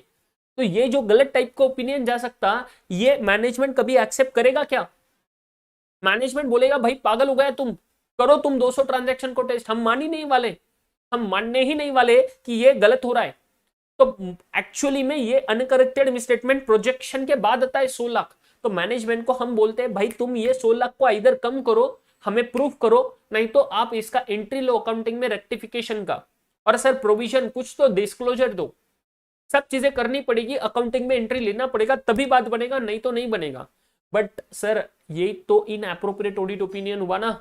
तो ये जो गलत टाइप का ओपिनियन जा सकता, ये मैनेजमेंट कभी एक्सेप्ट करेगा क्या? मैनेजमेंट बोलेगा भाई पागल हो गया तुम, करो तुम 200 ट्रांजैक्शन को टेस्ट, हम मान ही नहीं वाले, हम मानने ही नहीं वाले कि ये गलत हो रहा है। तो एक्चुअली में ये अनकरेक्टेड मिसस्टेटमेंट प्रोजेक्शन के बाद आता है 100 लाख, तो मैनेजमेंट को हम बोलते हैं भाई तुम ये 100 लाख को इधर कम करो, हमें प्रूफ करो, नहीं तो आप इसका एंट्री लो अकाउंटिंग में रेक्टिफिकेशन का, और सर प्रोविजन कुछ तो डिस्क्लोजर दो, सब चीजें करनी पड़ेगी, अकाउंटिंग में एंट्री लेना पड़ेगा, तभी बात बनेगा, नहीं तो नहीं बनेगा। बट सर ये तो इनएप्रोप्रिएट ऑडिट ओपिनियन हुआ ना,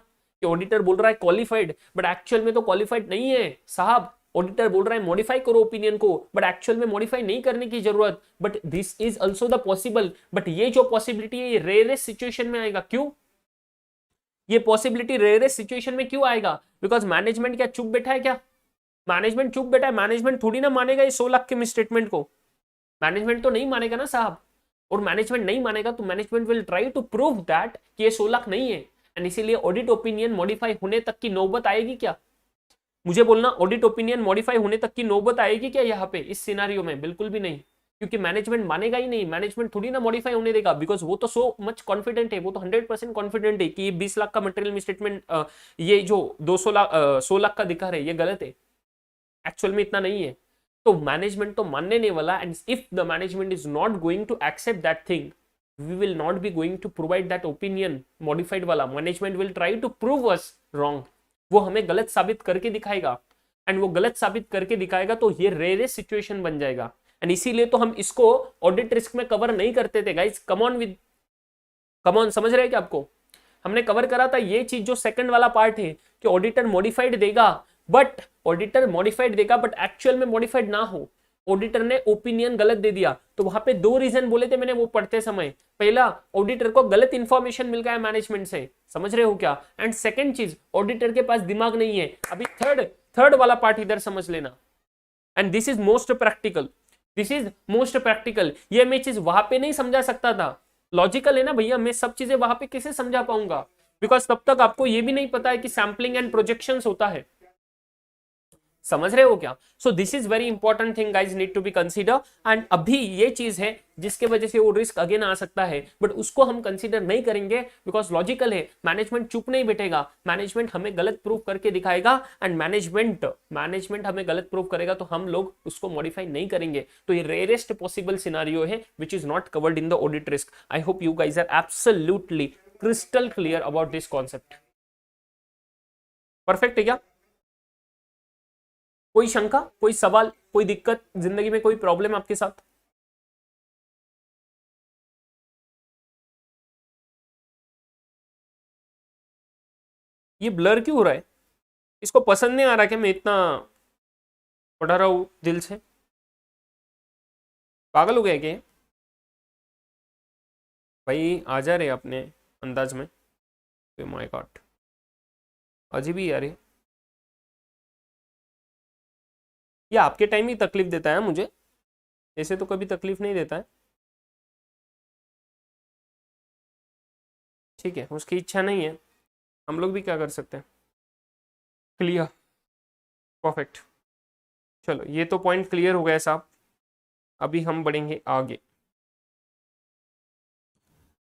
कि ऑडिटर बोल रहा है क्वालिफाइड बट एक्चुअल में तो क्वालिफाइड नहीं है साहब। ऑडिटर बोल रहा है मॉडिफाई करो ओपिनियन को, बट एक्चुअल में मॉडिफाई नहीं करने की जरूरत, but this is also the possible. But ये जो पॉसिबिलिटी है ये रेयरेस्ट सिचुएशन में आएगा। क्यों ये पॉसिबिलिटी रेयरेस्ट सिचुएशन में क्यों आएगा? बिकॉज मैनेजमेंट क्या चुप बैठा है क्या? मैनेजमेंट चुप बैठा है? मैनेजमेंट थोड़ी ना मानेगा ये 100 लाख के मिसस्टेटमेंट को, मैनेजमेंट तो नहीं मानेगा ना साहब। और मैनेजमेंट नहीं मानेगा तो management will try to prove that कि ये 100 लाख नहीं है, एंड इसीलिए ऑडिट ओपिनियन मॉडिफाई होने तक की नौबत आएगी क्या? मुझे बोलना, ऑडिट ओपिनियन मॉडिफाई होने तक की नौबत आएगी क्या यहाँ पे इस सिनारियो में? बिल्कुल भी नहीं, क्योंकि मैनेजमेंट मानेगा ही नहीं, मैनेजमेंट थोड़ी ना मॉडिफाई होने देगा, बिकॉज वो तो सो मच कॉन्फिडेंट है, वो तो 100% कॉन्फिडेंट है कि ये 20 लाख का मटेरियल मिसस्टेटमेंट, ये जो 200 लाख 100 लाख का दिखा रहे ये गलत है, एक्चुअल में इतना नहीं है। तो मैनेजमेंट तो मानने नहीं वाला, and if the management is not going to accept that thing, we will not be going to provide that opinion modified वाला। Management will try to prove us wrong, वो हमें गलत साबित करके दिखाएगा, एंड वो गलत साबित करके दिखाएगा तो ये रेयरेस्ट सिचुएशन बन जाएगा, एंड इसीलिए तो हम इसको ऑडिट रिस्क में कवर नहीं करते थे गाइस। कम ऑन, समझ रहे हैं क्या आपको? हमने कवर करा था ये चीज, जो सेकंड वाला पार्ट है कि ऑडिटर मॉडिफाइड देगा, बट एक्चुअल में मॉडिफाइड ना हो, ऑडिटर ने ओपिनियन गलत दे दिया, तो वहां पे दो रीजन बोले थे मैंने वो पढ़ते समय। पहला, ऑडिटर को गलत इंफॉर्मेशन मिल गया मैनेजमेंट से, समझ रहे हो क्या? एंड सेकंड चीज, ऑडिटर के पास दिमाग नहीं है। अभी थर्ड वाला पार्ट इधर समझ लेना, and this is most practical, ये मैं चीज वहां पे नहीं समझा सकता था। लॉजिकल है ना भैया, मैं सब चीजें वहां पे कैसे समझा पाऊंगा, बिकॉज तब तक आपको ये भी नहीं पता है कि सैम्पलिंग एंड प्रोजेक्शंस होता है। समझ रहे हो क्या? So this is very important thing guys, need to be consider. And अभी ये चीज है जिसके वजह से वो रिस्क अगेन आ सकता है, बट उसको हम कंसीडर नहीं करेंगे बिकॉज लॉजिकल है। मैनेजमेंट चुप नहीं बैठेगा, मैनेजमेंट हमें गलत प्रूफ करके दिखाएगा, एंड मैनेजमेंट हमें गलत प्रूफ करेगा तो हम लोग उसको मॉडिफाई नहीं करेंगे। तो ये रेयरेस्ट पॉसिबल सिनारियो है which is not covered in the audit risk. I hope you guys are absolutely crystal clear about this concept. Perfect है क्या? कोई शंका, कोई सवाल, कोई दिक्कत जिंदगी में, कोई प्रॉब्लम आपके साथ? ये ब्लर क्यों हो रहा है? इसको पसंद नहीं आ रहा कि मैं इतना पढ़ा रहा हूं दिल से? पागल हो गए क्या भाई? आ जा रहे अपने अंदाज में। माय गॉड, अजीब ही यार ये आपके टाइम ही तकलीफ देता है मुझे, ऐसे तो कभी तकलीफ नहीं देता है। ठीक है, उसकी इच्छा नहीं है, हम लोग भी क्या कर सकते हैं। Clear, perfect. चलो ये तो पॉइंट क्लियर हो गया साहब, अभी हम बढ़ेंगे आगे।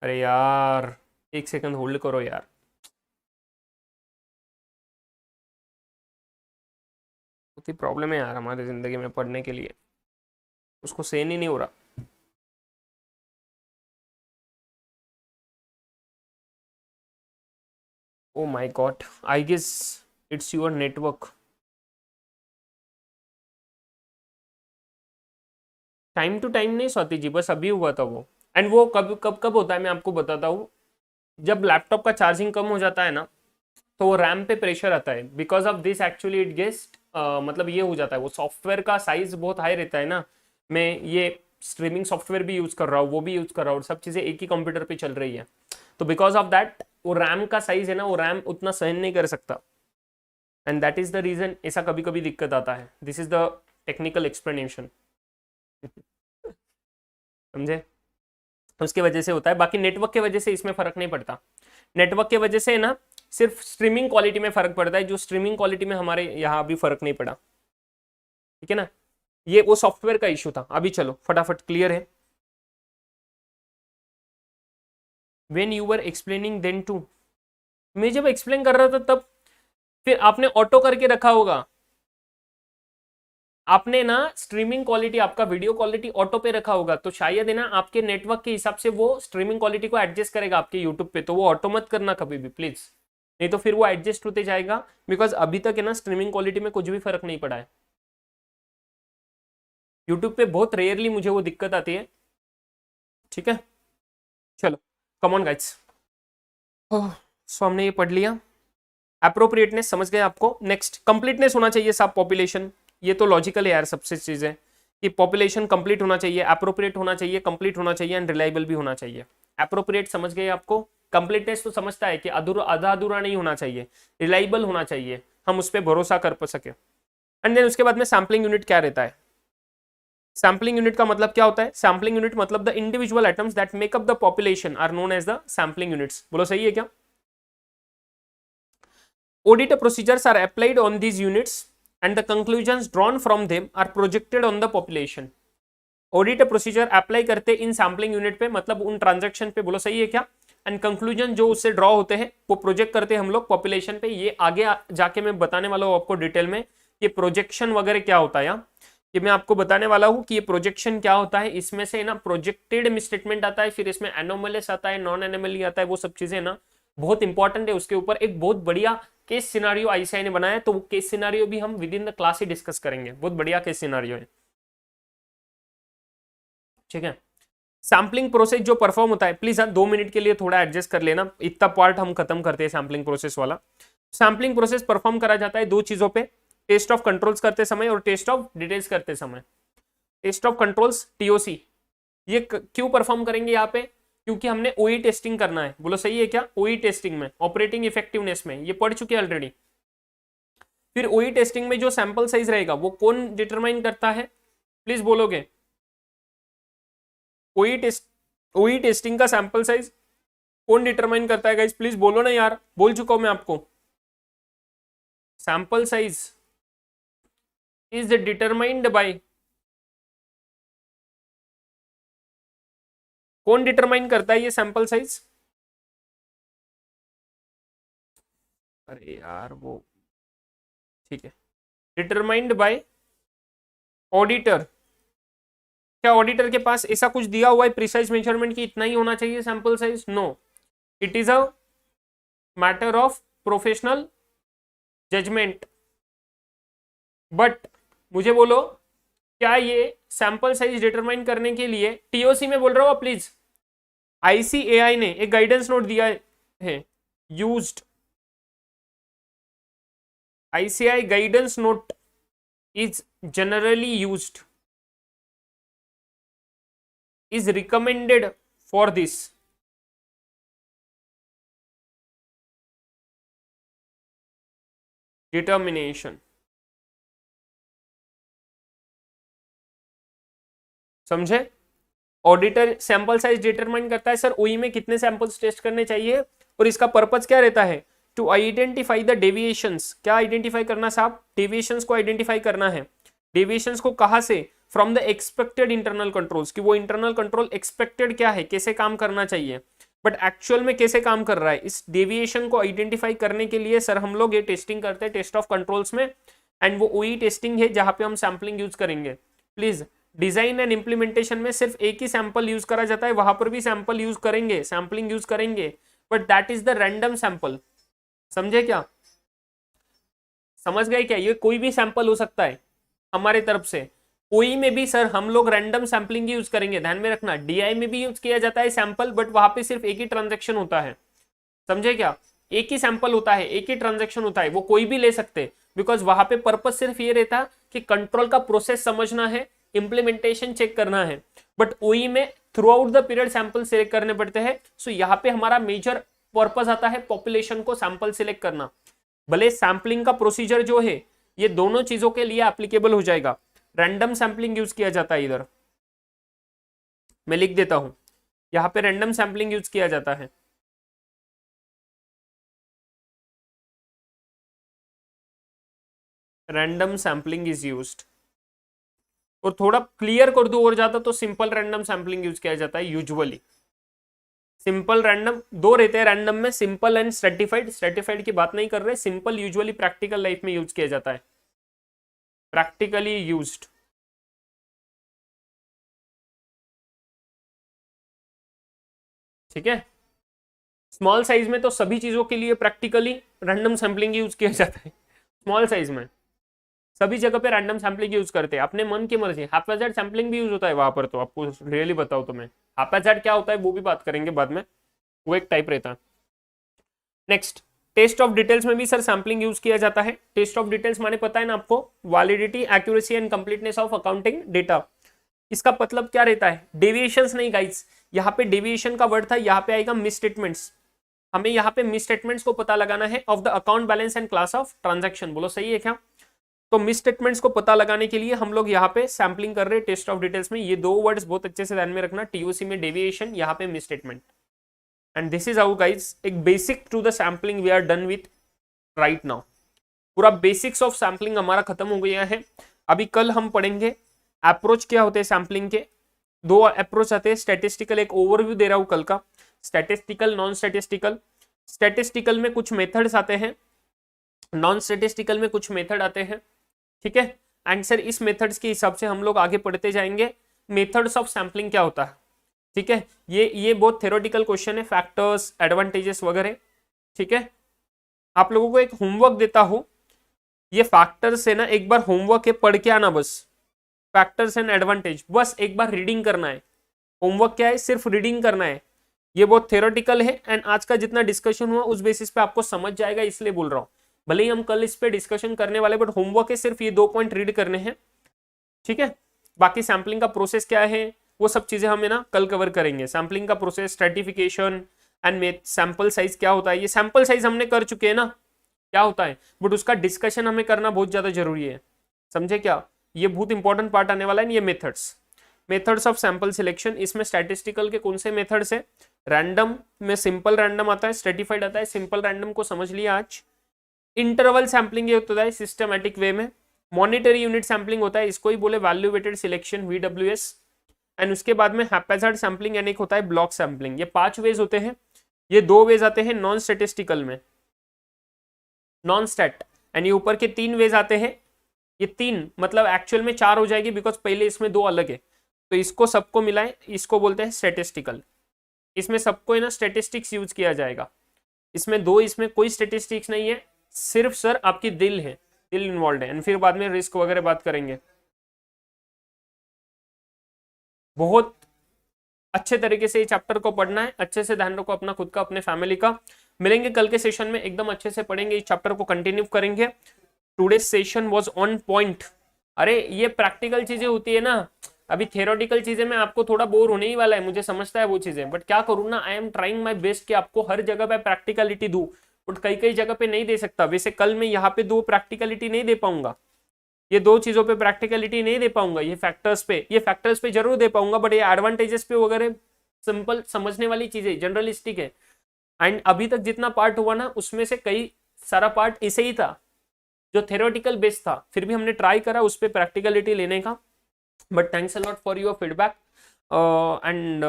अरे यार एक सेकंड होल्ड करो यार, बहुत ही प्रॉब्लम है यार हमारी जिंदगी में पढ़ने के लिए, उसको सहन ही नहीं हो रहा। Oh my god, I guess it's your network. Time to time नहीं स्वाति जी, बस अभी हुआ था वो। एंड वो कब कब कब होता है मैं आपको बताता हूँ, जब लैपटॉप का चार्जिंग कम हो जाता है ना, तो वो रैम पे प्रेशर आता है। Because of this actually it guest मतलब ये हो जाता है, वो सॉफ्टवेयर का साइज बहुत हाई रहता है ना। मैं ये स्ट्रीमिंग सॉफ्टवेयर भी यूज कर रहा हूँ, वो भी यूज कर रहा हूँ, सब चीजें एक ही कंप्यूटर पे चल रही है, तो बिकॉज ऑफ दैट वो रैम का साइज है ना, वो रैम उतना सहन नहीं कर सकता, and that is the reason ऐसा कभी कभी दिक्कत आता है। This is the technical explanation, समझे? उसके वजह से होता है, बाकी नेटवर्क के वजह से इसमें फर्क नहीं पड़ता। नेटवर्क के वजह से ना सिर्फ स्ट्रीमिंग क्वालिटी में फर्क पड़ता है, जो स्ट्रीमिंग क्वालिटी में हमारे यहाँ अभी फर्क नहीं पड़ा, ठीक है ना। ये वो सॉफ्टवेयर का इशू था। अभी चलो फटाफट क्लियर है। When you were explaining then too, मैं जब एक्सप्लेन कर रहा था तब फिर आपने ऑटो करके रखा होगा, आपने ना स्ट्रीमिंग क्वालिटी, आपका वीडियो क्वालिटी ऑटो पे रखा होगा, तो शायद है ना आपके नेटवर्क के हिसाब से वो स्ट्रीमिंग क्वालिटी को एडजस्ट करेगा आपके यूट्यूब पे, तो वो ऑटो मत करना कभी भी प्लीज, नहीं तो फिर वो एडजस्ट होते जाएगा। बिकॉज अभी तक है ना स्ट्रीमिंग क्वालिटी में कुछ भी फर्क नहीं पड़ा है। यूट्यूब पे बहुत रेयरली मुझे वो दिक्कत आती है, ठीक है। चलो कम ऑन गाइस, सो हमने ये पढ़ लिया। अप्रोप्रिएटनेस समझ गए आपको। नेक्स्ट कंप्लीटनेस होना चाहिए सब पॉपुलेशन, ये तो लॉजिकल है यार सबसे चीजें, कि पॉपुलेशन कंप्लीट होना चाहिए, अप्रोप्रिएट होना चाहिए, कंप्लीट होना चाहिए, एंड रिलायबल भी होना चाहिए। अप्रोप्रिएट समझ गए आपको। कंप्लीटनेस तो समझता है कि अधूरा आधा अधूरा नहीं होना चाहिए, रिलायबल होना चाहिए, हम उस पर भरोसा कर सके। एंड देन उसके बाद में सैम्पलिंग यूनिट क्या रहता है? सैम्पलिंग यूनिट का मतलब क्या होता है? सैम्पलिंग यूनिट मतलब the individual atoms that make up the population are known as the sampling units. बोलो सही है क्या? Audit procedures are applied on these units and the conclusions drawn from them are projected on the population. Audit procedure apply करते इन sampling unit पे, मतलब उन transaction पे, बोलो सही है क्या? एंड कंक्लूजन जो उससे ड्रॉ होते हैं वो प्रोजेक्ट करते हैं हम लोग पॉपुलेशन पे। ये आगे जाके मैं बताने वाला हूँ आपको डिटेल में, ये प्रोजेक्शन वगैरह क्या होता है। ये मैं आपको बताने वाला हूँ कि ये प्रोजेक्शन क्या होता है। इसमें से ना प्रोजेक्टेड मिसस्टेटमेंट आता है, फिर इसमें एनोमलस आता है, नॉन एनोमली आता है, वो सब चीजें ना बहुत इंपॉर्टेंट है। उसके ऊपर एक बहुत बढ़िया केस सिनारियो आईसीआई ने बनाया, तो वो केस सिनारियो भी हम with in the class he discuss करेंगे। बहुत बढ़िया केस सिनारियो है, ठीक है। सैम्पलिंग प्रोसेस जो परफॉर्म होता है, प्लीज 2 मिनट के लिए थोड़ा एडजस्ट कर लेना, इतना पार्ट हम खत्म करते हैं सैम्पलिंग प्रोसेस वाला। सैम्पलिंग प्रोसेस परफॉर्म करा जाता है दो चीजों पे, टेस्ट ऑफ कंट्रोल्स करते समय और टेस्ट ऑफ डिटेल्स करते समय। टेस्ट ऑफ कंट्रोल्स टीओसी ये क्यों परफॉर्म करेंगे यहाँ पे, क्योंकि हमने ओई टेस्टिंग करना है। बोलो सही है क्या? ओई टेस्टिंग में, ऑपरेटिंग इफेक्टिवनेस में, ये पढ़ चुके ऑलरेडी। फिर ओई टेस्टिंग में जो सैंपल साइज रहेगा वो कौन डिटरमाइन करता है, प्लीज बोलोगे? ओई टेस्टिंग का सैंपल साइज कौन डिटरमाइन करता है गाइस? प्लीज बोलो ना यार, बोल चुका हूं मैं आपको। Sample size is determined by, कौन डिटरमाइन करता है ये सैंपल साइज? अरे यार वो ठीक है, डिटरमाइंड बाय ऑडिटर। क्या ऑडिटर के पास ऐसा कुछ दिया हुआ है प्रिसाइज मेजरमेंट की इतना ही होना चाहिए sample size? No, it is a matter of professional judgement. But मुझे बोलो, क्या ये सैंपल साइज डिटरमाइन करने के लिए टीओसी में बोल रहा हूँ प्लीज, आईसीएआई ने एक गाइडेंस नोट दिया है, used ICI guidance note is generally used, is recommended for this determination। समझे? ऑडिटर सैंपल साइज डिटरमाइन करता है सर ओई में कितने सैंपल्स टेस्ट करने चाहिए, और इसका पर्पस क्या रहता है? To identify the deviations. क्या आइडेंटिफाई करना साहब? डेविएशंस को आइडेंटिफाई करना है। डेविएशंस को कहां से? From the expected internal controls, कि वो इंटरनल कंट्रोल एक्सपेक्टेड क्या है, कैसे काम करना चाहिए, बट एक्चुअल में कैसे काम कर रहा है। इस डेविएशन को आइडेंटिफाई करने के लिए सर हम लोग ये टेस्टिंग करते हैं टेस्ट ऑफ कंट्रोल्स में, एंड वो ओई टेस्टिंग है जहां पे हम सैम्पलिंग यूज करेंगे। प्लीज, डिजाइन एंड इंप्लीमेंटेशन में सिर्फ एक ही सैंपल यूज करा जाता है, वहां पर भी सैंपल यूज करेंगे, सैम्पलिंग यूज करेंगे, but that is the random sample. समझे क्या? समझ गए क्या? ये कोई भी सैंपल हो सकता है हमारे तरफ से। ओई में भी सर हम लोग रैंडम सैंपलिंग यूज करेंगे, ध्यान में रखना। डीआई में भी यूज किया जाता है सैंपल, बट वहां पे सिर्फ एक ही ट्रांजैक्शन होता है। समझे क्या? एक ही सैंपल होता है, एक ही ट्रांजैक्शन होता है, वो कोई भी ले सकते, बिकॉज वहां पे पर्पस सिर्फ ये रहता कि कंट्रोल का प्रोसेस समझना है, इंप्लीमेंटेशन चेक करना है। बट ओई में through out the period sample select करने पड़ते हैं। सो यहाँ पे हमारा मेजर पर्पस आता है पॉपुलेशन को सैंपल सिलेक्ट करना। भले सैंपलिंग का प्रोसीजर जो है ये दोनों चीजों के लिए एप्लीकेबल हो जाएगा। रैंडम सैंपलिंग यूज किया जाता है, इधर मैं लिख देता हूं, यहां पे रैंडम सैंपलिंग यूज किया जाता है। रैंडम सैंपलिंग इज यूज्ड, और थोड़ा क्लियर कर दूं और ज्यादा तो सिंपल रैंडम सैंपलिंग यूज किया जाता है यूजुअली। सिंपल रैंडम दो रहते हैं रैंडम में, सिंपल एंड स्ट्रेटिफाइड। स्ट्रेटिफाइड की बात नहीं कर रहे, सिंपल यूजुअली प्रैक्टिकल लाइफ में यूज किया जाता है, प्रैक्टिकली यूज्ड। ठीक है, स्मॉल साइज में तो सभी चीजों के लिए प्रैक्टिकली रैंडम सैंपलिंग यूज किया जाता है। स्मॉल साइज में सभी जगह पे रैंडम सैंपलिंग यूज करते हैं अपने मन की मर्जी। हैप्पैजार्ड सैंपलिंग भी यूज होता है वहां पर, तो आपको रियली बताओ तो मैं हैप्पैजार्ड क्या होता है वो भी बात करेंगे बाद में, वो एक टाइप रहता है। नेक्स्ट, टेस्ट ऑफ डिटेल्स में भी सर सैंपलिंग यूज किया जाता है। टेस्ट ऑफ डिटेल्स माने पता है ना आपको, validity, accuracy and completeness of accounting data. इसका मतलब क्या रहता है? डेविएशंस नहीं गाइस, यहाँ पे डेविएशन का वर्ड था, यहाँ पे आएगा मिस स्टेटमेंट्स। हमें यहाँ पे मिस स्टेटमेंट्स को पता लगाना है of the account balance and class of transaction. बोलो सही है क्या? तो मिस स्टेटमेंट्स को पता लगाने के लिए हम लोग यहाँ पे सैंपलिंग कर रहे हैं टेस्ट ऑफ डिटेल्स में। ये दो वर्ड्स बहुत अच्छे से ध्यान में रखना, टीओसी में डेविएशन, यहाँ पे misstatement. And this is how guys, एक basic to the sampling we are done with right now. पूरा बेसिक्स ऑफ सैंपलिंग हमारा खत्म हो गया है। अभी कल हम पढ़ेंगे अप्रोच क्या होते हैं सैंपलिंग के। दो अप्रोच आते हैं, स्टैटिस्टिकल, एक ओवरव्यू दे रहा हूं कल का, स्टैटिस्टिकल, नॉन स्टैटिस्टिकल। स्टैटिस्टिकल में कुछ मेथड्स आते हैं, नॉन स्टैटिस्टिकल में कुछ मेथड आते हैं। ठीक है, एंड सर इस मेथड्स के हिसाब से हम लोग आगे पढ़ते जाएंगे मेथड्स ऑफ सैंपलिंग क्या होता है। ठीक है, ये बहुत थ्योरेटिकल क्वेश्चन है, फैक्टर्स, एडवांटेजेस वगैरह। ठीक है, आप लोगों को एक होमवर्क देता हूं, ये फैक्टर्स है ना, एक बार होमवर्क है, पढ़ के आना बस। फैक्टर्स एंड एडवांटेज बस एक बार रीडिंग करना है, होमवर्क क्या है, सिर्फ रीडिंग करना है। ये बहुत थ्योरेटिकल है एंड आज का जितना डिस्कशन हुआ उस बेसिस पे आपको समझ जाएगा, इसलिए बोल रहा हूँ। भले ही हम कल इस पे डिस्कशन करने वाले, बट होमवर्क है सिर्फ ये 2 पॉइंट रीड करने हैं, ठीक है। बाकी सैम्पलिंग का प्रोसेस क्या है वो सब चीजें हमें ना कल कवर करेंगे। सैम्पलिंग का process, stratification and sample size क्या होता है, ये सैंपल साइज हमने कर चुके हैं ना क्या होता है, बट उसका डिस्कशन हमें करना बहुत ज्यादा जरूरी है, समझे क्या। ये बहुत इंपॉर्टेंट पार्ट आने वाला है। ये मेथड्स ऑफ सैंपल सिलेक्शन, इसमें स्टैटिस्टिकल के कौन से मेथड्स है, रैंडम में सिंपल रैंडम आता है, स्ट्रेटिफाइड आता है। सिंपल रैंडम को समझ लिया आज। इंटरवल सैम्पलिंग ये होता है सिस्टमैटिक वे में। मॉनिटरी यूनिट सैम्पलिंग होता है, इसको ही बोले value weighted selection, VWS। And उसके बाद में हैप्पैजार्ड सैम्पलिंग यानी होता है ब्लॉक सैम्पलिंग। ये 5 वेज होते हैं। ये 2 वेज आते हैं नॉन स्टेटिस्टिकल में, नॉन स्टैट, एंड ये ऊपर के 3 वेज आते हैं। ये 3 मतलब एक्चुअल में 4 हो जाएगी, बिकॉज पहले इसमें 2 अलग है, तो इसको सबको मिलाएं, इसको बोलते हैं स्टेटिस्टिकल। इसमें सबको है ना स्टेटिस्टिक्स यूज किया जाएगा। इसमें 2, इसमें कोई स्टेटिस्टिक्स नहीं है, सिर्फ सर आपकी दिल है, दिल इन्वॉल्व है। एंड फिर बाद में रिस्क वगैरह बात करेंगे। बहुत अच्छे तरीके से ये चैप्टर को पढ़ना है, अच्छे से ध्यान रखो अपना, खुद का, अपने फैमिली का। मिलेंगे कल के सेशन में, एकदम अच्छे से पढ़ेंगे, इस चैप्टर को कंटिन्यू करेंगे। Today session was on point. अरे ये प्रैक्टिकल चीजें होती है ना, अभी थियोरेटिकल चीजें में आपको थोड़ा बोर होने ही वाला है, मुझे समझता है वो चीजें, बट क्या करूँ ना, I am trying my best कि आपको हर जगह पे प्रैक्टिकलिटी दूं, बट कई कई जगह पे नहीं दे सकता। वैसे कल मैं यहाँ पे 2 प्रैक्टिकलिटी नहीं दे पाऊंगा, ये 2 चीजों पे प्रैक्टिकलिटी नहीं दे पाऊंगा। ये फैक्टर्स पे जरूर दे पाऊंगा, बट ये एडवांटेजेस पे वगैरह सिंपल समझने वाली चीजें जनरलिस्टिक है। एंड अभी तक जितना पार्ट हुआ ना उसमें से कई सारा पार्ट ऐसे ही था जो थ्योरेटिकल बेस्ड था, फिर भी हमने ट्राई करा उस पर प्रैक्टिकलिटी लेने का। But thanks a lot for your feedback and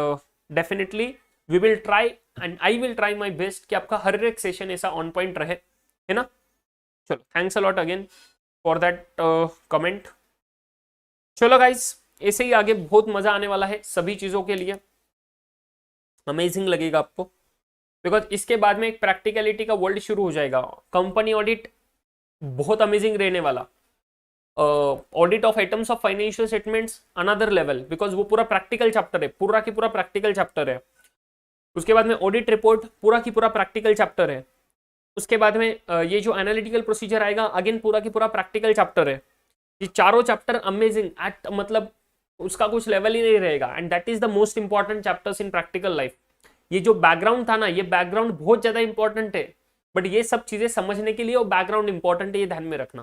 definitely we will try and I will try my best कि आपका हर एक सेशन ऐसा ऑन पॉइंट रहे, है ना। चलो, thanks a lot again for that comment. चलो गाइस, ऐसे ही आगे बहुत मजा आने वाला है सभी चीजों के लिए, अमेजिंग लगेगा आपको, बिकॉज इसके बाद में एक प्रैक्टिकलिटी का वर्ल्ड शुरू हो जाएगा। कंपनी ऑडिट बहुत अमेजिंग रहने वाला। Audit of items of financial statements another level, because वो पूरा प्रैक्टिकल चैप्टर है, पूरा की पूरा प्रैक्टिकल चैप्टर है। उसके बाद में ऑडिट रिपोर्ट पूरा की पूरा प्रैक्टिकल चैप्टर है। उसके बाद में ये जो एनालिटिकल प्रोसीजर आएगा अगेन पूरा की पूरा प्रैक्टिकल चैप्टर है। ये चारों चैप्टर अमेजिंग एट, मतलब उसका कुछ लेवल ही नहीं रहेगा। And that is the most important chapters in practical life. ये जो बैकग्राउंड था ना, ये बैकग्राउंड बहुत ज्यादा इंपॉर्टेंट है, बट ये सब चीजें समझने के लिए वो बैकग्राउंड इंपॉर्टेंट है, ये ध्यान में रखना।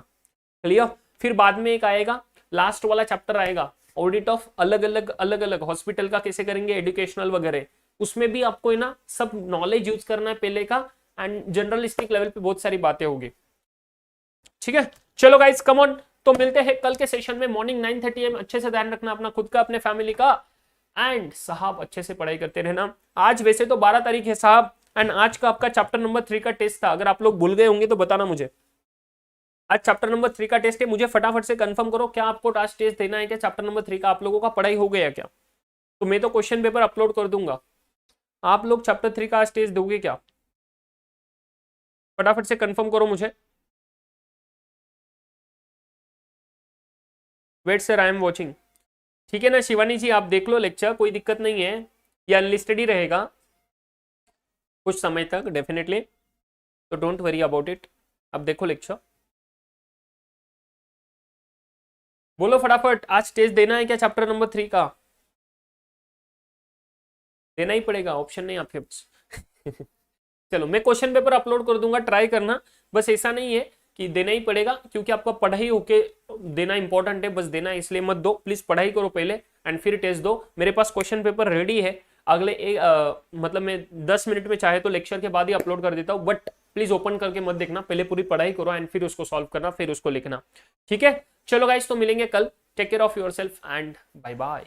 क्लियर। फिर बाद में एक आएगा, लास्ट वाला चैप्टर आएगा, ऑडिट ऑफ अलग अलग हॉस्पिटल का कैसे करेंगे, एजुकेशनल वगैरह, उसमें भी आपको है ना सब नॉलेज यूज करना है पहले का, एंड जनरलिस्टिक लेवल पे बहुत सारी बातें होगी। ठीक है, चलो गाइस कम ऑन, तो मिलते हैं कल के सेशन में मॉर्निंग 9:30 AM। अच्छे से ध्यान रखना अपना, खुद का, अपने फैमिली का, एंड साहब अच्छे से पढ़ाई करते रहना। आज वैसे तो 12 तारीख है साहब, एंड आज का आपका चैप्टर नंबर 3 का टेस्ट था। अगर आप लोग भूल गए होंगे तो बताना मुझे। आज चैप्टर नंबर 3 का टेस्ट है, मुझे फटाफट से कंफर्म करो क्या आपको आज टेस्ट देना है क्या चैप्टर नंबर 3 का, आप लोगों का पढ़ाई हो गया क्या। तो मैं तो क्वेश्चन पेपर अपलोड कर दूंगा, आप लोग चैप्टर 3 का आज टेस्ट दोगे क्या, फटाफट से कंफर्म करो मुझे। Wait sir, I am watching. ठीक है ना शिवानी जी, आप देख लो लेक्चर, कोई दिक्कत नहीं है, ये अनलिस्टेड ही रहेगा कुछ समय तक डेफिनेटली, तो डोंट वरी अबाउट इट। अब देखो लेक्चर, बोलो फटाफट, आज टेस्ट देना है क्या चैप्टर नंबर 3 का। देना ही पड़ेगा, ऑप्शन नहीं आपके पास। चलो मैं क्वेश्चन पेपर अपलोड कर दूंगा, ट्राई करना। बस ऐसा नहीं है कि देना ही पड़ेगा, क्योंकि आपका पढ़ाई होके देना इंपॉर्टेंट है, बस देना है इसलिए मत दो, प्लीज पढ़ाई करो पहले एंड फिर टेस्ट दो। मेरे पास क्वेश्चन पेपर रेडी है, अगले मतलब मैं 10 मिनट में चाहे तो लेक्चर के बाद ही अपलोड कर देता हूँ, बट प्लीज ओपन करके मत देखना, पहले पूरी पढ़ाई करो एंड फिर उसको सॉल्व करना, फिर उसको लिखना। ठीक है, चलो गाइस, तो मिलेंगे कल। Take care of yourself and bye bye.